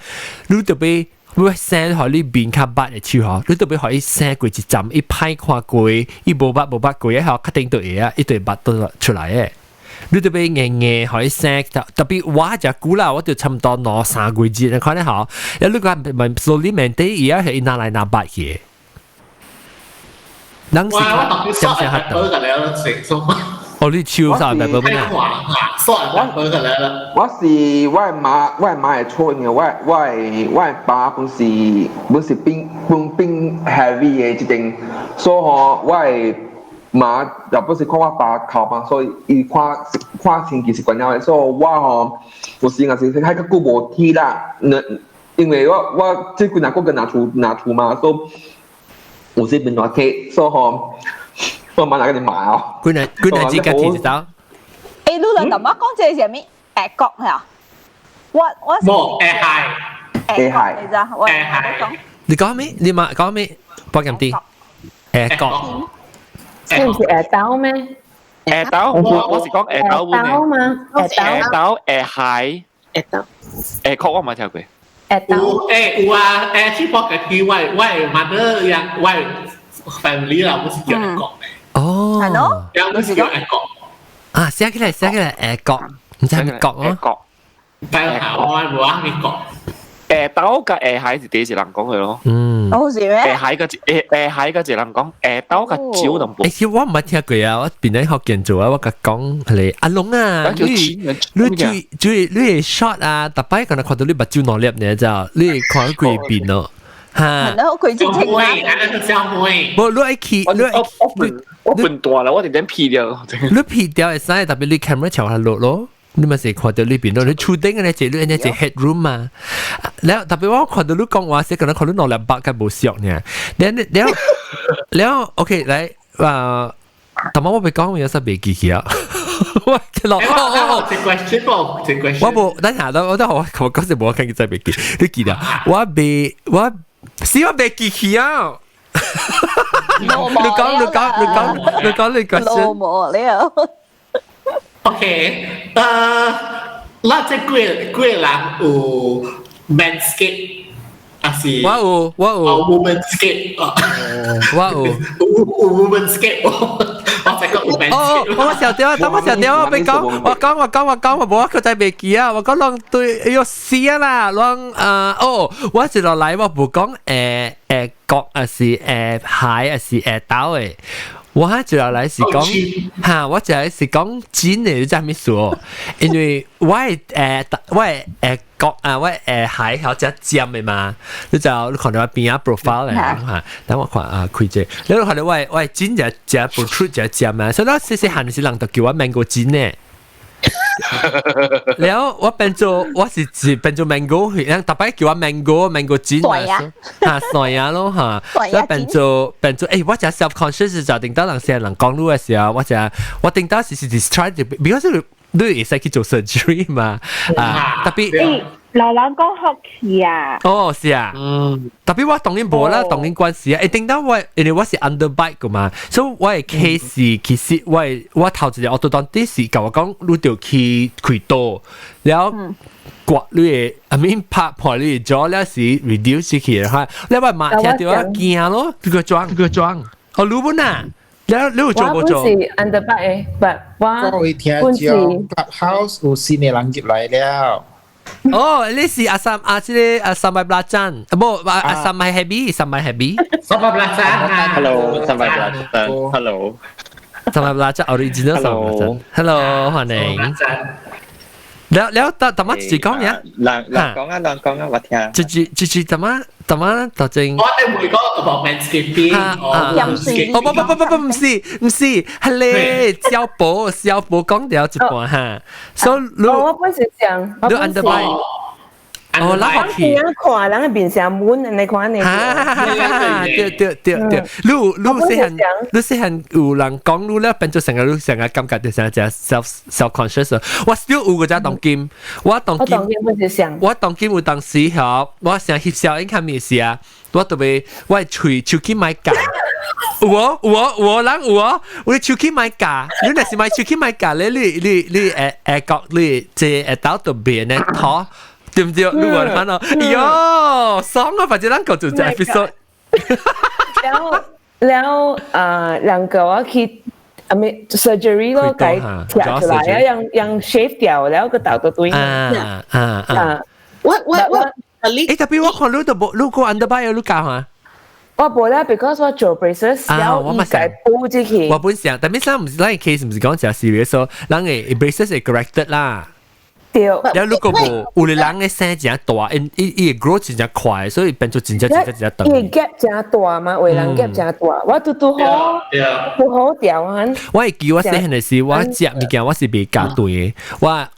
你特別會生喺你邊較白嘅球嚇，你特別可以生過一針，一拍看過，一無白過，一下確定到嘢啊，一對白都出來嘅。你特別硬可以生，特別我就估啦，我就差唔多攞3個月，你看得好。有你講咪 slowly maintain，而家係拿來拿白嘅。當時想想下到。哦，你超晒白本啊！我係媽係錯嘅，我爸本是冰 heavy 嘅一定，所以我係。嘛，又不是看我爸靠嘛，所以伊看星期是關了，所以我有時也是喺個久無踢啦，因為我即幾日個個拿出嘛，所以有時變亂踢，所以我媽來跟你罵哦。幾日只個踢到？你兩咁講這係咩？誒角係啊？我冇誒係你講咩？你媽講咩？幫咁啲誒角。是唔是耳刀咩？耳刀，我是講耳刀嘛，耳刀，耳蟹，耳刀，耳殼我唔係聽過。耳刀，有啊，ที่บอกกันที่ว่า mother ยังว่า family เราไม่ใช่เกี่ยวกับกล่องเลย哦，ยังไม่ใช่เกี่ยวกับกล่อง啊，寫起來誒角，唔知係咪角啊？角，但係我冇話咩角。刀甲下蟹是第一人講佢咯。好似咩？蟹個一人講，刀甲蕉同冇。其實我唔係聽過啊，我邊啲學建築啊，我甲講係阿龍啊，你係 shot 啊，特別可能看到你目睭攞粒呢就，你看佢邊咯，嚇。然後佢就聽啦。冇，你係企，我笨蛋啦，我點 P 掉？你 P 掉係使，特別你 camera 朝下落咯。你咪成看到呢邊咯，你處頂嘅咧就你隻 headroom 嘛，แล้ว特別我看到你講話時，可能看到攞兩百嘅冇笑呢，แล้วโอเค嚟但係我被講有實未記起啊，我落我冇等下我都我嗰時冇看見真未記，你記得我未記起啊。你講你個老母了。OK，那即幾人有 manscape，還是我有 womanscape，我有 womanscape，我才講有我小掉，等我小掉，我俾講，我冇佢在未記啊，我講浪對要試啦，浪我接落嚟我冇講角啊是蟹啊是島誒。我接落來是講嚇，我就係是講錢嚟，你知咩事？因為我角啊，我蟹有隻尖嘅嘛，你就你看到我邊啊 profile 嚟嚇，等我看啊開隻，你看到我錢就protrude 就尖啊，所以我細細漢時人就叫我 mango 錢咧。แล้วว่าเป็น做 mango อย่างต่อไป叫ว่า mango จิ้น啊สวย啊咯哈แล้วเป็น做ว่าจะ self-conscious 就定得人成人講路嘅時候我定得是 distract because 你會使去做 surgery 嘛特別老人講學期啊是啊特別我當然冇啦當然關係啊定得因為我是 underbite 㗎嘛所以我嘅 case 其實我頭一日我都當啲時教我講你要去開刀แล้ว刮你嘅I mean 拍破你嘅咗แล้ว是 reduce 起來嚇你話馬聽到我驚咯佢個裝我รู้ปุ่นน่ะแล้วรู้做冇做我本是 underbite 嘅我會聽講 Clubhouse 有新嘅人入來了你是阿三咪belacan阿三咪 happy 三咪 Hello 三咪 belacan Hello 三咪 belacan original 三咪 belacan Hello 歡迎แล้วทำไมจี講嘢ลอง講啊我聽จีทำไมตัวจริง我哋會講about manscaping唔是係你小寶講掉一半哈所以我本是這樣你 underbite那好奇看人面上滿你看你對你細漢有人講你咧變做成個感覺就成個 self-conscious 我 still 有嗰隻當金我當金有當時候我成日翕相應該咩事啊我特別我喙手機買假有人我手機買假你若是買手機買假咧你覺你這到度邊咧拖對唔對？你話睇咯，喲，爽啊！或者咱個做隻 episode。แล้ว人個我去surgery 咯，解拆出來啊，讓 shave 掉，แล้ว個頭都對。特別我看你都冇，你個 underbite 你教啊？我冇啦 ，because 我做 braces，然後而家補之前。我本想，但係咱唔是咱嘅 case 唔是講就 serious 咯，咱嘅 braces 係 corrected 啦。แล้วลูกก็บอกอุลิลังเนี่ยเส้นจะตัวอีก growth จะ快所以變做真正長อี gap จะตัว嘛為人 gap จะตัว我都好掉啊我係叫我細漢嘅時我食物件我是未夾對嘅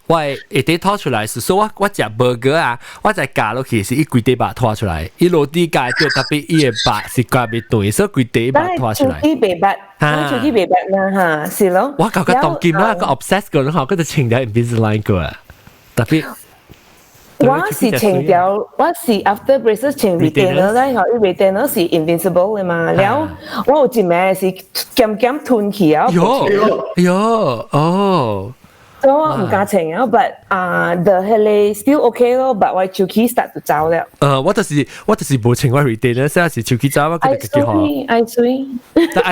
我一啲拖出來是說我食 burger 啊我就夾落去是一幾塊肉拖出來一落地夾就特別一個肉是夾未對所以幾塊肉拖出來手機白嘛嚇是咯我搞個當劍啦個 obsess 個人學嗰個情調 Invisalign 個特別我是情調我是 after braces 情 retainer 咧嚇 retainer 是 invincible 嘅嘛แล้ว我有一枚是減吞起啊所以我唔加情啊 but the hair still okay 咯 but 我手機 start 就走了我就是冇情我 retainer 所以是手機走我覺得幾好I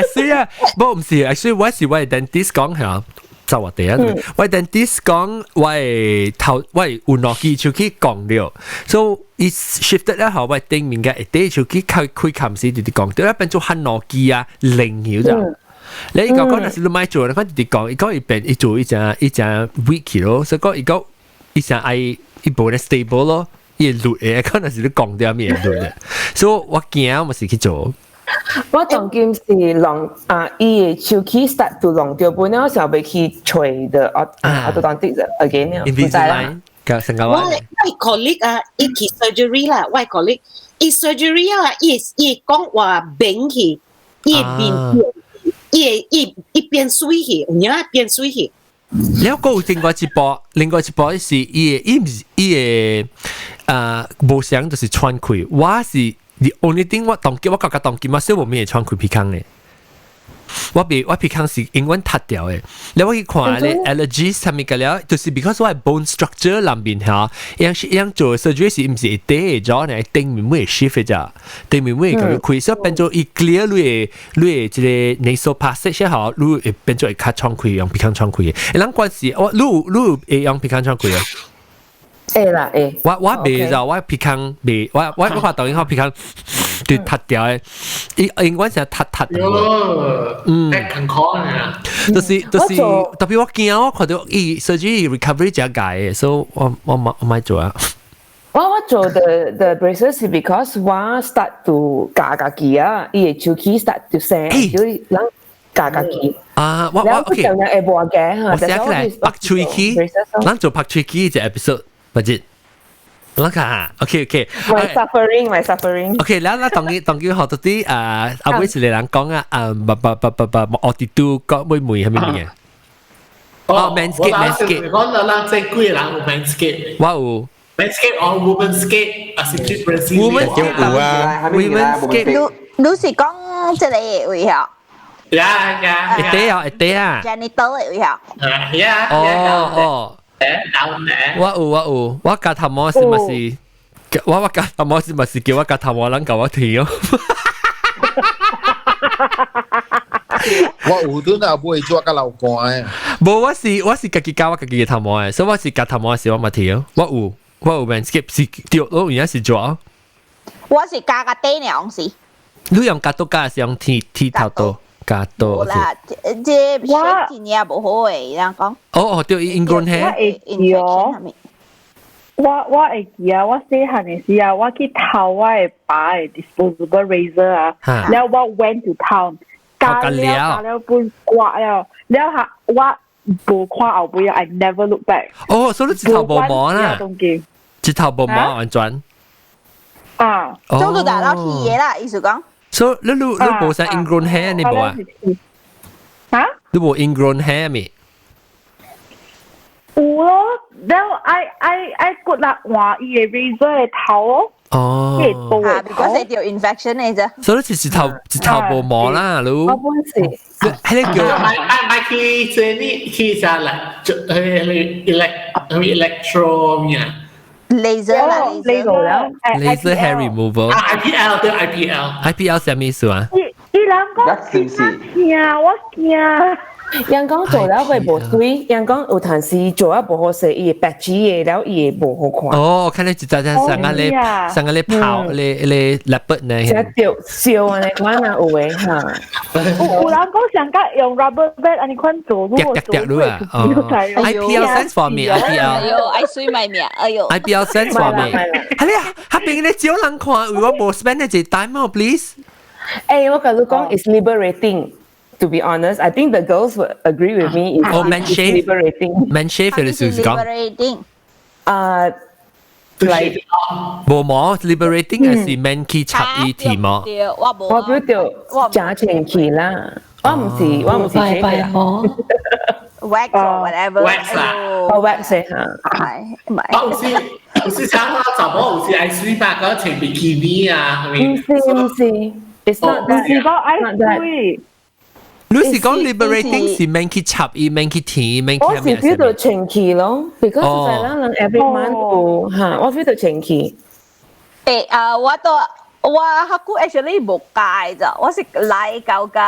see 啊不唔是 I see 我是我 dentist 講係就話第一，我 dentist 講我換落機手機講了，所以 shift 咧後我頂面嘅一啲手機開冚時啲講，對一變做換落機啊零曉咋？你而家講那是你買做，你看啲講，而家一變一做一隻 week 咯，所以講而家一隻愛一部咧 stable 咯，一路嘅，可能是你講啲咩路嘅，所以我驚我是去做。我當今是浪伊手機 start 到浪掉半了，時候被去除的我都當啲 again 了，唔知啦。我colleague 啊，伊去 surgery 啦，我colleague 伊 surgery 啊，伊講話病去，伊變伊變水去，有影變水去。แล้วก็另外一波是伊冇想就是穿開，我是。The only thing 我覺得當今我少冇咩穿開皮康咧。我鼻腔是永遠塌掉嘅。你我去看你 allergies 係咪嘅了？就是 because 我係 bone structure 裏面嚇，樣做 surgery 是唔是一啲咗呢？定面會 shift 咋？定面會咁樣開，所以變咗一 clear 你即係 nasal passage 嚇，你變咗一卡窗開，用鼻腔窗開嘅。誒，關係我你用鼻腔窗開啊？誒啦誒，我未就我鼻腔未，我發抖音我鼻腔對塌掉嘅，應該係塌嘅。健康啊！就是特別我驚我看到surgery recovery 只解嘅，所以我買做啊。我做 the braces 是 because 我 start to 夾機啊，伊個手機 start to 聲，所以人夾機。啊，我 OK。然後佢就有播嘅嚇，我寫起來拍吹機，咱做拍吹機隻 episode。不知，我看 ，OK。My suffering。OK，然後當佢學到啲阿妹是嚟人講啊，我哋都講妹係咩嘢？manscape。我諗最貴人有 manscape。我有。manscape or womanscape， 啊是最 Womanscape。你是講即係位嚇？一啲啊。Genital 嘅位嚇？哦。我夾頭毛是咪是？我夾頭毛是咪是叫我夾頭毛人教我跳？我有陣啊，會做個老乾。冇，我是自己教我自己嘅頭毛嘅，所以我是夾頭毛嘅時候我咪跳。我有 manscape 是掉咯，而家是做。我是夾個低兩時。你用夾刀夾是用剃頭刀？加多啦，即係前嘢冇好嘅，人講。哦，對 ingrown hair。我會記啊，我細漢嘅時啊，我去偷我嘅爸嘅 disposable razor 啊，然後我 went to town，加了半刮了，然後我冇看後背啊 ，I never look back。哦，所以你頭冇毛啦，一頭冇毛完全。啊，做到大到起嘢啦，意思講。So 你冇晒 ingrown hair 你冇啊？嚇？你冇 ingrown hair 未？有咯，然後 I 骨力話伊嘅 razor 嘅頭咯。哦。because 係條 infection 嚟啫。所以你是頭冇毛啦，你。我本事。係你叫。買去這裡去啥啦？就electro 咩啊？laser 啦，laser hair removal。IPL 對 IPL。係咩意思啊？伊人講驚，我驚。人講做了會無對，人講有陣時做了無好勢，伊白紙嘅了伊無好看。哦，看你一隻上個你泡你 leopard 呢？笑啊！你看啊有誒嚇。有人講上個用 rubber band，安尼款做路啊。IPL stands for me。IPL。哎呦，愛水咪命，哎呦。IPL stands for me。係你啊？下邊你少人看，如果冇 spend 你隻 time 哦 ，please。誒，我跟你講 is liberating。To be honest, I think the girls would agree with me. It's liberating. Man shave 嘅意思講。like 無毛 liberating 還是 man 去插伊剃毛？我表條假情期啦，我唔是白毛。wax or whatever。wax 啊，我 wax 嚇。係唔係？我是想話怎麼好似愛水吧，嗰條 bikini 啊，唔是，it's not that。唔是講愛水。你是講 liberating 是 man 去插伊 man 去剃 man 去我是 feel 到情期咯 ，because 係啦，人 every month 有嚇，我 feel 到情期。我actually 冇戒咋，我是來舊嘅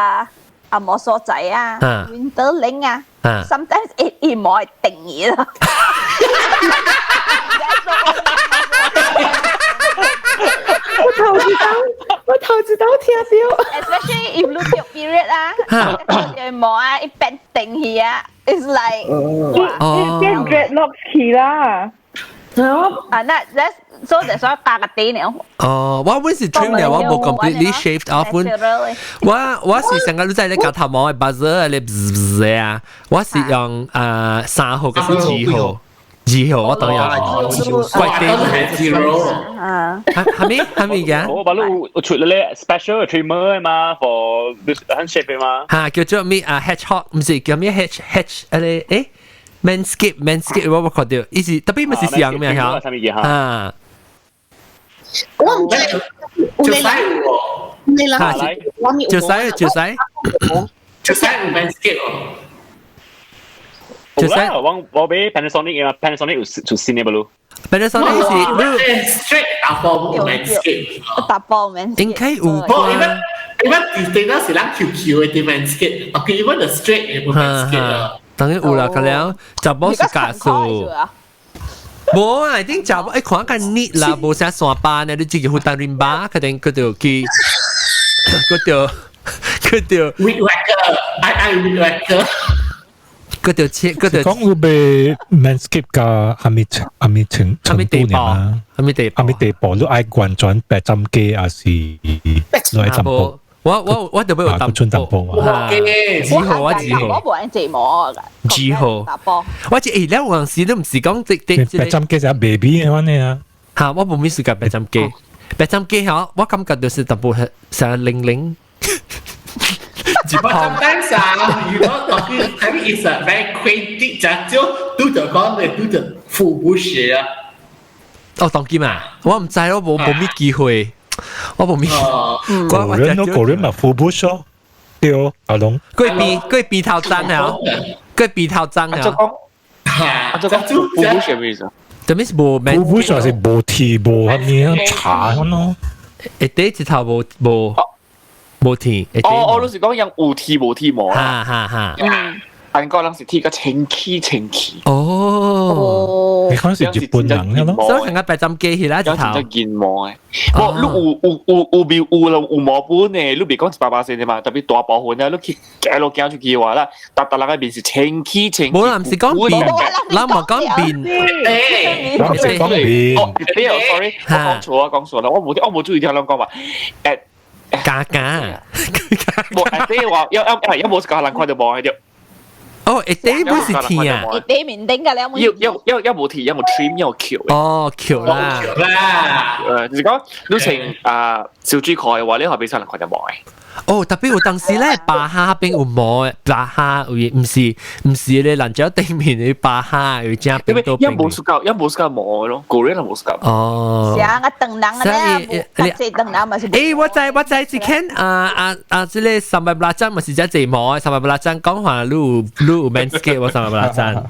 按摩所仔啊 ，winter link 啊 ，sometimes it 冇係定義啦。我頭知道聽到 ，especially if look your period 啊，有冇啊？一變定義啊 ，it's like 變 dreadlocks 起啦。that's so that's why 加個底呢。哦，我本是 trim 了，我冇 completely shaved off 我是成個你在你夾頭毛嘅 buzzer 你buzz 啊，我是用3號嘅是2號。2號我當然怪啲係咪嘅？我把路出嚟咧 special trimmer 嘛 for hand shape 嘛。嚇叫做咩hedgehog 唔是叫咩 hedge 誒 manscape 我覺得意思特別咪是上咩嚇？嚇。我唔知，你諗，就使。就使有 landscape 哦。就使我俾 Panasonic 啊 ，Panasonic 有新嘅不？Panasonic 是 straight 打波有 landscape， 打波 landscape。應該有啩。因為電腦是咱 QQ 嘅 landscape，OK，因為 the straight 嘅 landscape。當然有啦，咁樣就冇是假數。冇啊，一定就誒看個 neat 啦，冇寫山班咧，你自己去當林巴，佢哋佢條佢條 weed whacker，I weed whacker。嗰條切嗰條。講會被 landscape 嘅係咪程度呢？係咪地步都愛慣轉白針機還是來針步？我就俾我打春打波啊！幾號啊？幾號？我冇人寂寞噶。幾號？打波。我知誒，你有時都唔是講直。白針機就 baby 嘅話呢？嚇！我冇咩事㗎白針機。白針機嚇，我感覺就是打波係成零。Sometimes you know talking is a very quaint 講就都就講你都就腹部血啊。哦，當機嘛，我唔知我冇咩機會。我冇咩，個人嘛腹部說，對哦，阿龍，佢鼻頭爭啊，佢鼻頭爭啊，就講腹部血咩意思？就咩是冇，腹部說是冇體冇係咪查咯？一啲一頭冇體，我老實講有有體冇體冇啊，哈，韓國人是體個清氣。哦，你講是日本人嘅咯，所以成日白針機去啦，有時就見毛嘅。我有毛本嘅，你別講18%啫嘛，特別大部分咧，你去一路行出去嘅話啦，搭人嗰邊是清氣。冇人是講變，嗱冇講變，我係講變。哦，sorry，我講錯啦，我冇注意聽人講話，假，冇即係話有冇個人看到冇喺度。哦，一啲不是甜啊！一啲面頂㗎，你有冇？有冇甜，有冇 trim， 有橋。哦，橋啦，就是講你成小豬蓋嘅話，你可以俾人看到冇嘅。哦，特別有當時咧，巴哈邊有冇？巴哈唔是你人咗地面你巴哈要加邊多邊。有冇數夠冇咯？個人冇數夠。哦。成個燈籠咧，即係燈籠咪是。誒，我在只看即係300張咪是只字幕，300張講話錄 manscape 我300張。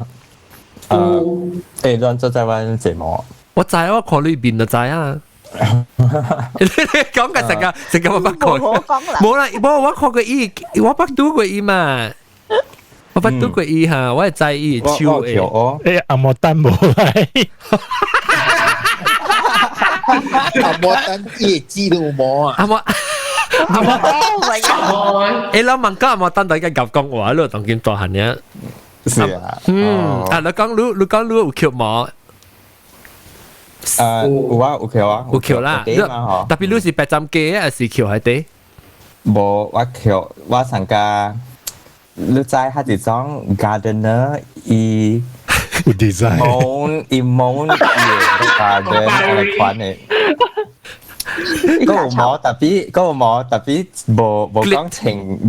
誒，當作在玩字幕。我知我看裏邊就知啊。講嘅成個我不講，冇啦，我看過伊，我不讀過伊嘛，我不讀過伊嚇，我係知伊超嘅。誒，阿莫丹冇嚟，阿莫丹伊知道冇啊？阿莫，誒，老問講阿莫丹大家夾講話，你當見大漢嘅。是啊，你講你有橋冇？有橋啊，有橋啦，特別你是白針機還是橋喺地？冇，我橋我上個你知係一種 gardener 伊 design 蒙嘢 garden 嚟款嘅。嗰個冇特別冇講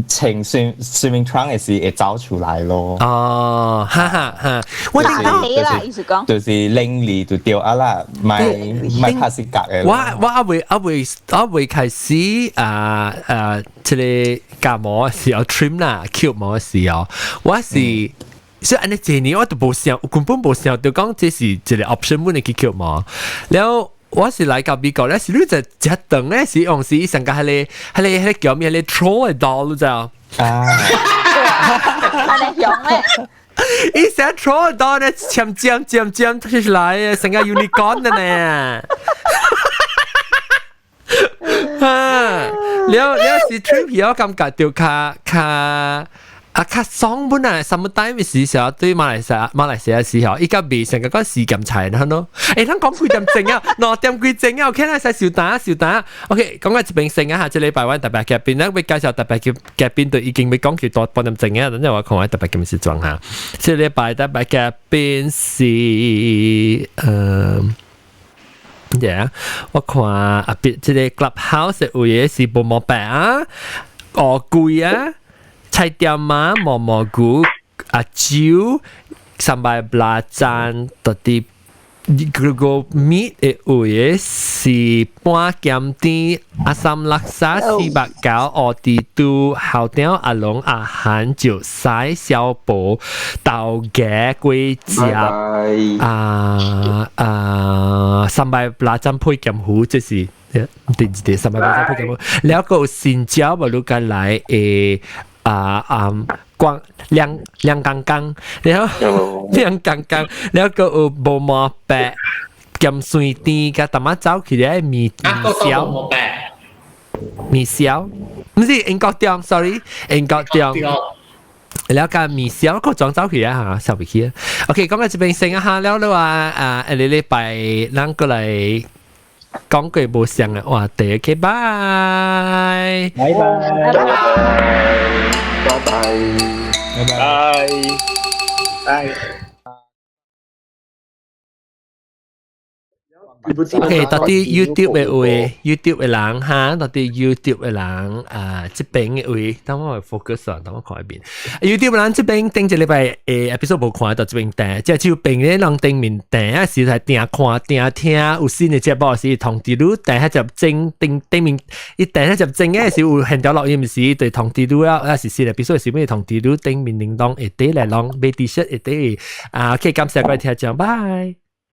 情 swimming trunk 嘅事會走出來咯。哦，哈，我聽到你啦，意思講，就是拎嚟就掉啊啦，咪拍死格嘅。我會開始即係夾毛嘅時候 trim 啦 ，cut 毛嘅時候，我是。所以安尼一年我都冇想，根本冇想到講這是一個 option 本嚟去 cut 毛，然後。我是來到美國咧，是你就一頓咧是用是成個係你叫咩？你 troll 嘅刀，你知道？係你用咧？伊成 troll 嘅刀咧，尖出來嘅，成個 unicorn 嘅呢。你是 trip 我感覺到卡爽本來 summertime 嘅時候對馬來西亞時候，依家未成個嗰時咁長啦咯。誒，聽講幾點正啊？6點幾正啊？我聽下細小打。OK， 講下一邊成啊，下次禮拜揾特別嘉賓咧，會介紹特別嘉賓對已經未講佢多半點正啊，等陣我講下特別嘅事狀下。即係禮拜特別嘉賓是我看啊別即係 clubhouse 有嘢是冇毛病啊，貴啊。菜條嘛，蘑菇、阿蕉、300blajan 嗰啲 Google Meet 嘅位是半減啲阿三垃圾489我哋都後條阿龍阿漢就晒小寶豆嘅龜甲300針配減糊，即是第300針配減糊，แล้วก็สินเจ้าบริการ嚟光亮剛剛，然後亮剛剛，แล้วก็無毛白兼水甜，個淡仔走起來米燒，米燒，唔是英國中 ，sorry， 英國中，แล้วก็米燒個裝走起來嚇，小鼻氣啊。OK， 講到這邊先啊嚇，แล้ว話你禮拜咱過來講句無相嘅話題 ，OK， 拜，拜拜，拜拜，拜。OK， 到底 YouTube 嘅位 ，YouTube 嘅人哈，到底 YouTube 嘅人這邊嘅位，等我 focus 啊，等我看一遍。YouTube 人這邊頂一禮拜episode 冇看到這邊訂，即係就邊咧人頂面訂啊，時係訂看訂聽，有新嘅節目是通知你，訂係就正頂面，一訂係就正嘅時有現條錄音時對通知你啊，是新 episode 時咩通知你頂面鈴鐺一啲嚟啷，買 T-shirt 一啲，OK，感謝各位聽眾，拜。